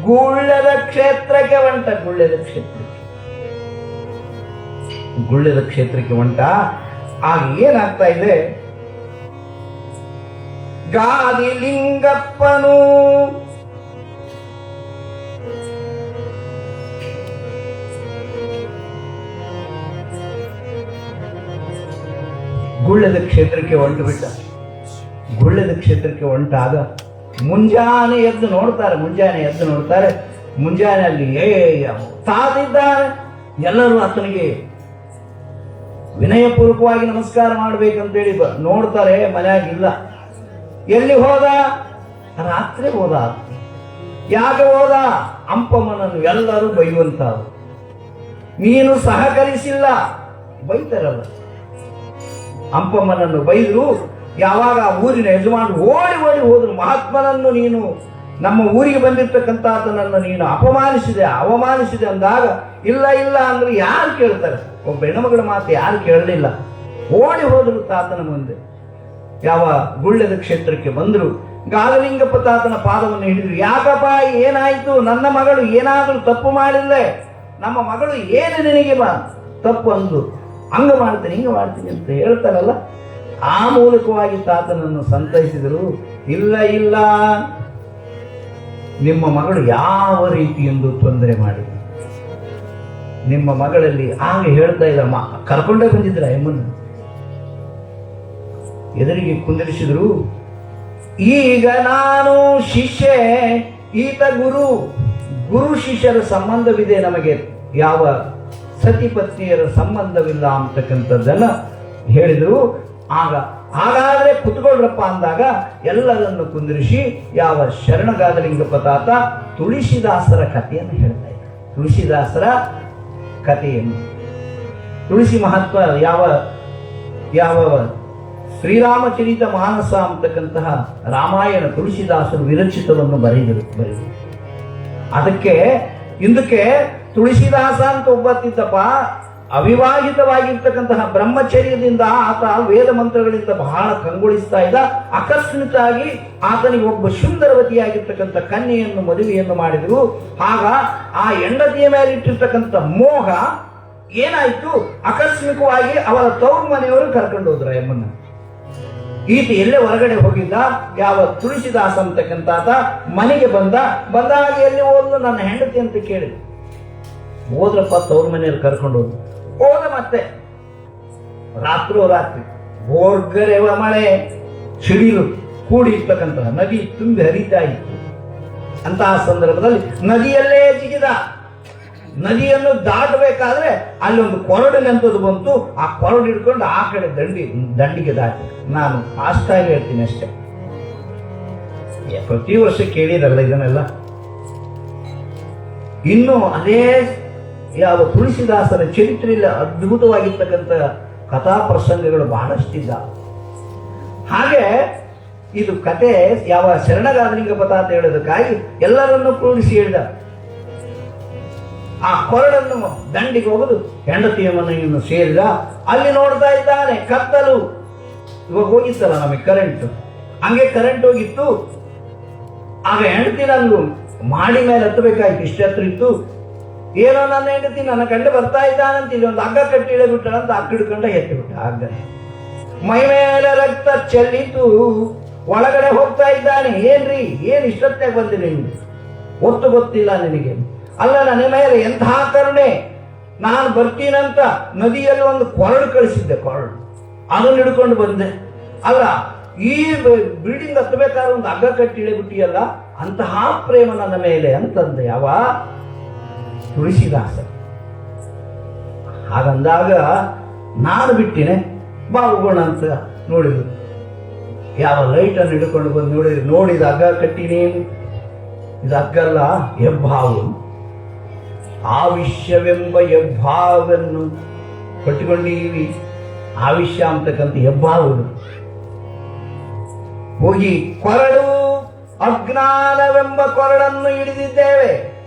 ಗುಳ್ಳೆದ ಕ್ಷೇತ್ರಕ್ಕೆ ಹೊಂಟ. ಗುಳ್ಳೆದ ಕ್ಷೇತ್ರಕ್ಕೆ ಹೊಂಟ. ಆಗ ಏನಾಗ್ತಾ ಇದೆ, ಗಾದಿಲಿಂಗಪ್ಪನು ಗುಳ್ಳೆದ ಕ್ಷೇತ್ರಕ್ಕೆ ಹೊಂಟು ಬಿಟ್ಟ. ಗುಳ್ಳೆದ ಕ್ಷೇತ್ರಕ್ಕೆ ಹೊಂಟಾಗ ಮುಂಜಾನೆ ಎದ್ದು ನೋಡ್ತಾರೆ. ಮುಂಜಾನೆ ಅಲ್ಲಿ ತಾದಿದ್ದಾರೆ. ಎಲ್ಲರೂ ಆತನಿಗೆ ವಿನಯಪೂರ್ವಕವಾಗಿ ನಮಸ್ಕಾರ ಮಾಡ್ಬೇಕಂತೇಳಿ ನೋಡ್ತಾರೆ. ಮನೆಯಾಗಿಲ್ಲ. ಎಲ್ಲಿ ಹೋದ? ರಾತ್ರಿ ಹೋದ. ಯಾಕೆ ಹೋದ? ಅಂಪಮ್ಮನನ್ನು ಎಲ್ಲರೂ ಬೈಯುವಂತ. ನೀನು ಸಹಕರಿಸಿಲ್ಲ, ಬೈತಾರಲ್ಲ. ಅಂಪಮ್ಮನನ್ನು ಬೈದ್ರು. ಯಾವಾಗ ಊರಿನ ಯಜಮಾನ ಓಡಿ ಹೋದ್ರು. ಮಹಾತ್ಮನನ್ನು ನೀನು, ನಮ್ಮ ಊರಿಗೆ ಬಂದಿರ್ತಕ್ಕಂಥ ಆತನನ್ನು ನೀನು ಅವಮಾನಿಸಿದೆ ಅಂದಾಗ, ಇಲ್ಲ ಅಂದ್ರೆ ಯಾರು ಕೇಳ್ತಾರೆ? ಒಬ್ಬ ಹೆಣ್ಣುಮಗಳ ಮಾತು ಯಾರು ಕೇಳಲಿಲ್ಲ. ಓಡಿ ಹೋದ್ರು ತಾತನ ಮುಂದೆ. ಯಾವ ಗುಳ್ಳೆದ ಕ್ಷೇತ್ರಕ್ಕೆ ಬಂದ್ರು. ಗಾದಲಿಂಗಪ್ಪ ತಾತನ ಪಾದವನ್ನು ಹಿಡಿದ್ರು. ಯಾಕಪ್ಪ, ಏನಾಯ್ತು? ನನ್ನ ಮಗಳು ಏನಾದ್ರೂ ತಪ್ಪು ಮಾಡಿದ್ರೆ, ನಮ್ಮ ಮಗಳು ಏನು ನಿನಗೆ ತಪ್ಪು ಅಂದು ಹಂಗ ಮಾಡ್ತೀನಿ ಹಿಂಗ ಮಾಡ್ತೀನಿ ಅಂತ ಹೇಳ್ತಾರಲ್ಲ, ಆ ಮೂಲಕವಾಗಿ ತಾತನನ್ನು ಸಂತೈಸಿದರು. ಇಲ್ಲ, ನಿಮ್ಮ ಮಗಳು ಯಾವ ರೀತಿ ಎಂದು ತೊಂದರೆ ಮಾಡಿ, ನಿಮ್ಮ ಮಗಳಲ್ಲಿ ಆಗ ಹೇಳ್ತಾ ಇಲ್ಲ. ಕರ್ಕೊಂಡೇ ಬಂದಿದ್ರ ಎಮ್ಮನ್ನು ಎದುರಿಗೆ ಕುಂದಿರಿಸಿದ್ರು. ಈಗ ನಾನು ಶಿಷ್ಯ, ಈತ ಗುರು ಶಿಷ್ಯರ ಸಂಬಂಧವಿದೆ ನಮಗೆ, ಯಾವ ಸತಿಪತ್ನಿಯರ ಸಂಬಂಧವಿಲ್ಲ ಅಂತಕ್ಕಂಥದ್ದನ್ನ ಹೇಳಿದ್ರು. ಹಾಗಾದ್ರೆ ಕುತ್ಕೊಳ್ರಪ್ಪ ಅಂದಾಗ ಎಲ್ಲರನ್ನು ಕುಂದಿರಿಸಿ ಯಾವ ಶರಣಗಾದಲಿಂಗಪ್ಪ ತಾತ ತುಳಸಿದಾಸರ ಕಥೆಯನ್ನು ಹೇಳ್ತಾ ಇದ್ದಾರೆ. ತುಳಸಿದಾಸರ ಕಥೆಯನ್ನು, ತುಳಸಿ ಮಹತ್ವ, ಯಾವ ಶ್ರೀರಾಮಚರಿತ ಮಾನಸ ಅಂತಕ್ಕಂತಹ ರಾಮಾಯಣ ತುಳಸಿದಾಸರು ವಿರಚಿತವನ್ನು ಬರೆದರು. ಇದಕ್ಕೆ ತುಳಸಿದಾಸ ಅಂತ ಒಬ್ಬತ್ತಿದ್ದಪ್ಪ. ಅವಿವಾಹಿತವಾಗಿರ್ತಕ್ಕಂತಹ ಬ್ರಹ್ಮಚರ್ಯದಿಂದ ಆತ ವೇದ ಮಂತ್ರಗಳಿಂದ ಬಹಳ ಕಂಗೊಳಿಸ್ತಾ ಇದ್ದ. ಅಕಸ್ಮಾತ್ತಾಗಿ ಆತನಿಗೆ ಒಬ್ಬ ಸುಂದರವತಿಯಾಗಿರ್ತಕ್ಕಂಥ ಕನ್ಯೆಯನ್ನು ಮದುವೆಯನ್ನು ಮಾಡಿದ್ರು. ಆಗ ಆ ಹೆಂಡತಿಯ ಮೇಲೆ ಇಟ್ಟಿರ್ತಕ್ಕಂಥ ಮೋಹ ಏನಾಯ್ತು, ಆಕಸ್ಮಿಕವಾಗಿ ಅವರ ತವರು ಮನೆಯವರು ಕರ್ಕೊಂಡು ಹೋದ್ರ ಎಮ್ಮನ್ನ. ಈತ ಎಲ್ಲೇ ಹೊರಗಡೆ ಹೋಗಿದ್ದ. ಯಾವ ತುಳಸಿದಾಸ ಅಂತಕ್ಕಂಥ ಮನೆಗೆ ಬಂದಾಗ ಎಲ್ಲಿ ಹೋದ್ಲು? ನನ್ನ ಹೆಂಡತಿ ಅಂತ ಕೇಳಿದ್ರು. ಹೋದ್ರಪ್ಪ, ತವ್ರ ಮನೆಯಲ್ಲಿ ಕರ್ಕೊಂಡು ಹೋದ. ಮತ್ತೆ ರಾತ್ರಿ ಬೋರ್ಗರೆವ ಮಳೆ, ಸಿಡಿಲು ಕೂಡಿ ಇರ್ತಕ್ಕಂತಹ ನದಿ ತುಂಬಿ ಹರಿತಾ ಇತ್ತು. ಅಂತಹ ಸಂದರ್ಭದಲ್ಲಿ ನದಿಯಲ್ಲೇ ಜಿಗಿದ. ನದಿಯನ್ನು ದಾಟಬೇಕಾದ್ರೆ ಅಲ್ಲಿ ಒಂದು ಕೊರಡಿನಂತದ್ದು ಬಂತು. ಆ ಕೊರಡು ಹಿಡ್ಕೊಂಡು ಆ ಕಡೆ ದಂಡಿಗೆ ದಾಟಿ. ನಾನು ಫಾಸ್ಟಾಗಿ ಹೇಳ್ತೀನಿ ಅಷ್ಟೇ. ಪ್ರತಿ ವರ್ಷ ಕೇಳಿರಲ್ಲ ಇದನ್ನೆಲ್ಲ. ಇನ್ನು ಅದೇ ಯಾವ ತುಳಸಿದಾಸರ ಚರಿತ್ರೆಯಲ್ಲಿ ಅದ್ಭುತವಾಗಿರ್ತಕ್ಕಂಥ ಕಥಾ ಪ್ರಸಂಗಗಳು ಬಹಳಷ್ಟಿದ್ದ. ಹಾಗೆ ಇದು ಕತೆ ಯಾವ ಶರಣಗಾದಲಿಂಗಪ್ಪ ತಾತ ಹೇಳೋದಕ್ಕಾಗಿ ಎಲ್ಲರನ್ನು ಕೂಡಿಸಿ ಹೇಳಿದ. ಆ ಕೊರಡನ್ನು ದಂಡಿಗೆ ಹೋಗುದು, ಹೆಂಡತಿಯ ಮನೆಯನ್ನು ಸೇರಿದ. ಅಲ್ಲಿ ನೋಡ್ತಾ ಇದ್ದಾನೆ ಕತ್ತಲು. ಇವಾಗ ಹೋಗಿತ್ತಲ್ಲ ನಮಗೆ ಕರೆಂಟ್, ಹಂಗೆ ಕರೆಂಟ್ ಹೋಗಿತ್ತು. ಆಗ ಹೆಂಡತಿ ನಂದು ಮಾಡಿ ಮೇಲೆ ಹತ್ತಬೇಕಾಯ್ತು. ಇಷ್ಟ ಹತ್ರ ಇತ್ತು. ಏನೋ ನನ್ನ ಹೆಂಡತಿ ನನ್ನ ಕಂಡು ಬರ್ತಾ ಇದ್ದಾನಂತ ಇಲ್ಲಿ ಒಂದು ಹಗ್ಗ ಕಟ್ಟಿ ಇಳಿಬಿಟ್ಟನಂತ ಹಗ್ಗ ಹಿಡ್ಕೊಂಡ ಎತ್ತಿಬಿಟ್ಟ. ಹಗ್ಗ ಮೈ ಮೇಲೆ ರಕ್ತ ಚೆಲ್ಲಿತು. ಒಳಗಡೆ ಹೋಗ್ತಾ ಇದ್ದಾನೆ. ಏನ್ರಿ, ಏನ್ ಇಷ್ಟೊತ್ತಾಗ ಬಂದಿರಿ ನಿಮ್ಗೆ? ಒತ್ತು ಗೊತ್ತಿಲ್ಲ ನಿನಗೆ? ಅಲ್ಲ, ನನ್ನ ಮೇಲೆ ಎಂತಹ ಕರುಣೆ. ನಾನು ಬರ್ತೀನಂತ ನದಿಯಲ್ಲಿ ಒಂದು ಕೊರಡು ಕಳಿಸಿದ್ದೆ. ಕೊರಡು ಅದನ್ನು ಹಿಡ್ಕೊಂಡು ಬಂದೆ. ಅಲ್ಲ, ಈ ಬಿಲ್ಡಿಂಗ್ ಹತ್ತಬೇಕಾದ್ರೆ ಒಂದು ಹಗ್ಗ ಕಟ್ಟಿ ಇಳಿಬಿಟ್ಟಿಯಲ್ಲ, ಅಂತಹ ಪ್ರೇಮ ನನ್ನ ಮೇಲೆ ಅಂತಂದೆ ಯಾವ ತುಳಸಿದಾಸ. ಹಾಗಂದಾಗ ನಾನು ಬಿಟ್ಟಿನೆ, ಬಾ ಹೋಗೋಣ ಅಂತ ನೋಡಿದ್ರು. ಯಾವ ಲೈಟನ್ನು ಹಿಡ್ಕೊಂಡು ಬಂದು ನೋಡಿದ ಹಗ್ಗ ಕಟ್ಟಿನೇನು? ಇದು ಹಗ್ಗಲ್ಲ, ಹೆಬ್ಬಾವು. ಆವಿಷ್ಯವೆಂಬ ಹೆಬ್ಬಾವನ್ನು ಕಟ್ಟಿಕೊಂಡಿವಿ. ಆವಿಷ್ಯ ಅಂತಕ್ಕಂಥ ಹೆಬ್ಬಾವು. ಹೋಗಿ ಕೊರಡು, ಅಜ್ಞಾನವೆಂಬ ಕೊರಡನ್ನು ಹಿಡಿದಿದ್ದೇವೆ.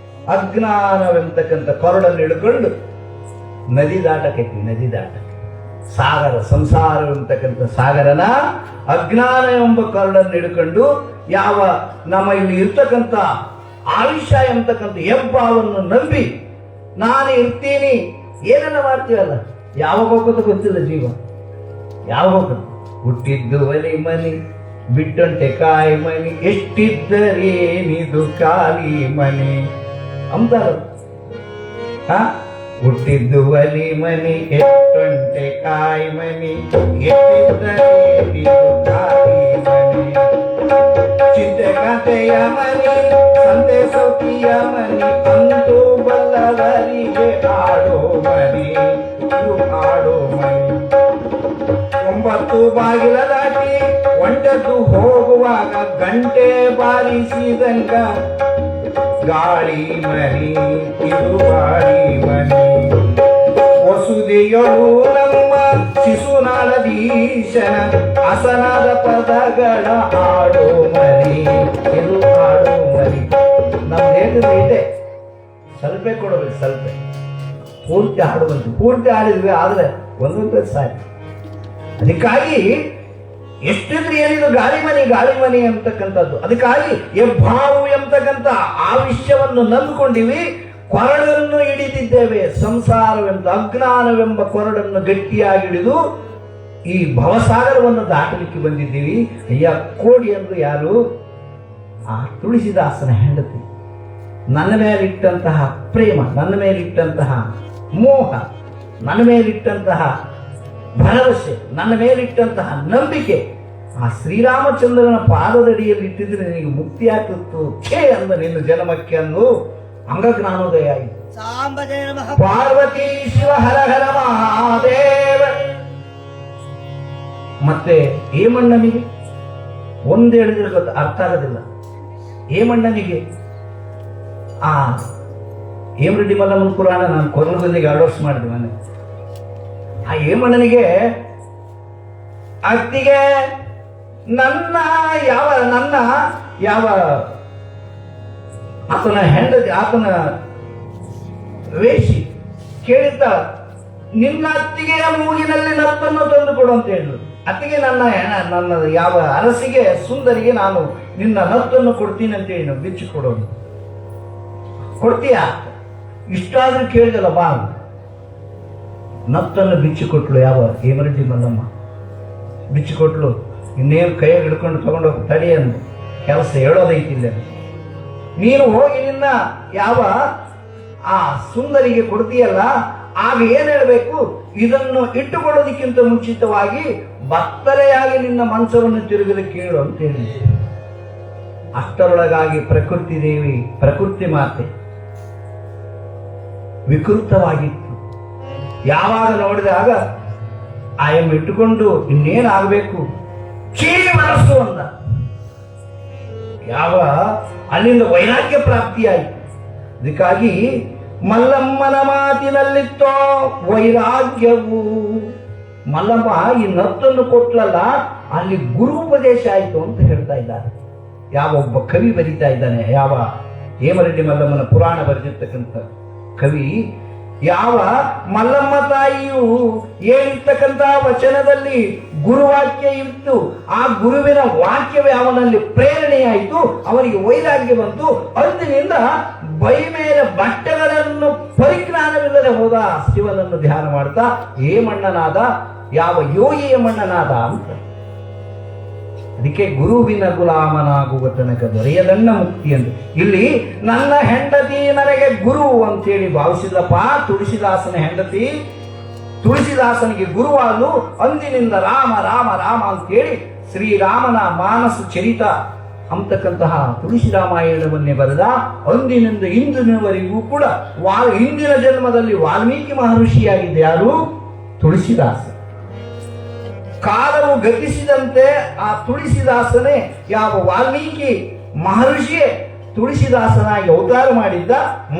ಅಜ್ಞಾನವೆಂಬತಕ್ಕಂಥ ಕೊರಡನ್ನು ಹಿಡ್ಕೊಂಡು ನದಿ ದಾಟಕ್ಕೆ ಸಾಗರ, ಸಂಸಾರವೆಂಬತಕ್ಕಂಥ ಸಾಗರನ ಅಜ್ಞಾನ ಎಂಬ ಕೊರಡನ್ನು ಹಿಡ್ಕೊಂಡು ಯಾವ ನಮ್ಮ ಇಲ್ಲಿ ಇರ್ತಕ್ಕಂಥ ಆಯುಷ್ಯ ಎಂಬತಕ್ಕಂಥ ಹೆಬ್ಬಾವನ್ನು ನಂಬಿ ನಾನು ಇರ್ತೀನಿ ಏನೆಲ್ಲ ಮಾಡ್ತೀವಲ್ಲ. ಯಾವಾಗ ಹೋಗೋದು ಗೊತ್ತಿಲ್ಲ ಜೀವ, ಯಾವಾಗ ಹೋಗೋದು. ಹುಟ್ಟಿದ್ದು ಒಲಿ ಮನಿ ಬಿಟ್ಟಂತೆ ಕಾಯಿ ಮನೆ ಎಷ್ಟಿದ್ದರೇನಿದು ಖಾಲಿ ಮನೆ ಅಂತಾರ. ಹುಟ್ಟಿದ್ದು ಒಲಿ ಮನೆ ಎಷ್ಟೊಂಟೆ ಕಾಯಿ ಮನೆ ಎಷ್ಟಿದ್ದರೇನಿದು ಖಾಲಿ ಮನೆ. ಚಿಂತೆಗಾತೆಯ ಮನೆ ಸಂತೆ ಸೌಕಿಯ ಮನೆ ಅಂತೂ ಬಲ್ಲವರಿಗೆ ಆಡೋ ಮನೆ ಆಡೋ ಮನೆ. 9 ಬಾಗಿಲ ದಾಟಿ ಒಂಟದ್ದು ಹೋಗುವಾಗ ಗಂಟೆ ಬಾರಿಸಿದಂಗ ಗಾಳಿ ಮನಿ ಇದು ಗಾಳಿ ಮನಿ. ವಸುದೆಯಳು ನಮ್ಮ ಶಿಶುನಾಳದೀಶನ ಅಸನಾದ ಪದಗಳ ಆಡೋ ಮನಿ ಇದು ಆಡೋ ಮನಿ. ನಮ್ದು ಹೇಳಿದ್ರೆ ಇದೆ, ಸ್ವಲ್ಪ ಕೊಡಬೇಕು, ಸ್ವಲ್ಪ ಪೂರ್ತಿ ಹಾಡುವಂತೆ. ಪೂರ್ತಿ ಹಾಡಿದ್ವಿ ಆದರೆ ಒಂದೊಂದು ಸಾರಿ. ಅದಕ್ಕಾಗಿ ಎಷ್ಟಿದ್ರೆ ಏನಿದು ಗಾಳಿ ಮನಿ ಅಂತಕ್ಕಂಥದ್ದು. ಅದಕ್ಕಾಗಿ ಎಭಾವು ಎಂಬತಕ್ಕಂಥ ಆ ವಿಷಯವನ್ನು ನಂಬಿಕೊಂಡಿವಿ. ಕೊರಡನ್ನು ಹಿಡಿದಿದ್ದೇವೆ. ಸಂಸಾರವೆಂಬ ಅಜ್ಞಾನವೆಂಬ ಕೊರಡನ್ನು ಗಟ್ಟಿಯಾಗಿ ಹಿಡಿದು ಈ ಭವಸಾಗರವನ್ನು ದಾಟಲಿಕ್ಕೆ ಬಂದಿದ್ದೀವಿ. ಅಯ್ಯ ಕೋಡಿ ಎಂದು ಯಾರು? ಆ ತುಳಸಿದಾಸನ ಹೆಂಡತಿ. ನನ್ನ ಮೇಲಿಟ್ಟಂತಹ ಪ್ರೇಮ, ನನ್ನ ಮೇಲಿಟ್ಟಂತಹ ಮೋಹ, ನನ್ನ ಮೇಲಿಟ್ಟಂತಹ ಭರವಸೆ, ನನ್ನ ಮೇಲಿಟ್ಟಂತಹ ನಂಬಿಕೆ ಆ ಶ್ರೀರಾಮಚಂದ್ರನ ಪಾದದಡಿಯಲ್ಲಿ ಇಟ್ಟಿದ್ರೆ ನಿನಗೆ ಮುಕ್ತಿ ಆಗ್ತಿತ್ತು. ಛೇ ಅಂದ ನಿನ್ನ ಜನ್ಮಕ್ಕೆ ಅಂದು ಅಂಗಜ್ಞಾನೋದಯ ಆಯಿತು. ಪಾರ್ವತಿ ಶಿವ ಹರ ಹರ ಮಹಾದೇವ. ಮತ್ತೆ ಏಮಣ್ಣನಿಗೆ ಒಂದು ಹೇಳಿದ್ರೆ ಗೊತ್ತ ಅರ್ಥ ಆಗೋದಿಲ್ಲ. ಏಮಣ್ಣನಿಗೆ ಆ ಹೇಮರೆಡ್ಡಿ ಮಲ್ಲಮ್ಮನ ಪುರಾಣ ನಾನು ಕೊರಲಗೊಂದಿಗೆ ಅಡೋಸ್ ಮಾಡಿದೆ ಮನೆ. ಆ ಹೇಮಣ್ಣನಿಗೆ ಅತ್ತಿಗೆ ನನ್ನ ಯಾವ ಆತನ ಹೆಂಡತಿ, ಆತನ ವೇಷಿ ಕೇಳಿದ್ದ, ನಿನ್ನ ಅತ್ತಿಗೆಯ ಮೂಗಿನಲ್ಲಿ ನತ್ತನ್ನು ತಂದು ಕೊಡು ಅಂತ ಹೇಳಿದ್ರು. ಅತ್ತಿಗೆ ನನ್ನ ಯಾವ ಅರಸಿಗೆ ಸುಂದರಿಗೆ ನಾನು ನಿನ್ನ ನತ್ತನ್ನು ಕೊಡ್ತೀನಿ ಅಂತ ಹೇಳಿ ಬಿಚ್ಚಿ ಕೊಡೋದು. ಕೊಡ್ತೀಯ? ಇಷ್ಟಾದ್ರೂ ಕೇಳಿದಲ್ಲ ಬಾ. ನತ್ತನ್ನು ಬಿಚ್ಚಿಕೊಟ್ಲು ಯಾವ ಹೇಮರೆಡ್ಡಿ ಮಲ್ಲಮ್ಮ ಬಿಚ್ಚಿಕೊಟ್ಲು. ಇನ್ನೇನು ಕೈಯಾಗಿ ಹಿಡ್ಕೊಂಡು ತಗೊಂಡೋಗಿ ತಡಿ ಅಂದು ಕೆಲಸ ಹೇಳೋದೈತಿಲ್ಲ. ನೀನು ಹೋಗಿ ನಿನ್ನ ಯಾವ ಆ ಸುಂದರಿಗೆ ಕೊಡ್ತೀಯಲ್ಲ, ಆಗ ಏನ್ ಹೇಳ್ಬೇಕು? ಇದನ್ನು ಇಟ್ಟುಕೊಳ್ಳೋದಕ್ಕಿಂತ ಮುಂಚಿತವಾಗಿ ಬತ್ತಲೆಯಾಗಿ ನಿನ್ನ ಮಂಚವನ್ನು ತಿರುಗಲಿಕ್ಕೆ ಹೇಳು ಅಂತ ಹೇಳಿ. ಅಷ್ಟರೊಳಗಾಗಿ ಪ್ರಕೃತಿ ದೇವಿ, ಪ್ರಕೃತಿ ಮಾತೆ ವಿಕೃತವಾಗಿತ್ತು. ಯಾವಾಗ ನೋಡಿದಾಗ ಆಯಮ್ಮ ಇಟ್ಟುಕೊಂಡು ಇನ್ನೇನಾಗಬೇಕು, ಚೀರಿ ಮನಸ್ಸು ಅಂದ. ಯಾವ ಅಲ್ಲಿಂದ ವೈರಾಗ್ಯ ಪ್ರಾಪ್ತಿಯಾಯಿತು. ಅದಕ್ಕಾಗಿ ಮಲ್ಲಮ್ಮನ ಮಾತಿನಲ್ಲಿತ್ತೋ ವೈರಾಗ್ಯವು. ಮಲ್ಲಮ್ಮ ಈ ನತ್ತನ್ನು ಕೊಟ್ಲಲ್ಲ, ಅಲ್ಲಿ ಗುರುಪದೇಶ ಆಯಿತು ಅಂತ ಹೇಳ್ತಾ ಇದ್ದಾರೆ. ಯಾವ ಒಬ್ಬ ಕವಿ ಬರೀತಾ ಇದ್ದಾನೆ, ಯಾವ ಹೇಮರೆಡ್ಡಿ ಮಲ್ಲಮ್ಮನ ಪುರಾಣ ಬರೆದಿರ್ತಕ್ಕಂಥ ಕವಿ. ಯಾವ ಮಲ್ಲಮ್ಮ ತಾಯಿಯು ಹೇಳಿರ್ತಕ್ಕಂಥ ವಚನದಲ್ಲಿ ಗುರುವಾಕ್ಯ ಇತ್ತು. ಆ ಗುರುವಿನ ವಾಕ್ಯವೇ ಅವನಲ್ಲಿ ಪ್ರೇರಣೆಯಾಯಿತು, ಅವನಿಗೆ ವೈರಾಗ್ಯ ಬಂತು. ಅಂದಿನಿಂದ ಬೈ ಮೇಲೆ ಬಟ್ಟೆಗಳನ್ನು ಪರಿಜ್ಞಾನವಿಲ್ಲದೆ ಹೋದ ಶಿವನನ್ನು ಧ್ಯಾನ ಮಾಡ್ತಾ ಏಮಣ್ಣನಾದ, ಯಾವ ಯೋಗಿ ಏಮಣ್ಣನಾದ ಅಂತ. ಅದಕ್ಕೆ ಗುರುವಿನ ಗುಲಾಮನಾಗುವ ತನಕ ದೊರೆಯದನ್ನ ಮುಕ್ತಿ ಎಂದು. ಇಲ್ಲಿ ನನ್ನ ಹೆಂಡತಿ ನನಗೆ ಗುರು ಅಂತೇಳಿ ಭಾವಿಸಿಲ್ಲಪ್ಪ. ತುಳಸಿದಾಸನ ಹೆಂಡತಿ ತುಳಸಿದಾಸನಿಗೆ ಗುರುವಾಲು. ಅಂದಿನಿಂದ ರಾಮ ರಾಮ ರಾಮ ಅಂತೇಳಿ ಶ್ರೀರಾಮನ ಮಾನಸ ಚರಿತ ಅಂತಕ್ಕಂತಹ ತುಳಸಿ ರಾಮಾಯಣವನ್ನೇ ಬರೆದ. ಅಂದಿನಿಂದ ಇಂದಿನವರೆಗೂ ಕೂಡ ಹಿಂದಿನ ಜನ್ಮದಲ್ಲಿ ವಾಲ್ಮೀಕಿ ಮಹರ್ಷಿಯಾಗಿದ್ದ ಯಾರು? ತುಳಸಿದಾಸ. ಕಾಲವು ಗತಿಸಿದಂತೆ ಆ ತುಳಸಿದಾಸನೇ ಯಾವ ವಾಲ್ಮೀಕಿ ಮಹರ್ಷಿಯೇ ತುಳಸಿದಾಸನಾಗಿ ಅವತಾರ ಮಾಡಿದ್ದ.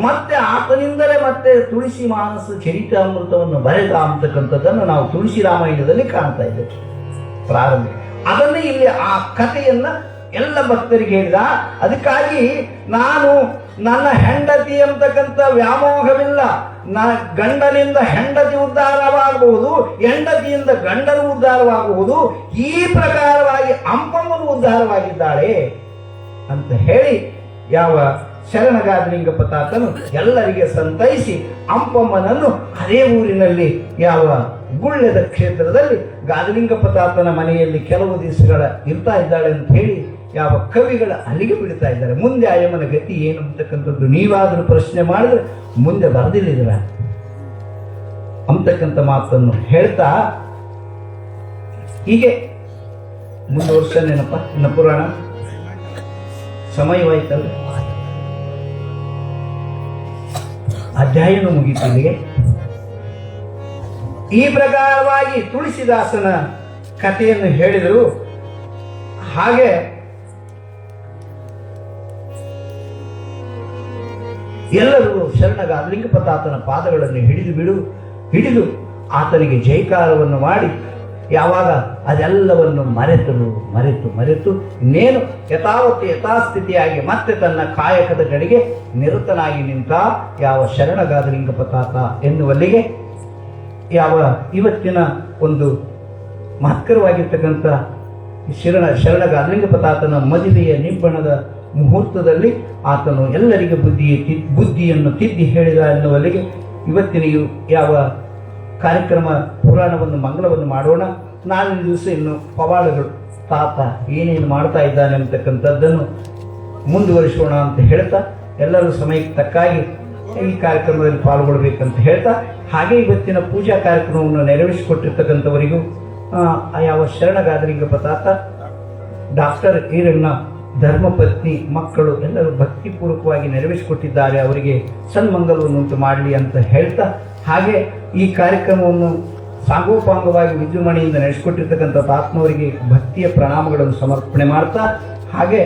ಮತ್ತೆ ಆತನಿಂದಲೇ ಮತ್ತೆ ತುಳಸಿ ಮಾನಸ ಚರಿತಾಮೃತವನ್ನು ಬರೆದ ಅಂತಕ್ಕಂಥದ್ದನ್ನು ನಾವು ತುಳಸಿ ರಾಮಾಯಣದಲ್ಲಿ ಕಾಣ್ತಾ ಇದ್ದೇವೆ ಪ್ರಾರಂಭ. ಅದನ್ನೇ ಇಲ್ಲಿ ಆ ಕಥೆಯನ್ನ ಎಲ್ಲ ಭಕ್ತರಿಗೆ ಹೇಳಿದ. ಅದಕ್ಕಾಗಿ ನಾನು ನನ್ನ ಹೆಂಡತಿ ಎಂಬತಕ್ಕಂಥ ವ್ಯಾಮೋಹವಿಲ್ಲ. ಗಂಡನಿಂದ ಹೆಂಡತಿ ಉದ್ಧಾರವಾಗಬಹುದು, ಹೆಂಡತಿಯಿಂದ ಗಂಡನು ಉದ್ಧಾರವಾಗಬಹುದು. ಈ ಪ್ರಕಾರವಾಗಿ ಅಂಪಮ್ಮನು ಉದ್ಧಾರವಾಗಿದ್ದಾಳೆ ಅಂತ ಹೇಳಿ ಯಾವ ಶರಣಗಾದಲಿಂಗಪ್ಪ ತಾತನು ಎಲ್ಲರಿಗೆ ಸಂತೈಸಿ ಅಂಪಮ್ಮನನ್ನು ಅದೇ ಊರಿನಲ್ಲಿ ಯಾವ ಗುಳ್ಳೆದ ಕ್ಷೇತ್ರದಲ್ಲಿ ಗಾದಲಿಂಗಪ್ಪ ತಾತನ ಮನೆಯಲ್ಲಿ ಕೆಲವು ದಿವಸಗಳ ಇರ್ತಾ ಇದ್ದಾಳೆ ಅಂತ ಹೇಳಿ ಯಾವ ಕವಿಗಳ ಅಲ್ಲಿಗೆ ಬಿಡ್ತಾ ಇದ್ದಾರೆ. ಮುಂದೆ ಆಯಮ್ಮನ ಗತಿ ಏನು ಅಂತಕ್ಕಂಥದ್ದು ನೀವಾದರೂ ಪ್ರಶ್ನೆ ಮಾಡಿದ್ರೆ ಮುಂದೆ ಬರೆದಿಲ್ಲಿದ್ರ ಅಂತಕ್ಕಂಥ ಮಾತನ್ನು ಹೇಳ್ತಾ ಹೀಗೆ ಮುಂದುವರ್ಸನೇನಪ್ಪ. ಇನ್ನು ಪುರಾಣ ಸಮಯವಾಯ್ತಲ್ಲ, ಅಧ್ಯಾಯನೂ ಮುಗೀತು ಇಲ್ಲಿಗೆ. ಈ ಪ್ರಕಾರವಾಗಿ ತುಳಸಿದಾಸನ ಕಥೆಯನ್ನು ಹೇಳಿದರು. ಹಾಗೆ ಎಲ್ಲರೂ ಶರಣಗಾದಲಿಂಗಪ್ಪ ತಾತನ ಪಾದಗಳನ್ನು ಹಿಡಿದು ಆತನಿಗೆ ಜೈಕಾರವನ್ನು ಮಾಡಿ ಯಾವಾಗ ಅದೆಲ್ಲವನ್ನು ಮರೆತು ಇನ್ನೇನು ಯಥಾಸ್ಥಿತಿಯಾಗಿ ಮತ್ತೆ ತನ್ನ ಕಾಯಕದ ಕಡೆಗೆ ನಿರತನಾಗಿ ನಿಂತ ಯಾವ ಶರಣಗಾದಲಿಂಗಪ್ಪ ತಾತ ಎನ್ನುವಲ್ಲಿಗೆ ಯಾವ ಇವತ್ತಿನ ಒಂದು ಮಹತ್ಕರವಾಗಿರ್ತಕ್ಕಂಥ ಶರಣಗಾದಲಿಂಗಪ್ಪ ತಾತನ ಮದುವೆಯ ನಿಬ್ಬಣದ ಮುಹೂರ್ತದಲ್ಲಿ ಆತನು ಎಲ್ಲರಿಗೆ ಬುದ್ಧಿಯನ್ನು ತಿದ್ದಿ ಹೇಳಿದ ಎನ್ನುವಲ್ಲಿಗೆ ಇವತ್ತಿನ ಯಾವ ಕಾರ್ಯಕ್ರಮ ಪುರಾಣವನ್ನು ಮಂಗಳವನ್ನು ಮಾಡೋಣ. ನಾಳಿನ ದಿವಸ ಇನ್ನು ಪವಾಡಗಳು ತಾತ ಏನೇನು ಮಾಡ್ತಾ ಇದ್ದಾನೆ ಅಂತಕ್ಕಂಥದ್ದನ್ನು ಮುಂದುವರಿಸೋಣ ಅಂತ ಹೇಳ್ತಾ ಎಲ್ಲರೂ ಸಮಯಕ್ಕೆ ತಕ್ಕಾಗಿ ಈ ಕಾರ್ಯಕ್ರಮದಲ್ಲಿ ಪಾಲ್ಗೊಳ್ಬೇಕಂತ ಹೇಳ್ತಾ ಹಾಗೆ ಇವತ್ತಿನ ಪೂಜಾ ಕಾರ್ಯಕ್ರಮವನ್ನು ನೆರವೇರಿಸಿಕೊಟ್ಟಿರ್ತಕ್ಕಂಥವರಿಗೂ ಯಾವ ಶರಣಗಾದಲಿಂಗಪ್ಪ ತಾತ ಡಾಕ್ಟರ್ ಈರಣ್ಣ ಧರ್ಮಪತ್ನಿ ಮಕ್ಕಳು ಎಲ್ಲರೂ ಭಕ್ತಿಪೂರ್ವಕವಾಗಿ ನೆರವೇರಿಸಿಕೊಟ್ಟಿದ್ದಾರೆ. ಅವರಿಗೆ ಸನ್ಮಂಗಲವನ್ನುಂಟು ಮಾಡಲಿ ಅಂತ ಹೇಳ್ತಾ ಹಾಗೆ ಈ ಕಾರ್ಯಕ್ರಮವನ್ನು ಸಾಂಗೋಪಾಂಗವಾಗಿ ವಿಜೃಂಭಣೆಯಿಂದ ನಡೆಸಿಕೊಟ್ಟಿರ್ತಕ್ಕಂಥ ತಾತ್ಮವರಿಗೆ ಭಕ್ತಿಯ ಪ್ರಣಾಮಗಳನ್ನು ಸಮರ್ಪಣೆ ಮಾಡ್ತಾ ಹಾಗೆ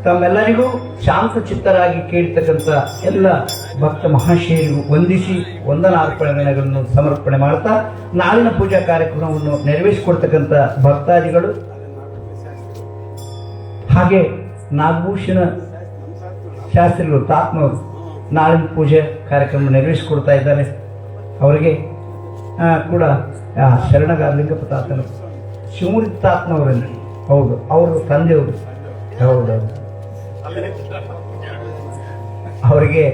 ತಮ್ಮೆಲ್ಲರಿಗೂ ಶಾಂತ ಚಿತ್ತರಾಗಿ ಕೇಳಿರ್ತಕ್ಕಂಥ ಎಲ್ಲ ಭಕ್ತ ಮಹಾಶಯರಿಗೂ ವಂದಿಸಿ ವಂದನಾರ್ಪಣೆಗಳನ್ನು ಸಮರ್ಪಣೆ ಮಾಡ್ತಾ ನಾಳಿನ ಪೂಜಾ ಕಾರ್ಯಕ್ರಮವನ್ನು ನೆರವೇರಿಸಿಕೊಡ್ತಕ್ಕಂಥ ಭಕ್ತಾದಿಗಳು ಹಾಗೆ ನಾಗಭೂಷಣ ಶಾಸ್ತ್ರಿಗಳು ತಾತ್ಮವರು ನಾಳಿನ ಪೂಜೆ ಕಾರ್ಯಕ್ರಮ ನೆರವೇರಿಸಿಕೊಡ್ತಾ ಇದ್ದಾರೆ. ಅವರಿಗೆ ಕೂಡ ಶರಣಗಾದಲಿಂಗಪ್ಪ ತಾತನು ಶಿವಮೂರ್ತಿ ತಾತ್ನವರಲ್ಲಿ ಹೌದು, ಅವರು ತಂದೆಯವರು ಹೌದೌದು. ಅವರಿಗೆ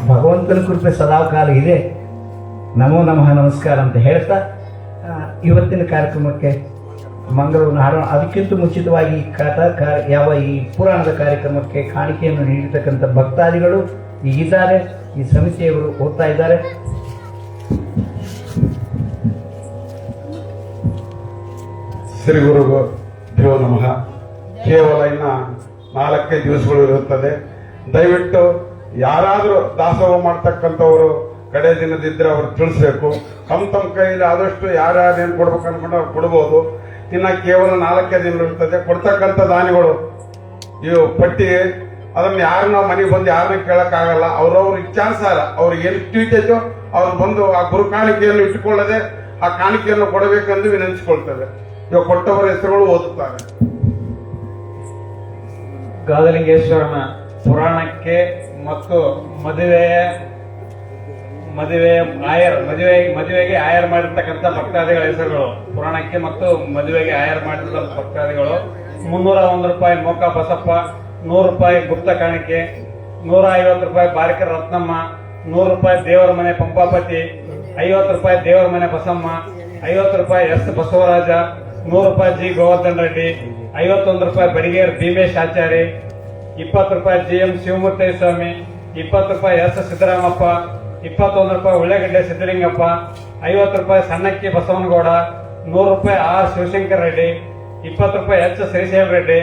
ಭಗವಂತನ ಕೃಪೆ ಸದಾಕಾಲ ಇದೆ. ನಮೋ ನಮಃ ನಮಸ್ಕಾರ ಅಂತ ಹೇಳ್ತಾ ಇವತ್ತಿನ ಕಾರ್ಯಕ್ರಮಕ್ಕೆ ಮಂಗಳವನ್ನು ಹಾಡೋಣ. ಅದಕ್ಕಿಂತ ಮುಂಚಿತವಾಗಿ ಯಾವ ಈ ಪುರಾಣದ ಕಾರ್ಯಕ್ರಮಕ್ಕೆ ಕಾಣಿಕೆಯನ್ನು ನೀಡಿರ್ತಕ್ಕಂಥ ಭಕ್ತಾದಿಗಳು ಈಗಿದ್ದಾರೆ. ಈ ಸಮಿತಿಯವರು ಓದ್ತಾ ಇದ್ದಾರೆ. ಶ್ರೀ ಗುರು ದೇವ ನಮಃ. ಕೇವಲ ಇನ್ನ 4 ದಿವಸಗಳು ಇರುತ್ತದೆ. ದಯವಿಟ್ಟು ಯಾರಾದರೂ ದಾಸೋಹ ಮಾಡ್ತಕ್ಕಂಥವ್ರು ಕಡೆ ದಿನದಿದ್ರೆ ಅವ್ರು ತಿಳಿಸ್ಬೇಕು. ತಮ್ಮ ಕೈಯಲ್ಲಿ ಆದಷ್ಟು ಯಾರ್ಯಾರೇನು ಕೊಡ್ಬೇಕು ಅನ್ಕೊಂಡು ಅವ್ರು ಕೊಡ್ಬೋದು. ಇನ್ನ ಕೇವಲ 4 ದಿನ ಇರ್ತದೆ. ಕೊಡ್ತಕ್ಕಂಥ ದಾನಿಗಳು ಇವು ಪಟ್ಟಿ ಅದನ್ನ ಯಾರು ನಾವು ಮನೆಗೆ ಬಂದು ಯಾರನ್ನ ಕೇಳಕ್ಕಾಗಲ್ಲ. ಅವ್ರವ್ರ ಇಚ್ಛಾನುಸಾರ ಅವ್ರಿಗೆ ಏನು ಇಟ್ಟಿದ್ದೋ ಅವ್ರು ಬಂದು ಆ ಗುರು ಕಾಣಿಕೆಯನ್ನು ಇಟ್ಟುಕೊಳ್ಳದೆ ಆ ಕಾಣಿಕೆಯನ್ನು ಕೊಡಬೇಕೆಂದು ವಿನಂತಿಸಿಕೊಳ್ತದೆ. ಇವಾಗ ಕೊಟ್ಟವರ ಹೆಸರುಗಳು ಓದುತ್ತಾರೆ. ಗಾದಲಿಂಗೇಶ್ವರನ ಪುರಾಣಕ್ಕೆ ಮತ್ತು ಮದುವೆಗೆ ಆಯರ್ ಮಾಡಿರ್ತಕ್ಕಂಥ ಭಕ್ತಾದಿಗಳ ಹೆಸರುಗಳು. ಪುರಾಣಕ್ಕೆ ಮತ್ತು ಮದುವೆಗೆ ಆಯರ್ ಮಾಡಿರ್ತಕ್ಕಂಥ ಭಕ್ತಾದಿಗಳು 301 ರೂಪಾಯಿ ಮೋಕ ಬಸಪ್ಪ, 100 ರೂಪಾಯಿ ಗುಪ್ತ ಕಾಣಿಕೆ, 150 ರೂಪಾಯಿ ಬಾರಿಕರ ರತ್ನಮ್ಮ, 100 ರೂಪಾಯಿ ದೇವರ ಮನೆ ಪಂಪಾಪತಿ, 50 ರೂಪಾಯಿ ದೇವರ ಮನೆ ಬಸಮ್ಮ, 50 ರೂಪಾಯಿ ಎಸ್ ಬಸವರಾಜ, 100 ರೂಪಾಯಿ ಜಿ ಗೋವರ್ಧನ್ ರೆಡ್ಡಿ, 51 ರೂಪಾಯಿ ಬಡಿಗೇರ್ ಭೀಮೇಶ್ ಆಚಾರಿ, 20 ರೂಪಾಯಿ GM ಶಿವಮೂರ್ತಿ ಸ್ವಾಮಿ, 20 ರೂಪಾಯಿ ಎಸ್ ಸಿದ್ದರಾಮಪ್ಪ, 21 ರೂಪಾಯಿ ಉಳ್ಳೆಗಡ್ಡೆ ಸಿದ್ದಲಿಂಗಪ್ಪ, 50 ರೂಪಾಯಿ ಸಣ್ಣಕ್ಕಿ ಬಸವನಗೌಡ, 100 ರೂಪಾಯಿ ಆರ್ ಶಿವಶಂಕರ್ ರೆಡ್ಡಿ, 20 ರೂಪಾಯಿ ಎಚ್ ಶ್ರೀಶೈಲ ರೆಡ್ಡಿ,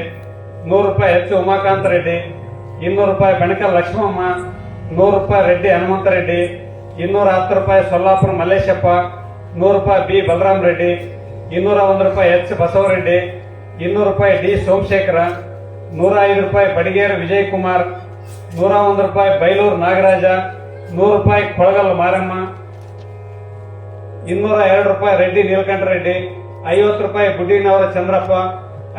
100 ರೂಪಾಯಿ ಎಚ್ ಉಮಾಕಾಂತ್ ರೆಡ್ಡಿ, 200 ರೂಪಾಯಿ ಬೆಣಕಲ್ ಲಕ್ಷ್ಮಮ್ಮ, 100 ರೂಪಾಯಿ ರೆಡ್ಡಿ ಹನುಮಂತ ರೆಡ್ಡಿ, 210 ರೂಪಾಯಿ ಸೊಲ್ಲಾಪುರ ಮಲ್ಲೇಶಪ್ಪ, 100 ರೂಪಾಯಿ ಬಿ ಬಲರಾಮ್ ರೆಡ್ಡಿ, 201 ರೂಪಾಯಿ ಎಚ್ ಬಸವರೆಡ್ಡಿ, 200 ರೂಪಾಯಿ ಡಿ ಸೋಮಶೇಖರ, 105 ರೂಪಾಯಿ ಬಡಿಗೇರ್ ವಿಜಯ್ ಕುಮಾರ್, 101 ರೂಪಾಯಿ ಬೈಲೂರು ನಾಗರಾಜ, 100 ರೂಪಾಯಿ ಕೊಳಗಲ್ ಮಾರಮ್ಮ, 202 ರೂಪಾಯಿ ರೆಡ್ಡಿ ನೀಲಕಂಠ ರೆಡ್ಡಿ, 50 ರೂಪಾಯಿ ಬುಡ್ಡಿನವರ ಚಂದ್ರಪ್ಪ,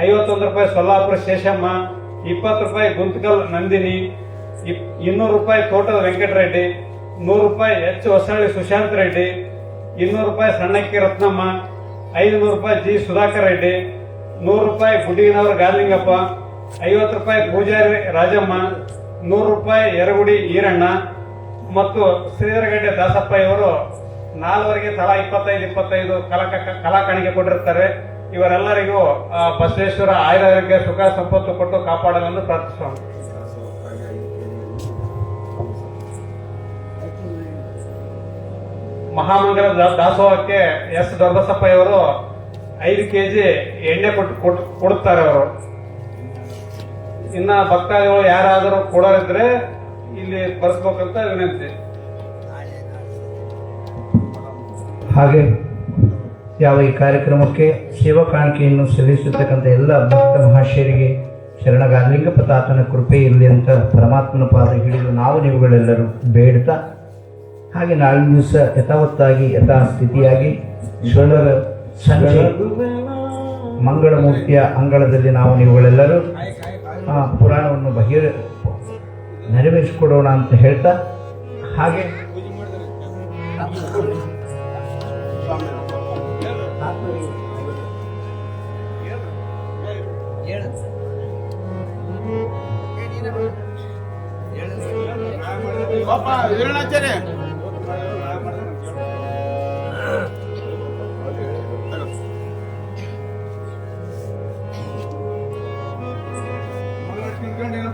51 ರೂಪಾಯಿ ಸೊಲ್ಲಾಪುರ ಶೇಷಮ್ಮ, 20 ರೂಪಾಯಿ ಗುಂತಕಲ್ ನಂದಿನಿ, 200 ರೂಪಾಯಿ ತೋಟದ ವೆಂಕಟರೆಡ್ಡಿ, 100 ರೂಪಾಯಿ ಎಚ್ ಹೊಸಳ್ಳಿ ಸುಶಾಂತ್ ರೆಡ್ಡಿ, 200 ರೂಪಾಯಿ ಸಣ್ಣಕ್ಕಿ ರತ್ನಮ್ಮ, 500 ರೂಪಾಯಿ ಜಿ ಸುಧಾಕರ್ ರೆಡ್ಡಿ, 100 ರೂಪಾಯಿ ಗುಡ್ಡಿನವರ ಗಾರ್ಲಿಂಗಪ್ಪ, 50 ರೂಪಾಯಿ ಪೂಜಾರಿ ರಾಜಮ್ಮ, 100 ರೂಪಾಯಿ ಯರಗುಡಿ ಈರಣ್ಣ ಮತ್ತು ಶ್ರೀಧರಗಡ್ಡೆ ದಾಸಪ್ಪ ಇವರು ನಾಲ್ವರಿಗೆ ತಲಾ 25 ಕಲಾ ಕಾಣಿಕೆ ಕೊಟ್ಟಿರ್ತಾರೆ. ಇವರೆಲ್ಲರಿಗೂ ಬಸವೇಶ್ವರ ಆಯುರಾರೋಗ್ಯ ಸುಖ ಸಂಪತ್ತು ಕೊಟ್ಟು ಕಾಪಾಡಲೆಂದು ಪ್ರಾರ್ಥಿಸೋಣ. ಮಹಾಮಂಗಲ ದಾಸೋಹಕ್ಕೆ ಎಸ್ ದೊಡ್ಡಬಸಪ್ಪ ಇವರು 5 ಕೆಜಿ ಎಣ್ಣೆ ಕೊಡುತ್ತಾರೆ. ಅವರು ಇನ್ನ ಭಕ್ತಾದಿಗಳು ಯಾರಾದರೂ ಕೊಡೋರಿದ್ರೆ ಇಲ್ಲಿ ಬರ್ಸ್ಬೇಕಂತ ವಿನಂತಿ. ಹಾಗೆ ಯಾವ ಈ ಕಾರ್ಯಕ್ರಮಕ್ಕೆ ಸೇವಾ ಕಾಣಿಕೆಯನ್ನು ಸಲ್ಲಿಸತಕ್ಕಂಥ ಎಲ್ಲ ಭಕ್ತ ಮಹಾಶಯರಿಗೆ ಶರಣಗಾರಲಿಂಗಪ್ಪ ತಾತನ ಕೃಪೆ ಇರಲಿ ಅಂತ ಪರಮಾತ್ಮನ ಪಾದ ಹಿಡಿದು ನಾವು ನೀವುಗಳೆಲ್ಲರೂ ಬೇಡ್ತಾ, ಹಾಗೆ ನಾಳಿನ ದಿವಸ ಯಥಾವತ್ತಾಗಿ ಯಥಾಸ್ಥಿತಿಯಾಗಿ ಷೋಡರ ಸಂಜೆ ಮಂಗಳಮೂರ್ತಿಯ ಅಂಗಳದಲ್ಲಿ ನಾವು ನೀವುಗಳೆಲ್ಲರೂ ಪುರಾಣವನ್ನು ನೆರವೇರಿಸಿಕೊಡೋಣ ಅಂತ ಹೇಳ್ತಾ, ಹಾಗೆ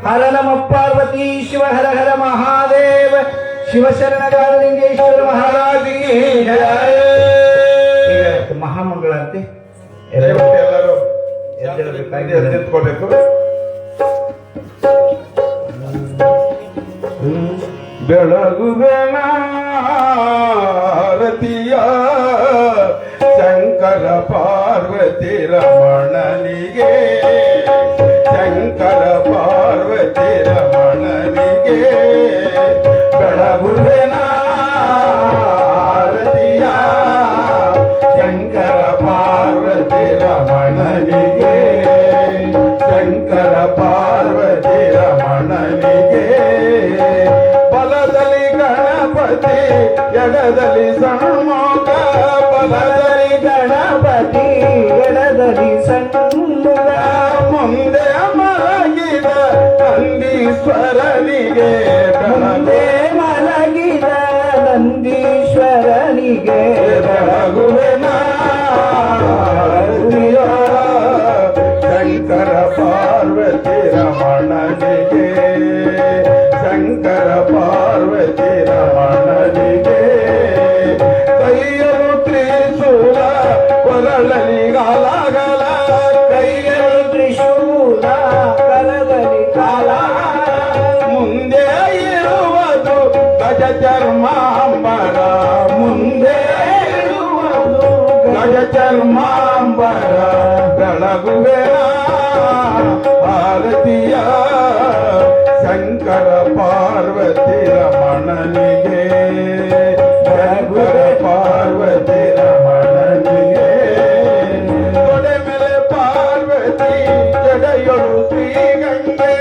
ಹರ ನಮ ಪಾರ್ವತಿ ಶಿವ ಹರ ಹರ ಮಹಾದೇವ ಶಿವ ಶರಣಗಾರಲಿಂಗೇಶ್ವರ ಮಹಾರಾಜಿಗೆ ಜಯ. ಮಹಾಮಂಗಳ ಅಂತೆ ಎಲ್ಲರೂ ಎದ್ದೇಳಬೇಕಾಗಿದೆ. ನಿಂತ್ಕೋಬೇಕು. ಬೆಳಗುವೆನ ಆರತಿಯ ಶಂಕರ ಪಾರ್ವತಿ ರಮಣನಿಗೆ, ಶಂಕರ ಪಾರ್ವತಿ ರಮಣನಿಗೆ ಬೆಳಗುವೆನ ಆರತಿಯ ಶಂಕರ ಪಾರ್ವತಿ ರಮಣನಿಗೆ, ಶಂಕರ ಪಾರ್ವತಿ ರಮಣನಿಗೆ. ಬಲದಲ್ಲಿ ಗಣಪತಿ ಎಡದಲ್ಲಿ ಸಣ್ಮುಖ, ಬಲದಲ್ಲಿ ಗಣಪತಿ ಎಡದಲ್ಲಿ ಸಣ್ಮುಖ, ಮುಂದೆ ಮಲಗಿದ ನಂದೀಶ್ವರನಿಗೆ, ಮುಂದೆ ಮಲಗಿದ ನಂದೀಶ್ವರನಿಗೆ ಬೆಳಗುವೆನ ಶಂಕರ ಪಾರ್ವತಿ ರಮಣನಿಗೆ, ಶಂಕರ ಪಾರ್ವತಿ ರಮಣನಿಗೆ. ಕೈಯಲು ತ್ರಿಶೂಲ ಕೊರಳಲಿ ಗಾಲಗಲ, ಕೈಯಲು ತ್ರಿಶೂಲ ಕರದಲ್ಲಿ ಕಾಲ, ಮುಂದೆ ಇರುವುದು ಗಜ ಚರ್ಮಾಂಬರ, ಮುಂದೆ ಇರುವುದು ಗಜ ಚರ್ಮಾಂಬರ. ಬೆಳಗುವೆನ ಆರತಿಯ ಶಂಕರ ಪಾರ್ವತಿ ರಮಣನಿಗೆ, ಶಂಕರ ಪಾರ್ವತಿ ರಮಣನಿಗೆ. ತೊಡೆ ಮೇಲೆ ಪಾರ್ವತಿ ಜಡೆಯೊಳು ಶ್ರೀಗಂಗೆ,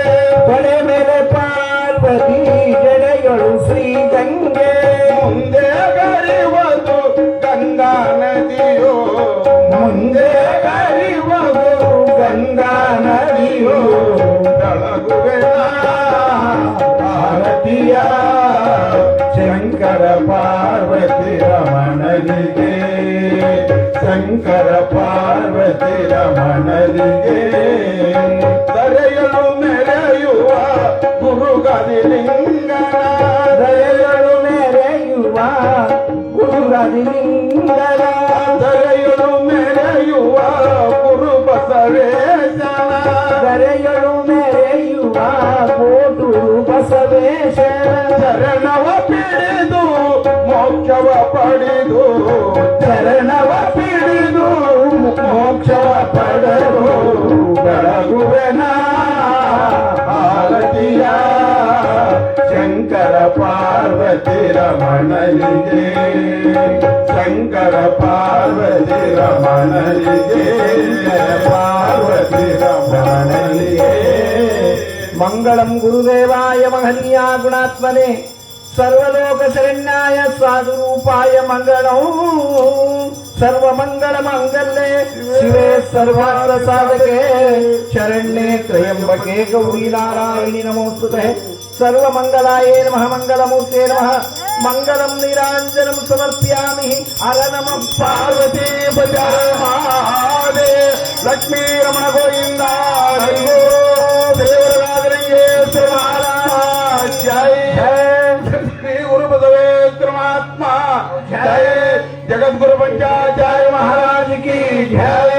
ತೊಡೆ ಮೇಲೆ ಪಾರ್ವತಿ ಜಡೆಯೊಳು ಶ್ರೀಗಂಗೆ. ಮುಂದೆ ಗರಿವದು ಗಂಗಾ ನದಿಯೋ, ಮುಂದೆ ಗರಿವದು ಗಂಗಾ ನದಿಯೋ. ಬೆಳಗುವೆನ ಭಾರತೀಯ ಶಂಕರ ಪಾರ್ವತಿ ರಮಣನಿಗೆ, ಶಂಕರ ಪಾರ್ವತಿ ರಮಣನಿಗೆ. ದರೆಯಲು ಮೆರೆಯುವ ಗುರುಗದಿಲಿಂಗನ, ದರೆಯಲು ಮೆರೆಯುವ ಗುರುಗದಿಲಿಂಗನ, ದರೆಯಲು ಮೆರೆಯುವ ಗುರು ಬಸವೇಶನ, ದರೆಯಲು ಮೆರೆಯುವ ಕೋಟೂರು ಬಸವೇಶನ. ಚರಣವ ಪಿಡಿದು ಮೋಕ್ಷವ ಪಡೆದು, ಚರಣವ ಪಿಡಿದು ಮೋಕ್ಷವ ಪಡೆದು. ಬೆಳಗುವೆನ ಆರತಿಯ ಶಂಕರ ಪಾರ್ವತಿ ರಮಣನಿಗೆ, ಶಂಕರ ಪಾರ್ವತಿ ರಮಣನಿಗೆ, ಪಾರ್ವತಿ ರಮಣನಿಗೆ. ಮಂಗಳಂ ಗುರುದೇವಾಯ ಮಹನೀಯ ಗುಣಾತ್ಮನೆ ಸರ್ವಲೋಕ ಶರಣ್ಯಾಯ ಸಾಧುರೂಪಾಯ ಮಂಗಳಂ. ಸರ್ವಮಂಗಳ ಮಂಗಲ್ಯೆ ಶಿವೆ ಸರ್ವಾರ್ಥ ಸಾಧಕೆ ಶರಣ್ಯೆ ತ್ರಯಂಬಕೆ ಗೌರಿ ನಾರಾಯಣಿ ನಮೋಸ್ತುತೆ. ಸರ್ವಮಂಗಲಾಯೇ ನಮಃ, ಮಂಗಲಮೂರ್ತೆ ನಮಃ, मंगलम नीरांजनम समर्पयामि हर नमः पार्वती महादेव लक्ष्मी रमण गोविंदा देवराजलिंगेश्वर महाराज जय जय श्री गुरु बसवेश्वर महात्मा जय जगत गुरु पंचाचार्य महाराज की जय।